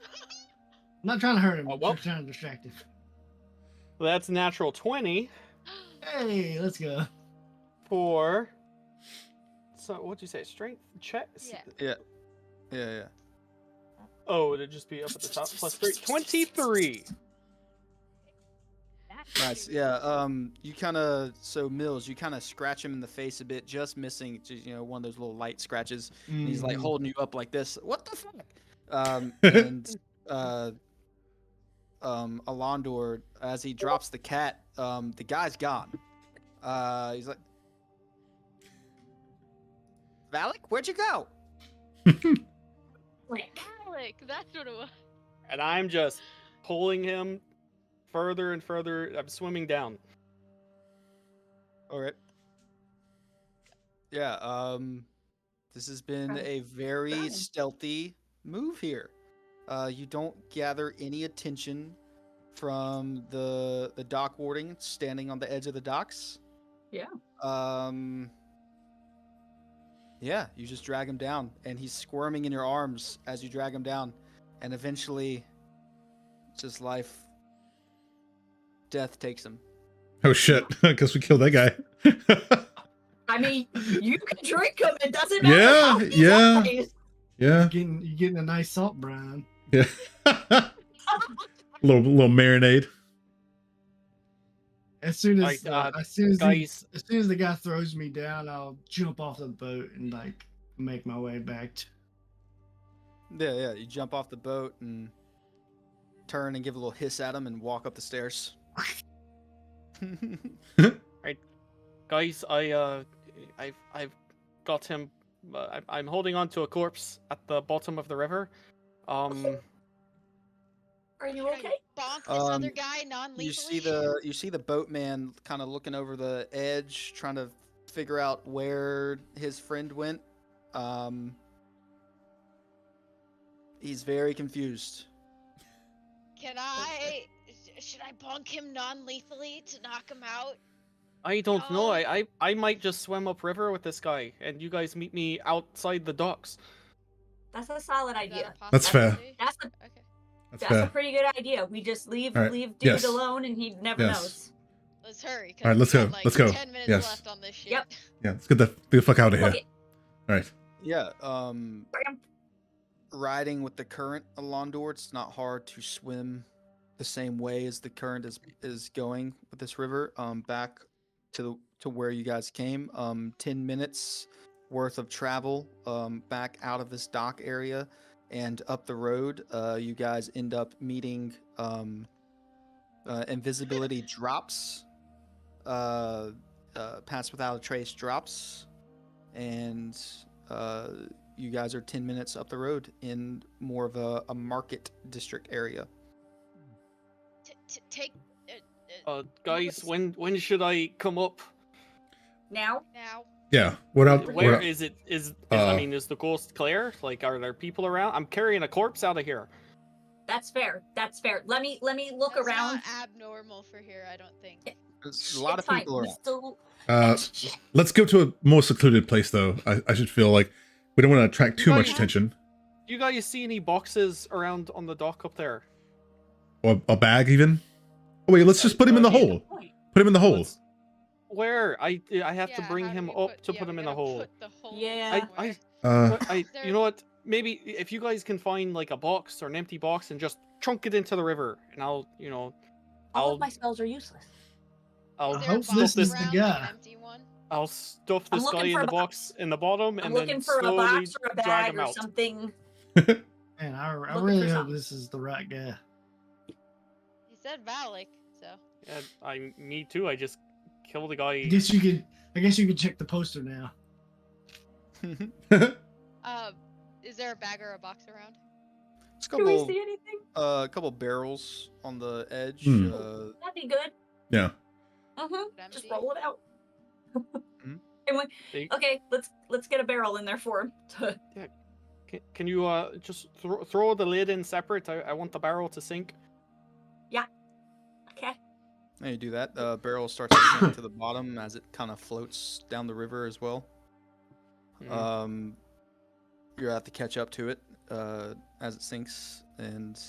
I'm not trying to hurt him.
Oh,
I'm
well.
just trying to distract him.
Well, that's natural 20
Hey, let's go.
for. So what'd you say? Strength check?
yeah.
Yeah.
Oh, it'd just be up at the top. Plus 3. 23.
Nice. Yeah. You kind of Mills, you kind of scratch him in the face a bit, just missing, one of those little light scratches. And he's like
Mm.
holding you up like this. What the fuck? And Alondor, as he drops the cat, the guy's gone. He's like, Valak, where'd you go?
Alec, that's what it was.
And I'm just pulling him further and further. I'm swimming down.
All right. Yeah. This has been a very
Fine.
stealthy move here. You don't gather any attention from the dock warding standing on the edge of the docks.
Yeah.
Yeah, you just drag him down, and he's squirming in your arms as you drag him down, and eventually, just death takes him.
Oh shit! I guess we killed that guy.
I mean, you can drink them. It doesn't matter.
Yeah,
how he's
yeah.
eyes.
Yeah.
You're getting a nice salt brine.
Yeah. little marinade.
As soon as
Like,
as soon as
Guys,
the guy throws me down, I'll jump off the boat and like make my way back.
Yeah. You jump off the boat and turn and give a little hiss at him and walk up the stairs.
guys, I've got him. I'm holding on to a corpse at the bottom of the river.
Are you
Can I
okay?
bonk this other
Um,
guy non-lethally?
You see the boatman kind of looking over the edge, trying to figure out where his friend went. He's very confused.
Should I bonk him non-lethally to knock him out?
I don't know.
No.
I might just swim upriver with this guy, and you guys meet me outside the docks.
That's a solid
Is that
idea.
a
That's fair.
possibility?
That's a
Okay.
That's
That's a
fair.
pretty good idea. We just leave
All right.
dude
Yes.
alone, and he never
Yes.
knows.
Let's hurry. 'Cause
All right, let's
we got,
go,
like,
let's go.
10 minutes
Yes.
left on this shit.
Yep.
Yeah. Let's get the fuck out of here.
Okay.
All right.
Yeah.
Bam.
Riding with the current Alondor, it's not hard to swim the same way as the current is going with this river. Back to where you guys came. 10 minutes worth of travel back out of this dock area,
and up the road, you guys end up meeting invisibility drops, pass without a trace drops, and you guys are 10 minutes up the road in more of a market district area.
Take
Guys, when should I come up?
Now?
now.
Yeah. What up?
Where
what up?
is it? I mean, is the ghost clear? Like, are there people around? I'm carrying a corpse out of here.
That's fair. That's fair. Let me look
That's
around.
not abnormal for here, I don't think.
There's a lot
It's
of
fine.
people
We
around.
still-
Let's go to a more secluded place, though. I should feel like we don't want to attract too much
Guys-
attention.
Do you guys see any boxes around on the dock up there?
Or a bag, even. Oh wait, let's just put him in the hole. Put him in the hole.
Let's- Where? I have to
Yeah,
bring
how do
him
we
up to
yeah,
put him
we
in the
gotta
hole.
put the hole
Yeah.
somewhere.
You know what? Maybe if you guys can find like a box or an empty box and just chunk it into the river, and I'll
All
I'll
of my spells are useless.
I'll
Is
I
there a
hope
stuff
this
box
is
this
the
around, like
guy.
an empty one?
I'll stuff
I'm
this
looking
guy in
for
the
a
box in the bottom,
I'm
and
looking
then
for a
slowly
box or a
drag
bag
him
or
out.
something.
Man, I
Looking
really
for
hope
something.
this is the right guy.
He said Valak, so.
Yeah, me too. I just killed the guy.
I guess you could check the poster now.
Is there a bag or a box around?
There's a
Do we
couple,
see anything?
couple barrels on the edge.
Hmm.
That'd be good.
Yeah.
Just
Empty?
roll it out.
Hmm?
And
They-
okay, let's get a barrel in there for him.
Can you just throw the lid in separate? I want the barrel to sink.
Okay.
And you do that. The barrel starts to sink to the bottom as it kind of floats down the river as well.
Mhm.
You have to catch up to it as it sinks, and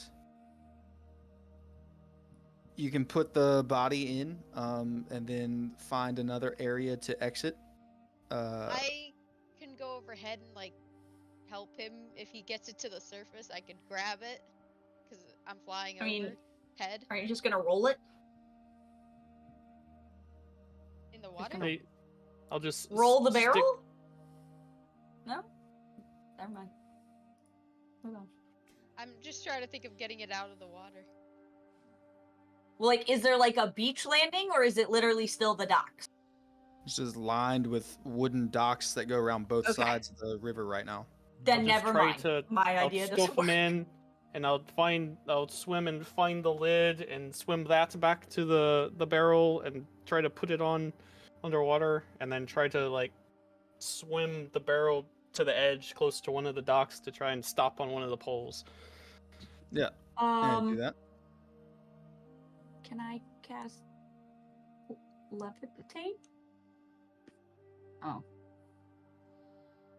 you can put the body in, and then find another area to exit.
I can go overhead and like help him if he gets it to the surface. I could grab it because I'm flying
I mean-
over head
Are you just gonna roll it?
in the water.
gonna-
I'll just
Roll the
stick-
barrel? No? Never mind. Hold on.
I'm just trying to think of getting it out of the water.
Well, like, is there like a beach landing or is it literally still the docks?
It's just lined with wooden docks that go around both
Okay.
sides of the river right now.
Then
just
never
try
mind.
to-
My
I'll
idea
stuff
doesn't
them
work.
in, and I'll swim and find the lid and swim that back to the barrel and try to put it on underwater, and then try to like swim the barrel to the edge close to one of the docks to try and stop on one of the poles.
Yeah, do that.
Can I cast levitate? Oh.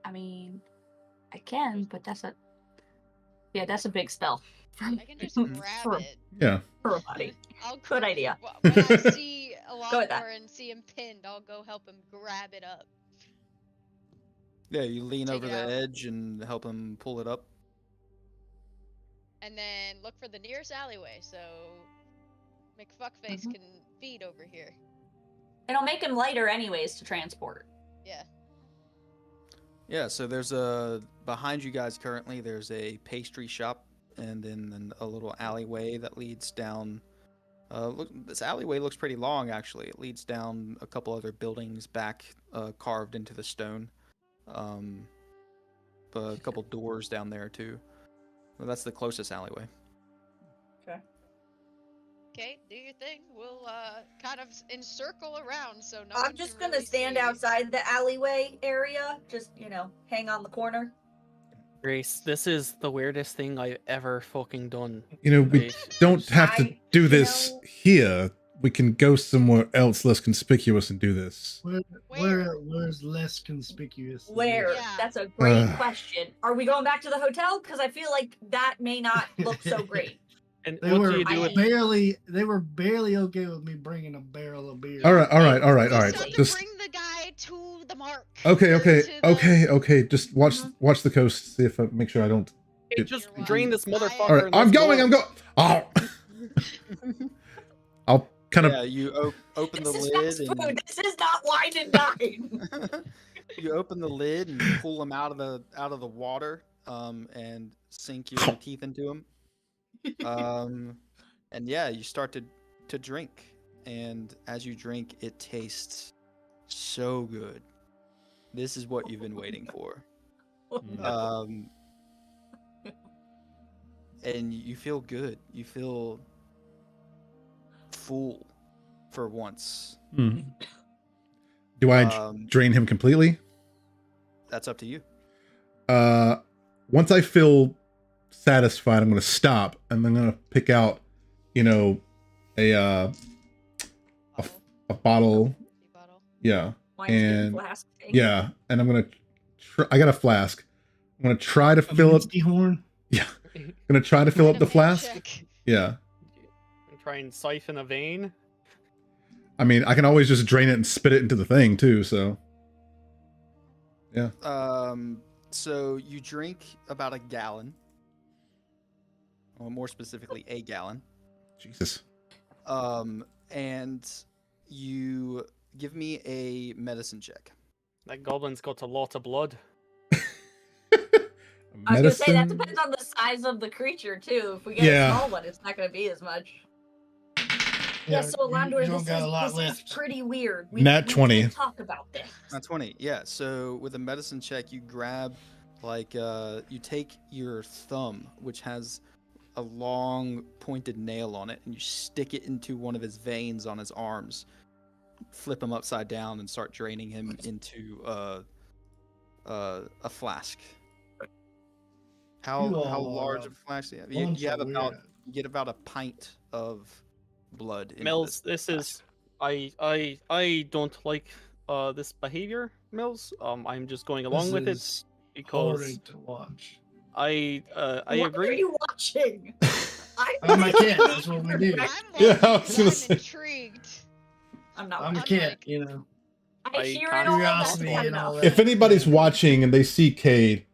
I mean, I can, but that's a big spell
I can just
Mhm.
grab
For-
it.
Yeah.
for a body.
I'll
Good idea.
When I see a lot
Go with that.
more and see him pinned, I'll go help him grab it up.
Yeah, you lean
Take
over
it
the
out.
edge and help him pull it up.
And then look for the nearest alleyway so McFuckface
Mhm.
can feed over here.
It'll make him lighter anyways to transport.
Yeah.
Yeah, so there's behind you guys currently, there's a pastry shop, and then a little alleyway that leads down. This alleyway looks pretty long, actually. It leads down a couple other buildings back, carved into the stone. But a couple doors down there too. Well, that's the closest alleyway.
Okay, do your thing. We'll kind of encircle around so no
I'm
one
just
can
gonna
really
stand
see.
outside the alleyway area, just, hang on the corner.
Grace, this is the weirdest thing I've ever fucking done.
You know, we
Like,
don't have to
I-
do
you
this
know-
here. We can go somewhere else less conspicuous and do this.
Where's less conspicuous? than
Where?
this?
Yeah.
That's a great
Uh.
question. Are we going back to the hotel? Because I feel like that may not look so great.
And
They
what
were
do you do with
they were barely okay with me bringing a barrel of beer.
All right.
We just have to
Just
bring the guy to the mark.
okay.
or to the-
Okay. Just watch the coast. See if I make sure I don't.
Hey, just
You're
drain this
welcome.
motherfucker.
All right.
and
I'm
let's
going.
go.
Oh. I'll kind of.
Yeah, you open the
This is
lid
fast
and
food. This is not wine and dine.
you open the lid and pull him out of the water, and sink your teeth into them. And yeah, you start to drink, and as you drink, it tastes so good. This is what you've been waiting for. And you feel good. You feel full for once.
Mm. Do I drain him completely?
That's up to you.
Once I feel satisfied, I'm going to stop, and I'm going to pick out, you know, a bottle. Yeah. And
flask thing.
yeah, and I'm going to I got a flask. I'm going to try to fill up.
Horn.
Yeah. I'm going to try to fill up the flask.
Check.
Yeah.
Try and siphon a vein.
I mean, I can always just drain it and spit it into the thing too, so. Yeah.
So you drink about a gallon. Or more specifically, a gallon.
Jesus.
And you give me a medicine check.
That goblin's got a lot of blood.
I was gonna say that depends on the size of the creature too. If we get a small one, it's not gonna be as much. Yeah, so Landor, this is pretty weird.
Nat 20.
Can't talk about this.
Nat 20, yeah. So with a medicine check, you grab, like, you take your thumb, which has a long pointed nail on it, and you stick it into one of his veins on his arms, flip him upside down, and start draining him into a flask. How large of a flask do you have? You have about you get about a pint of blood.
Mills, this is I don't like this behavior, Mills. I'm just going along with it because
to watch.
I
What
agree.
are you watching?
I'm a cat. That's what we do.
I'm
Yeah, I
watching
was gonna
I'm
say.
intrigued.
I'm not.
I'm a
watching.
cat, you know.
I hear
I
it all. That's
curiosity
not
and all
enough.
that.
If anybody's watching and they see Cade,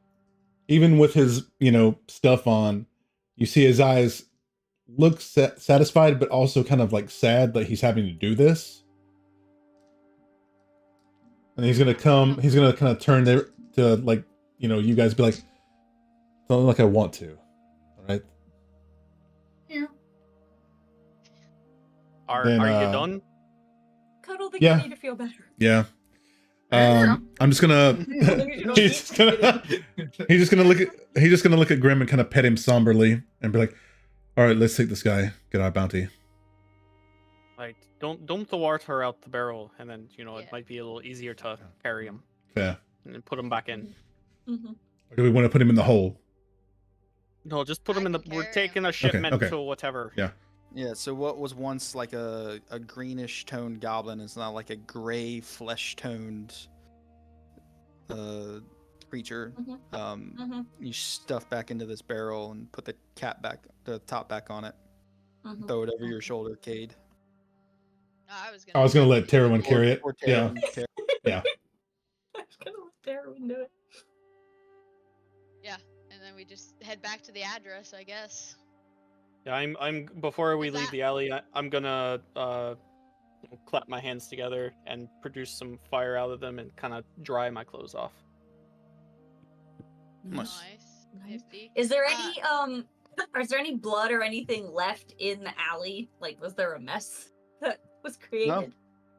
even with his, you know, stuff on, you see his eyes look satisfied, but also kind of like sad that he's having to do this. And he's gonna kind of turn there to, like, you know, you guys be like, don't look like I want to. All right.
Yeah.
Are
Then,
you done?
Cuddle the
Yeah.
kitty to feel better.
Yeah. I'm just gonna he's just gonna look at Grim and kind of pet him somberly and be like, all right, let's take this guy, get our bounty.
Right. Don't thwart her out the barrel, and then it
Yeah.
might be a little easier to carry him
Fair.
and then put him back in.
Mhm.
Or do we want to put him in the hole?
No, just put
I
him in the.
can
We're
carry
taking
him.
a shipment
okay.
to whatever.
Yeah.
Yeah, so what was once like a greenish toned goblin is now like a gray flesh toned creature. You stuff back into this barrel and put the top back on it. Throw it over your shoulder, Cade.
I
I was gonna let Terwin carry it.
Or
Yeah.
Taryn.
Yeah.
I was gonna let Darwin do it.
And then we just head back to the address, I guess.
Yeah, I'm before we
Is
leave
that-
the alley, I'm gonna clap my hands together and produce some fire out of them and kind of dry my clothes off.
Nice.
Nice.
Nifty.
Is there any is there any blood or anything left in the alley? Like, was there a mess that was created?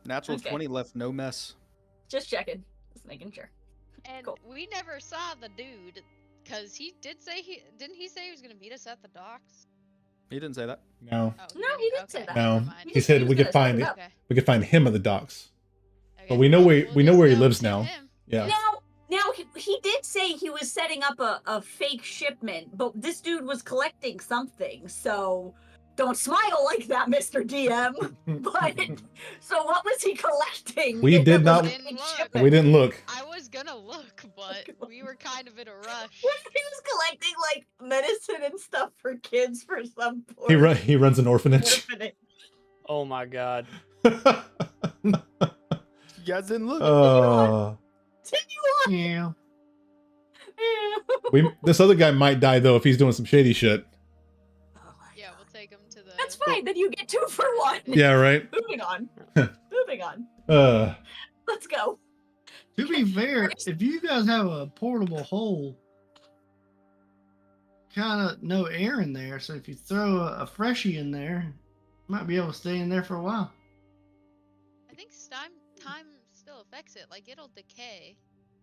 Natural
Okay.
20 left no mess.
Just checking. Just making sure.
And
Cool.
we never saw the dude, because he did say didn't he say he was gonna meet us at the docks?
He didn't say that.
No.
Oh,
No, he didn't say that.
No.
never mind.
He said
was
we could
gonna
find
set
it.
up.
Okay.
We could find him at the docks.
Okay.
But we know where
We'll
we know
just
where he
go
lives
to
now.
him.
Yeah.
Now he did say he was setting up a fake shipment, but this dude was collecting something. So don't smile like that, Mr. DM. But so what was he collecting?
We
It
did
was
not-
a
Didn't
fake
look.
shipment.
We didn't look.
I was gonna look, but we were kind of in a rush.
What if he was collecting like medicine and stuff for kids for some
He runs an orphanage.
orphanage?
Oh my god.
You guys didn't look.
Yeah.
This other guy might die though if he's doing some shady shit.
Oh my
Yeah,
God.
we'll take him to the.
That's fine. Then you get 2 for 1.
Yeah, right.
Moving on. Moving on. Let's go.
To be fair, if you guys have a portable hole, kind of no air in there, so if you throw a freshie in there, you might be able to stay in there for a while.
I think time still affects it. Like it'll decay,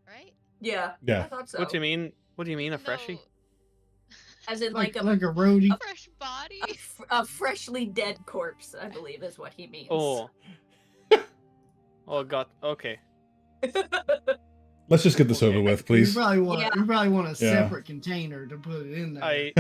right?
Yeah.
Yeah.
I thought so.
What do you mean? What do you mean a freshie?
No,
As in
Like
like
a roadie.
a fresh body.
a freshly dead corpse, I believe is what he means.
Oh. Oh God. Okay.
Let's just get this over with,
You
please.
probably want
Yeah.
you probably want a
Yeah.
separate container to put it in there.
I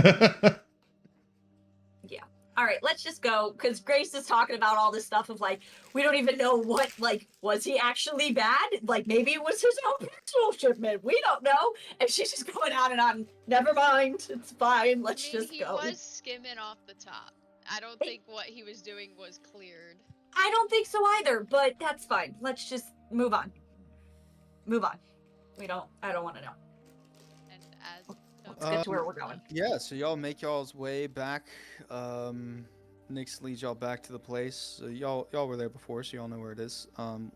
All right, let's just go because Grace is talking about all this stuff of like we don't even know what like was he actually bad? Like maybe it was his own personal shipment. We don't know. And she's just going on and on. Never mind, it's fine. Let's
I mean,
just
he
go.
was skimming off the top. I don't think what he was doing was cleared.
I don't think so either, but that's fine. Let's just move on. Move on. I don't want to know.
And as
Let's get to where we're going.
Yeah, so y'all make y'all's way back. Nyx leads y'all back to the place. Y'all were there before, so y'all know where it is.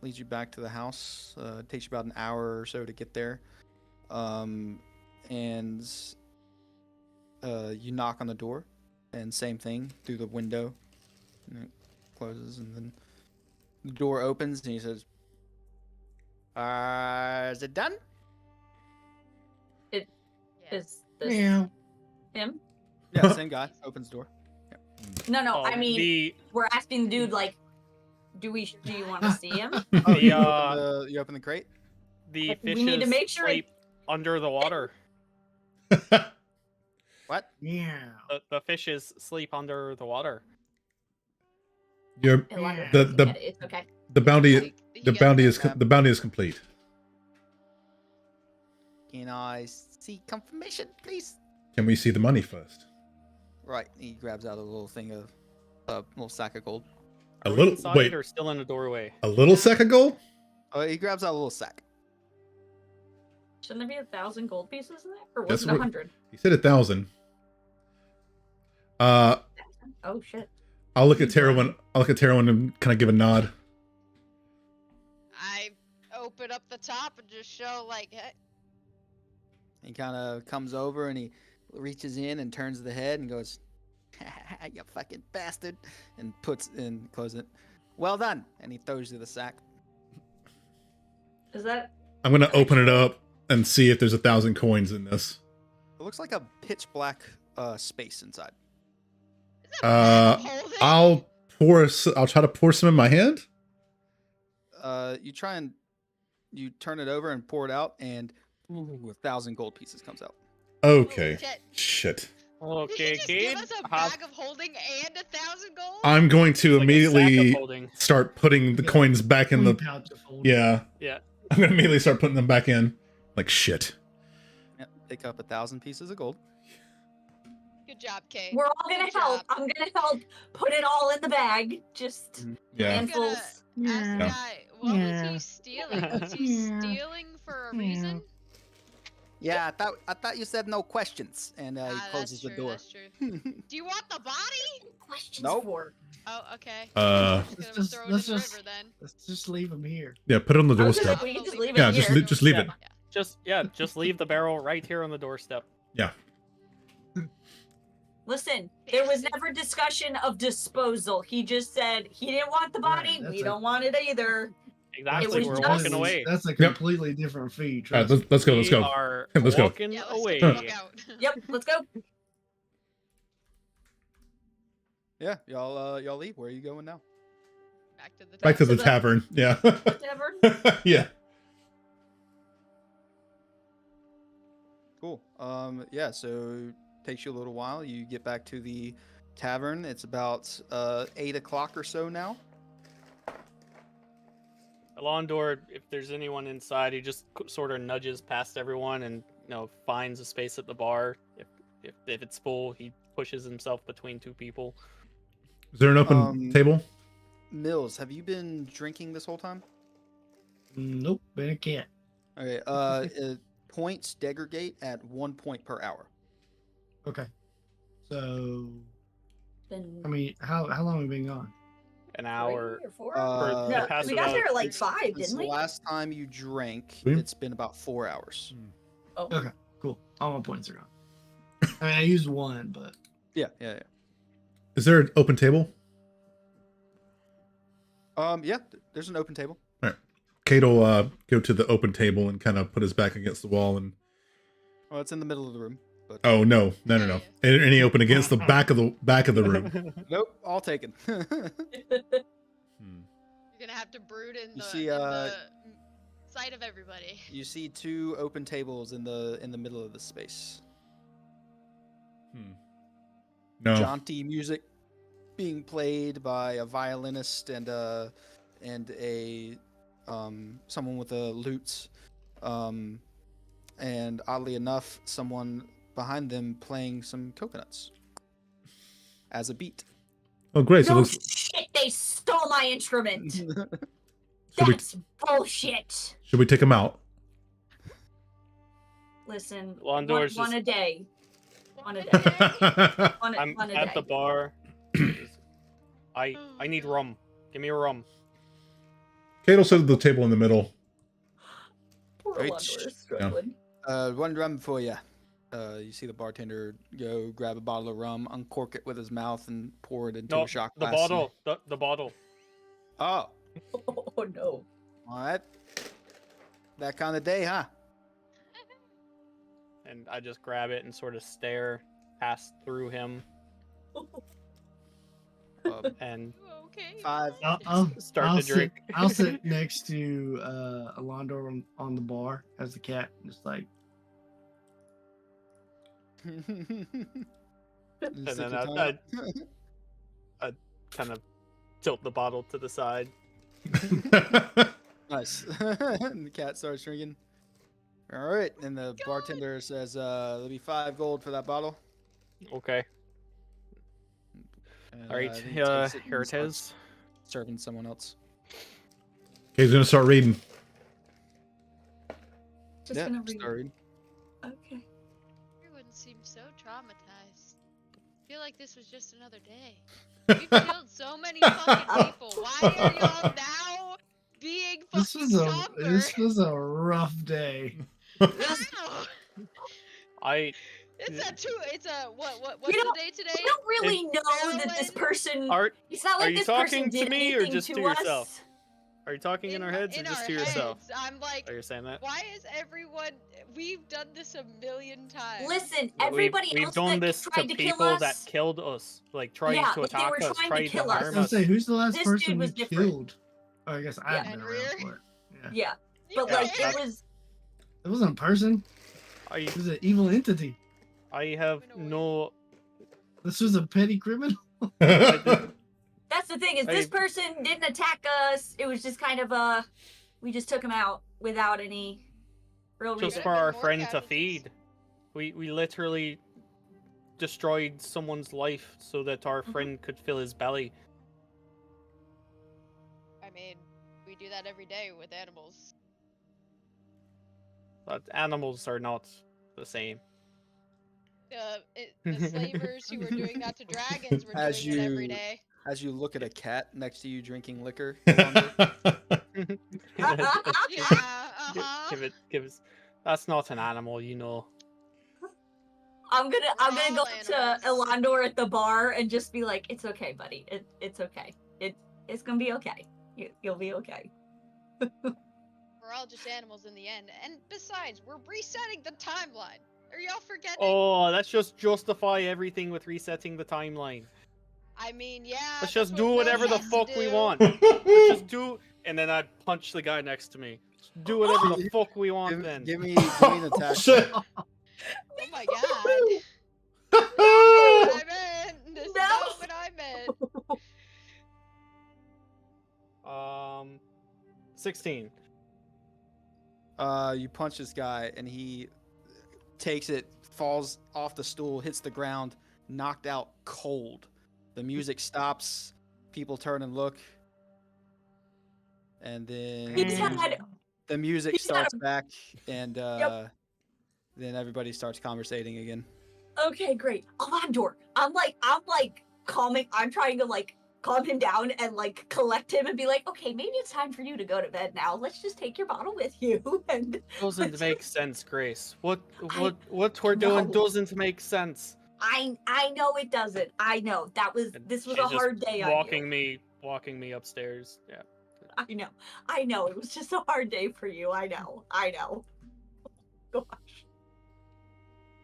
Leads you back to the house. Takes you about an hour or so to get there. And you knock on the door, and same thing through the window. And it closes, and then the door opens, and he says, "Is it done?"
yeah.
Is this
Yeah.
him?
Yeah, same guy. Opens the door.
No, I mean
the
we're asking the dude like do you want to see him?
Oh,
The,
you open the crate?
the
We
fishes
need to make sure
sleep under the water.
What?
Yeah.
The fishes sleep under the water.
Your
Yeah.
It's okay.
the bounty
Like, he
the
got
bounty
that
is
back.
the bounty is complete.
Can I see confirmation, please?
Can we see the money first?
Right. He grabs out a little thing of a little sack of gold.
A
Are we
little
inside
wait,
or still in the doorway?
a little sack of gold?
He grabs out a little sack.
Shouldn't there be 1,000 gold pieces in there? Or
That's
was it
what-
100?
He said 1,000.
Oh shit.
I'll look at Terwin. I'll look at Terwin and kind of give a nod.
I open up the top and just show like, hey,
He kind of comes over and he reaches in and turns the head and goes, "You fucking bastard!" and closes it. Well done. And he throws you the sack.
Is that
I'm gonna open it up and see if there's 1,000 coins in this.
It looks like a pitch black space inside.
is that
Uh,
holding?
I'll try to pour some in my hand.
You try and you turn it over and pour it out, and 1,000 gold pieces comes out.
Okay.
Shit.
Shit.
Did
Okay,
he just
Cade.
give us a
have
bag of holding and 1,000 gold?
I'm going to
like a sack of
immediately
holding.
start putting the
Yeah.
coins back in the.
Pouch of folding.
Yeah.
Yeah.
I'm gonna immediately start putting them back in. Like shit.
Yep, pick up 1,000 pieces of gold.
Good job, Kate.
we're all gonna
Good
help.
job.
I'm gonna help put it all in the bag. Just
Yeah.
I'm gonna
handfuls.
ask the guy, what was he stealing? Was he
Yeah.
stealing for a reason?
Yeah, I thought you said no questions, and he
Ah,
closes
that's
the
true,
door.
that's true. Do you want the body?
Questions
Nope.
for.
Oh, okay.
Uh,
Just gonna
Let's
throw it
just-
in the
let's just-
river then.
Let's just leave them here.
Yeah. Put it on the
I was gonna
doorstep.
say, we can just
I'll
leave
Yeah,
it
just
here.
just leave it.
Yeah.
Just leave the barrel right here on the doorstep.
Listen, there was never discussion of disposal. He just said he didn't want the
Right,
body.
that's
We
a-
don't want it either.
Exactly.
was
We're
just-
walking away.
That's a completely different fee.
All right,
Trust me.
let's go. Let's
We
go.
are
Let's go.
walking
Yeah, let's
away.
get the fuck out.
Yep, let's go.
Yeah, y'all leave. Where are you going now?
Back to the
the-
tavern. Yeah.
Whatever.
Yeah.
Cool. Yeah, so takes you a little while. You get back to the tavern. It's about 8 o'clock or so now.
Alondor, if there's anyone inside, he just sort of nudges past everyone and finds a space at the bar. If it's full, he pushes himself between two people.
Is there an open table?
Mills, have you been drinking this whole time?
Nope, but I can't.
Okay. Points degradate at 1 point per hour.
Okay. So,
Then
I mean, how long have we been gone?
An hour.
3 or 4?
Uh,
no,
pass
we
it
got
out.
there at like
Since
5,
since
didn't
the
we?
last time you drank,
Hmm?
it's been about 4 hours.
Oh.
Okay, cool. All my points are gone. I mean, I used one, but
Yeah.
Is there an open table?
Yeah. There's an open table.
Kate will go to the open table and kind of put his back against the wall and.
Well, it's in the middle of the room. But
Oh no. Any open against the back of the room.
nope, all taken.
Hmm.
You're gonna have to brood in
You
the,
see,
in the sight of everybody.
You see 2 open tables in the middle of the space.
No.
Jaunty music being played by a violinist and a someone with a lute, and oddly enough, someone behind them playing some coconuts as a beat.
Oh great. So
No
looks,
shit, they stole my instrument.
should we
That's bullshit.
should we take him out?
Listen,
Londor's
one
just-
a day. One a day. One,
I'm
one a
at
day.
the bar. I need rum. Give me a rum.
Kate will sit at the table in the middle.
Poor
Right.
Londor is struggling.
One rum for you. You see the bartender go grab a bottle of rum, uncork it with his mouth, and pour it into
No,
a shot
the
glass.
bottle. The bottle.
Oh,
Oh no.
all right. That kind of day, huh?
And I just grab it and sort of stare past through him and
You okay?
5.
I'll
start to drink.
I'll sit next to Alondor on the bar as the cat, just like
And then I kind of tilt the bottle to the side.
Nice. And the cat starts drinking. All right, and the bartender says, "There'll be 5 gold for that bottle."
Okay.
And,
All right.
I think he takes and
Here it
starts
is.
Serving someone else.
Kate's gonna start reading.
Just
Yeah,
gonna read.
start reading.
Okay.
Everyone seems so traumatized. I feel like this was just another day. We've killed so many fucking people. Why are y'all now being
this
fucking somber?
this was a rough day.
Wow. It's a what's
You
the
know,
day today?
We don't really know that this person.
Are
It's not like
are you
this
talking
person
to
did
me or
anything
just
to
to
us.
yourself? Are you talking in our heads or just
our
to yourself?
heads. I'm like,
Are you saying that?
why is everyone? We've done this a million times.
Listen,
We've-
everybody
we've
else
done
that
this
tried to kill
people
us.
that killed us, like tried
Yeah,
to
like, they
attack
were
us,
trying to
tried
kill
to
us.
I
harm
was
us.
gonna say, who's the last
This
person
dude
you
was different.
killed? Oh, I guess I
Yeah.
haven't been around for it. Yeah.
Yeah,
You
but like
okay?
it was.
It wasn't a person.
I
It was an evil entity.
have no.
This was a petty criminal.
That's the thing is, this
I-
person didn't attack us. It was just kind of we just took him out without any real
Just
reason.
for our
More
friend to
casualties.
feed. We literally destroyed someone's life so that our friend could fill his belly.
I mean, we do that every day with animals.
But animals are not the same.
The slavers who were doing that to dragons were
As
doing it every
you-
day.
As you look at a cat next to you drinking liquor.
Give
Yeah, uh-huh.
it. That's not an animal, you know.
I'm gonna go
all
to
animals.
Elandor at the bar and just be like, "It's okay, buddy. It's okay. It's gonna be okay. You'll be okay."
We're all just animals in the end. And besides, we're resetting the timeline. Are y'all forgetting?
Oh, let's just justify everything with resetting the timeline.
I mean, yeah.
Let's
that's
just
what
do
Will
whatever the
has to
fuck we
do.
want. Let's just do, and then I punch the guy next to me. Just do whatever the fuck we want then.
Give me an attack.
Shit.
Oh my god. That's not what I meant. This is
No.
not what I meant.
16.
You punch this guy, and he takes it, falls off the stool, hits the ground, knocked out cold. The music stops. People turn and look, and then
He's had
the music
he's had
starts back, and
Yep.
then everybody starts conversating again.
Okay, great. Elandor, I'm like calming. I'm trying to like calm him down and like collect him and be like, okay, maybe it's time for you to go to bed now. Let's just take your bottle with you. And
Doesn't make sense, Grace. What
I
we're doing
know.
doesn't make sense.
I know it doesn't. I know
And
this was
she's
a
just
hard day
walking
on you.
me upstairs. Yeah.
I know. It was just a hard day for you. I know. Gosh.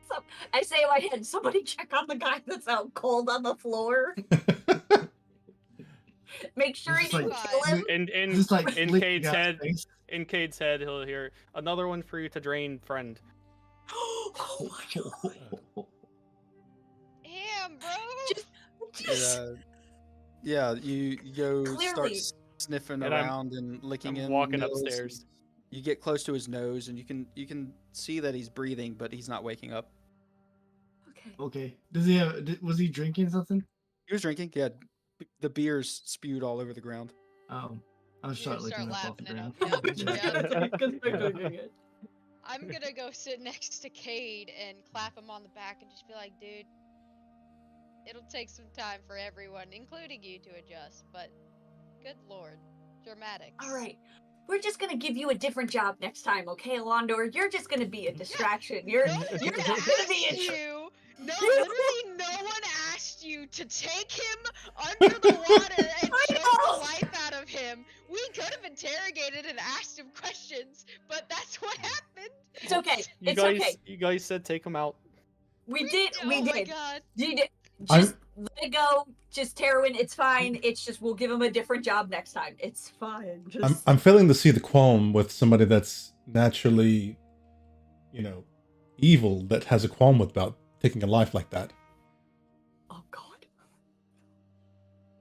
So I say in my head, somebody check on the guy that's out cold on the floor. Make sure he
Just like-
didn't kill him.
In
Just like
in
flick
Cade's
the guy's
head,
face.
in Cade's head, he'll hear another one for you to drain, friend.
Oh my god.
Damn, bro.
Just
Yeah, you go start
Clearly.
sniffing
And I'm-
around and licking
I'm
in
walking
nose, and
upstairs.
You get close to his nose, and you can see that he's breathing, but he's not waking up.
okay.
Okay. Does he have? Was he drinking something?
He was drinking. Yeah, the beer's spewed all over the ground.
Oh, I was
You
start
start
licking up off the
laughing
ground.
it up, I'm gonna go sit next to Cade and clap him on the back and just be like, dude, it'll take some time for everyone, including you, to adjust, but good lord, dramatics.
All right. We're just gonna give you a different job next time, okay, Alondor? You're just gonna be a distraction. You're
No
not
one
gonna be
asked
a
you. No, literally, no one asked you to take him under the water and
I
choke
know.
the life out of him. We could have interrogated and asked him questions, but that's what happened.
It's okay.
You
It's
guys,
okay.
you guys said take him out.
We did. We
Oh my
did.
god.
You did.
I'm-
Just let it go. Just Terwin, it's fine. It's just we'll give him a different job next time. It's fine. Just
I'm failing to see the qualm with somebody that's naturally, evil, that has a qualm about taking a life like that.
oh god.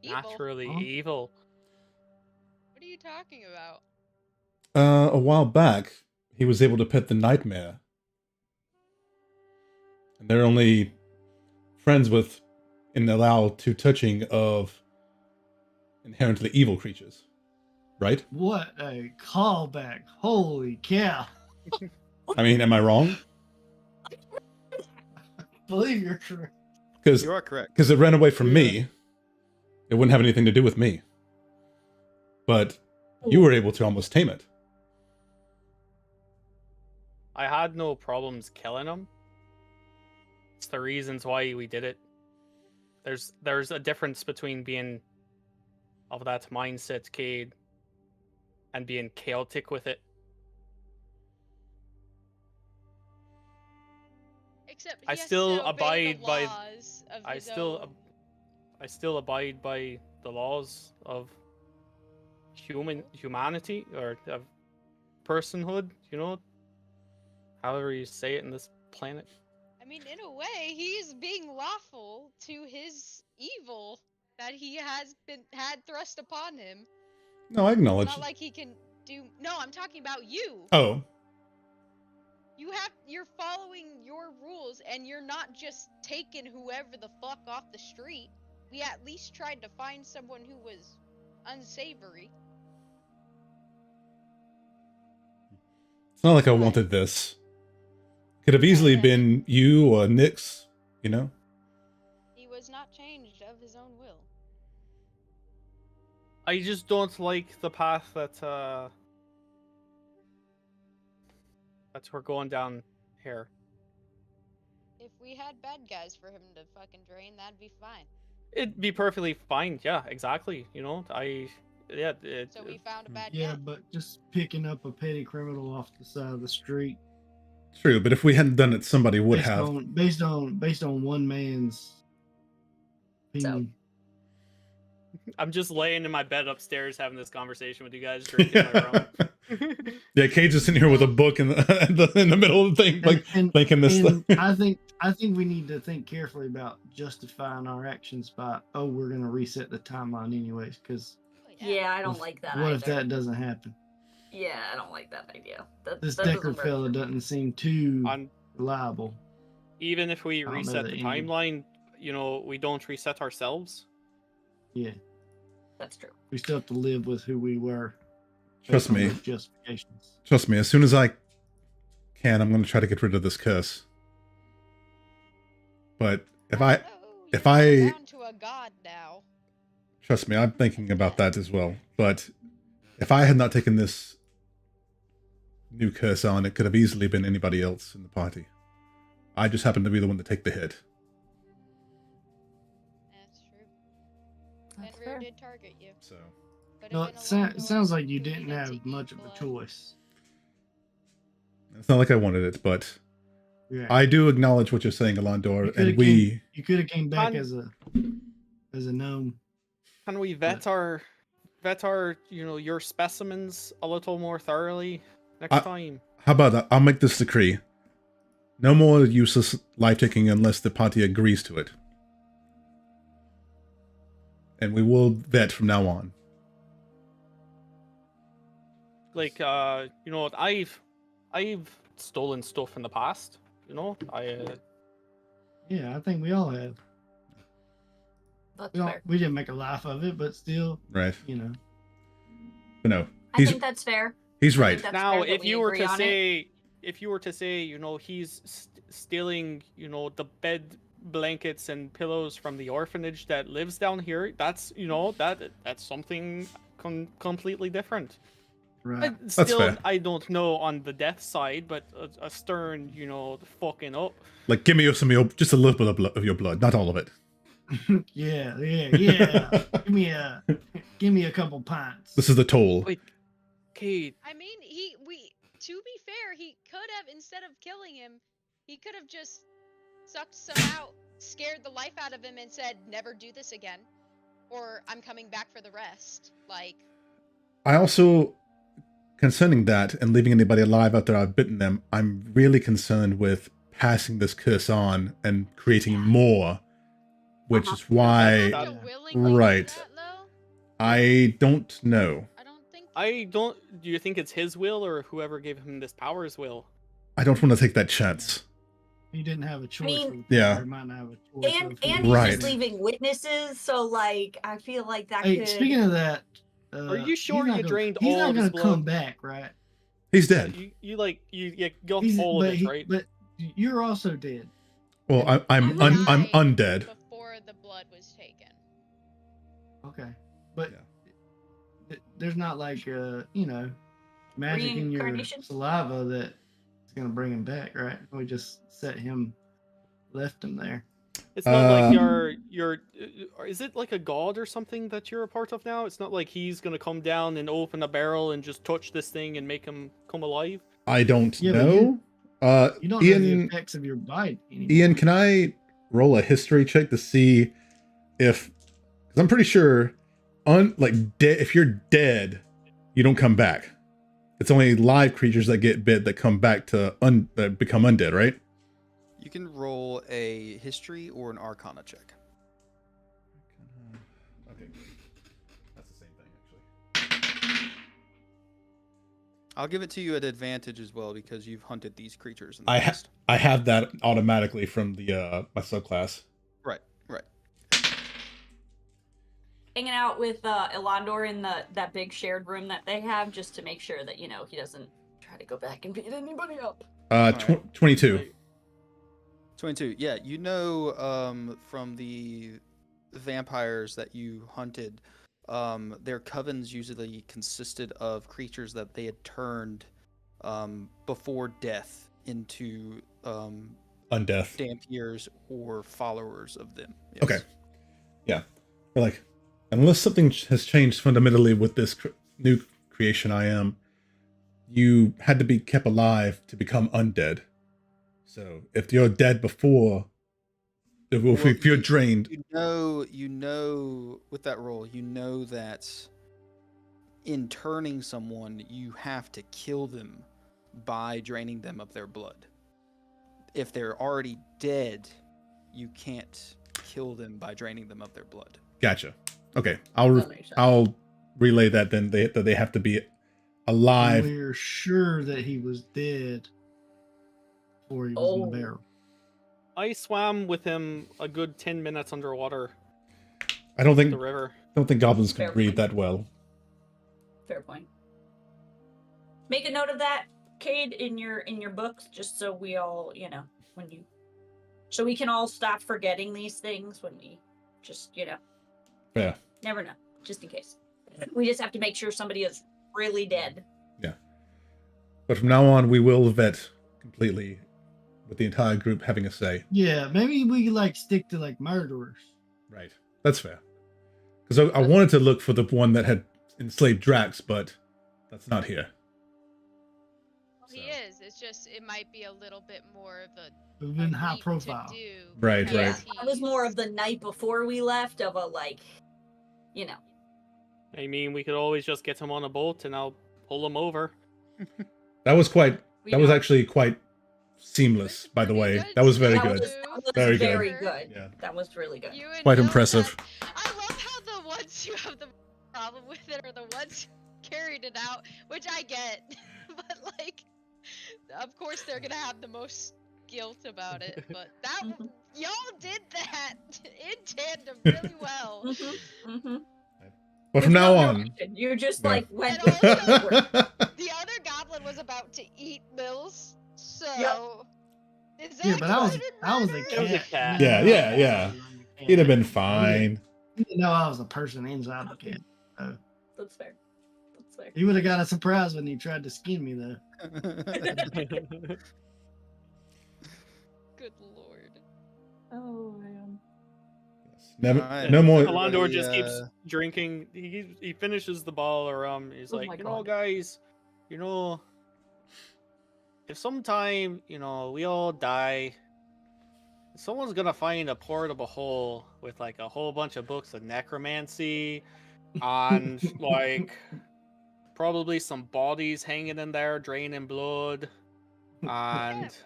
Evil.
Naturally
Huh?
evil.
What are you talking about?
A while back, he was able to pet the nightmare. And they're only friends with and allow too touching of inherently evil creatures. Right?
What a callback! Holy cow!
I mean, am I wrong?
I believe you're correct.
Because
You are correct.
it ran away from
Yeah.
me. It wouldn't have anything to do with me. But you were able to almost tame it.
I had no problems killing him. It's the reasons why we did it. There's a difference between being of that mindset, Cade, and being chaotic with it.
Except he
I
has
still
to obey
abide
the
by-
laws of
I
his
still
own.
I still abide by the laws of humanity or of personhood, however you say it in this planet.
I mean, in a way, he's being lawful to his evil that he had thrust upon him.
No, I acknowledge.
Not like he can do. No, I'm talking about you.
Oh,
You're following your rules, and you're not just taking whoever the fuck off the street. We at least tried to find someone who was unsavory.
it's not like I wanted this. Could have easily been you or Nyx,
He was not changed of his own will.
I just don't like the path that we're going down here.
If we had bad guys for him to fucking drain, that'd be fine.
It'd be perfectly fine. Yeah, exactly.
So we found a bad
Yeah,
guy.
but just picking up a petty criminal off the side of the street
True, but if we hadn't done it, somebody would
based
have.
based on one man's opinion.
I'm just laying in my bed upstairs having this conversation with you guys, drinking my rum.
Yeah, Cage is sitting here with a book in the middle of the thing, like
And-
thinking this.
and I think we need to think carefully about justifying our actions by we're gonna reset the timeline anyways, because
Oh,
Yeah, I don't like that
what
either.
if that doesn't happen?
Yeah, I don't like that idea.
This
that doesn't
Decker
work
fella
for me.
doesn't seem too
On
reliable.
even if we
I don't know
reset
that
the
any-
timeline, we don't reset ourselves.
Yeah,
That's true.
we still have to live with who we were.
Trust
based on
me.
those justifications.
Trust me, as soon as I can, I'm going to try to get rid of this curse. But if I
you're
I-
down to a god now.
Trust me, I'm thinking about that as well. But if I had not taken this new curse on, it could have easily been anybody else in the party. I just happened to be the one to take the hit.
That's true.
That's
Fenrir
fair.
did target you.
So
Could've
No,
been
it,
a
sa-
lot
it
more
sounds like you
who
didn't
needed to
have
eat
much of a
blood.
choice.
it's not like I wanted it, but
Yeah.
I do acknowledge what you're saying,
You
Alandor,
coulda
and we.
you could have came back
Can-
as a gnome.
Can we vet our your specimens a little more thoroughly next time?
How about that? I'll make this decree. No more useless life taking unless the party agrees to it. And we will vet from now on.
Like I've stolen stuff in the past.
Yeah, I think we all have.
That's
We, don't,
fair.
we didn't make a laugh of it, but still,
Right.
you know.
But no,
I
he's
think that's fair.
he's
I
right.
think that's
Now,
fair that
if
we
you were
agree
to
on it.
say, he's stealing, the bed blankets and pillows from the orphanage that lives down here, that's something completely different.
Right.
Still,
fair.
I don't know on the death side, but a stern, fucking up.
Like, give me some of your, just a little bit of your blood, not all of it.
yeah. Give me a couple pints.
This is the toll.
Wait, Kate,
I mean, to be fair, he could have, instead of killing him, he could have just sucked some out, scared the life out of him, and said, "Never do this again," or "I'm coming back for the rest." Like,
I also, concerning that and leaving anybody alive after I've bitten them, I'm really concerned with passing this curse on and creating more, which is why
you have to willingly do
right.
that, though?
I don't know.
I don't think.
do you think it's his will or whoever gave him this power's will?
I don't want to take that chance.
He didn't have a choice.
mean-
Yeah.
He might not have a choice.
And
of who
and
he
he's
Right.
just leaving witnesses, so like I feel like that
Hey,
could.
speaking of that,
Are you
he's
sure
not
you
gonna-
drained
he's
all
not
of his
gonna come
blood?
back, right?
He's dead.
You got
He's,
all of
but
it,
he-
right?
But you're also dead.
Well, I'm
You
I'm
died
undead.
Before the blood was taken.
Okay, but
Yeah.
there's not like magic in your
Reincarnation?
saliva that is gonna bring him back, right? We just left him there.
It's not like
Uh,
you're. Is it like a god or something that you're a part of now? It's not like he's gonna come down and open a barrel and just touch this thing and make him come alive.
I don't
Yeah, but
know.
You don't know the
Ian,
effects of your bite anymore.
Ian, can I roll a history check to see if? Because I'm pretty sure, if you're dead, you don't come back. It's only live creatures that get bit that come back to that become undead, right?
You can roll a history or an arcana check.
Okay, that's the same thing actually.
I'll give it to you at advantage as well because you've hunted these creatures in the
I
past.
I have that automatically from the my subclass.
Right, right.
hanging out with Elandor in that big shared room that they have, just to make sure that he doesn't try to go back and beat anybody up.
Alright.
22.
22. Yeah, from the vampires that you hunted, their covens usually consisted of creatures that they had turned before death into
Undeath.
Dampiers or followers of them. Yes.
Okay. Yeah. But like, unless something has changed fundamentally with this new creation I am, you had to be kept alive to become undead. So if you're dead before, if
Well,
you're drained,
You know, with that roll, you know that in turning someone, you have to kill them by draining them of their blood. If they're already dead, you can't kill them by draining them of their blood.
gotcha. Okay,
That makes sense.
I'll relay that then. That they have to be alive.
We're sure that he was dead before he was in
Oh.
the barrel.
I swam with him a good 10 minutes underwater
I don't think
the river.
goblins can
Fair
breathe
point.
that well.
Fair point. Make a note of that, Cade, in your books, just so we all, so we can all stop forgetting these things when we just,
Yeah.
Never know. Just in case. We just have to make sure somebody is really dead.
But from now on, we will vet completely, with the entire group having a say.
Yeah, maybe we could like stick to like murderers.
Right. That's fair. Because I wanted to look for the one that had enslaved Drax, but that's not here.
He is. It's just it might be a little bit more of a
Who've been high
leap to
profile.
do
Right,
because
right.
That was more
he's-
of the night before we left, of a like, you know.
I mean, we could always just get him on a boat and I'll pull him over.
That was quite.
We
That was
know.
actually quite seamless, by the
Pretty
way.
good,
That was very
that
good.
Was, that was
Very
very,
good.
good.
Yeah.
That was really good.
You and
Quite
Bill
impressive.
had- I love how the ones you have the problem with it are the ones who carried it out, which I get, but like, of course they're gonna have the most guilt about it. But that
Mhm.
y'all did that in tandem really well.
Mhm.
But from
There's
now
no
on.
direction. You just
Yeah.
like went
And
with
also-
it.
The other goblin was about to eat Mills, so is that
Yeah, but I was
considered
a
murder?
It was a
cat.
cat.
Yeah, yeah. He'd have been fine.
He didn't know I was a person inside the cat.
That's fair. That's fair.
He would have got a surprise when he tried to skin me though.
Good lord.
Oh man.
Never,
Alright.
no more.
Alondor just
Everybody,
keeps drinking. He finishes the bottle of rum. He's
Oh
like,
my
you know,
God.
guys, you know, if sometime, you know, we all die, someone's gonna find a portable hole with like a whole bunch of books of necromancy and like probably some bodies hanging in there draining blood and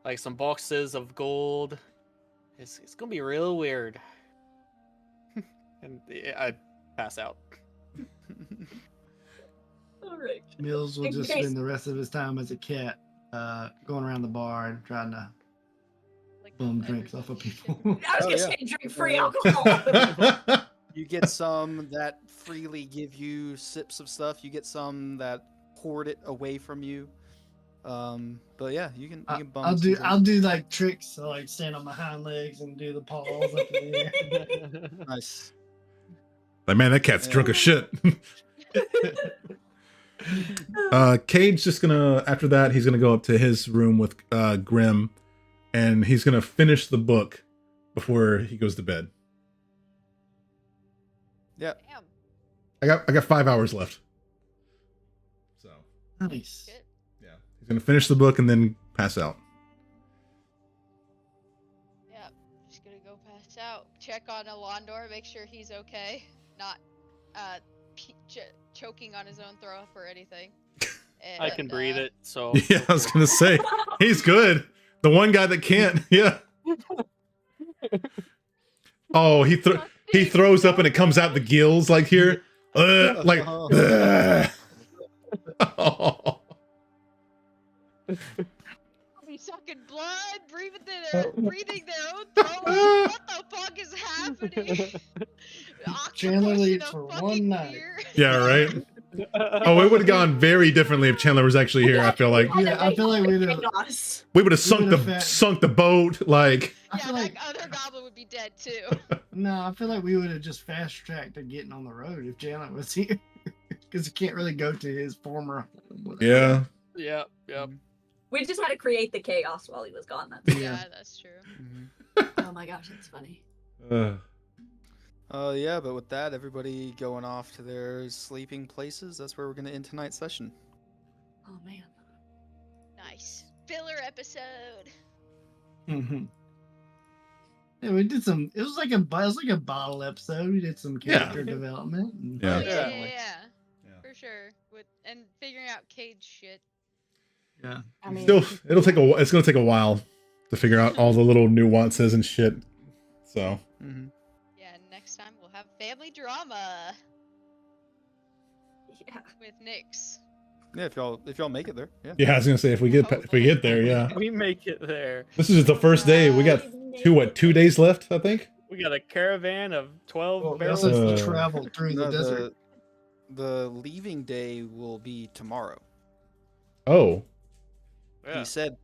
like some boxes of gold. It's gonna be real weird. And I pass out.
All right.
Mills will
In
just
case-
spend the rest of his time as a cat, going around the bar and trying to
Like,
bum
everybody
drinks off of
should-
people.
I was
Oh,
gonna
yeah.
say drink free alcohol.
You get some that freely give you sips of stuff. You get some that hoard it away from you. But yeah, you can bum.
I'll
some
do
drinks.
like tricks, so like stand on my hind legs and do the paws up in the air.
Nice.
Like, man, that cat's drunk as shit. Cade's just gonna, after that, he's gonna go up to his room with Grim, and he's gonna finish the book before he goes to bed.
Yeah.
Damn.
I got 5 hours left. So
Nice.
Shit.
yeah, he's gonna finish the book and then pass out.
Yeah. Just gonna go pass out. Check on Alondor, make sure he's okay. Not choking on his own throw up or anything.
I can
And,
breathe it, so
Yeah, I was gonna say he's good. The one guy that can't, yeah. Oh, he throws up and it comes out the gills like here, like. Oh.
Be sucking blood, breathing their own throw up. What the fuck is happening?
Chandler
Octopus in
leaves
a
for
fucking
one night.
beer?
Yeah, right. Oh, it would have gone very differently if Chandler was actually here. I feel like
Yeah, I feel like we'd have.
Chaos.
we would have sunk
would've
the
fa-
boat. Like,
I
Yeah,
feel
that
like
other goblin would be dead too.
no, I feel like we would have just fast tracked to getting on the road if Chandler was here, because he can't really go to his former home without-
yeah.
Yep, yep.
We just had to create the chaos while he was gone. That's
Yeah,
Yeah.
that's true.
Oh my gosh, that's funny.
Yeah, but with that, everybody going off to their sleeping places. That's where we're gonna end tonight's session.
Oh man.
Nice. Filler episode.
Mhm. Yeah, we did some. It was like a bottle episode. We did some
Yeah.
character development. and-
Yeah.
Oh, yeah,
definitely.
yeah,
Yeah.
for sure. And figuring out Cage shit.
Yeah.
I mean,
Still, it's gonna take a while to figure out all the little nuances and shit. So
Mm-hmm.
Yeah, next time we'll have family drama
yeah.
with Nyx.
Yeah, if y'all make it there. Yeah.
yeah, I was gonna say if we get there, yeah.
We make it there.
This is the first day. We got 2 days left, I think.
We got a caravan of 12
Well, we
barrels.
also have to
Uh,
travel through the
No,
desert.
the leaving day will be tomorrow.
Oh,
Yeah.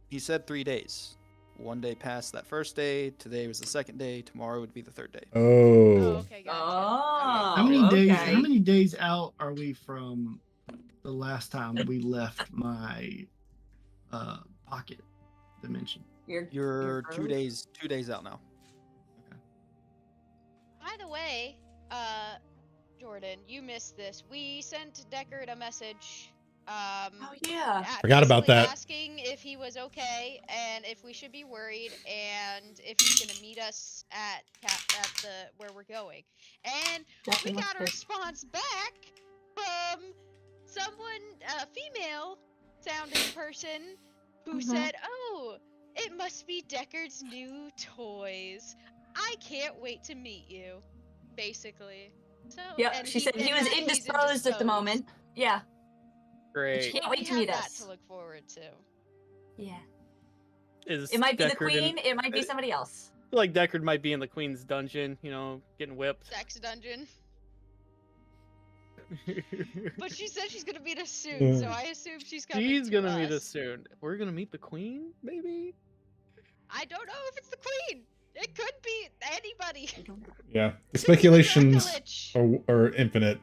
He said 3 days. one day past that first day. Today was the second day. Tomorrow would be the third day.
Oh,
Oh.
okay, gotcha.
Oh,
How many days?
okay.
How many days out are we from the last time we left my pocket dimension?
You're 2 days 2 days out now.
By the way, Jordan, you missed this. We sent Deckard a message.
Oh yeah.
Forgot about
basically
that.
Asking if he was okay and if we should be worried and if he's gonna meet us at the where we're going. And we got a response back from someone, a female sounding person, who said, "Oh, it must be Deckard's new toys. I can't wait to meet you." Basically. So.
Yep.
and
She said he was
he's
indisposed at the moment. Yeah.
Great.
Can't
So
wait
we
to
have
meet
that
us.
to look forward to.
Yeah.
Is
It might be the
Deckard
queen. It might be
I
somebody else.
feel like Deckard might be in the queen's dungeon, you know, getting whipped.
Sex dungeon. But she said she's gonna meet us soon, so I assume she's coming.
She's
to
gonna meet us
us.
soon. We're gonna meet the queen, maybe?
I don't know if it's the queen. It could be anybody.
Yeah. The
Could be
speculations
Dracolich.
are infinite.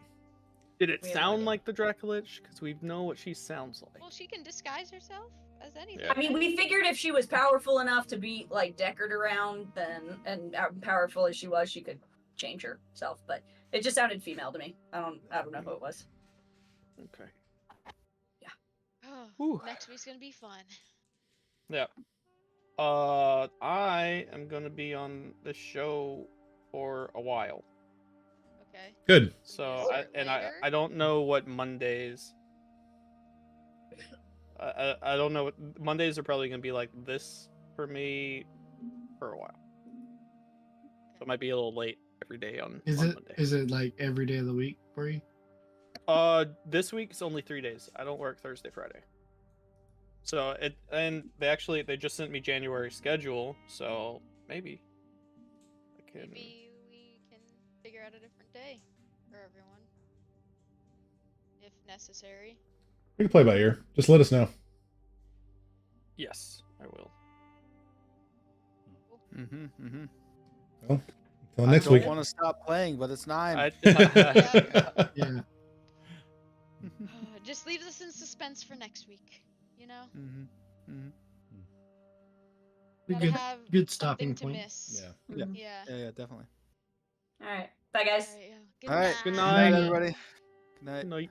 Did it
We have no
sound
idea.
like the Dracolich? Because we know what she sounds like.
Well, she can disguise herself as anything.
Yeah.
I mean, we figured if she was powerful enough to beat like Deckard around, then and powerful as she was, she could change herself. But it just sounded female to me. I don't know who it was.
Okay.
Oh,
Whew.
next week's gonna be fun.
Yeah. I am gonna be on the show for a while.
Okay.
Good.
So
Start
I
later?
don't know what Mondays. I don't know what Mondays are probably gonna be like this for me for a while. So it might be a little late every day on Monday.
Is it like every day of the week for you?
This week's only 3 days. I don't work Thursday, Friday. So they just sent me January schedule, so maybe I can.
Maybe we can figure out a different day for everyone, if necessary.
We can play by ear. Just let us know.
Yes, I will.
Well, until
I
next
don't
week.
want to stop playing, but it's 9.
Yeah.
Just leaves us in suspense for next week. You know,
A
gotta
good
have
good stopping
something to
point.
miss.
Yeah.
Yeah.
Yeah, definitely.
All right. Bye, guys.
Alright, yeah. Good
All right.
night.
Good
Good night,
night.
everybody. Good night.
Good night.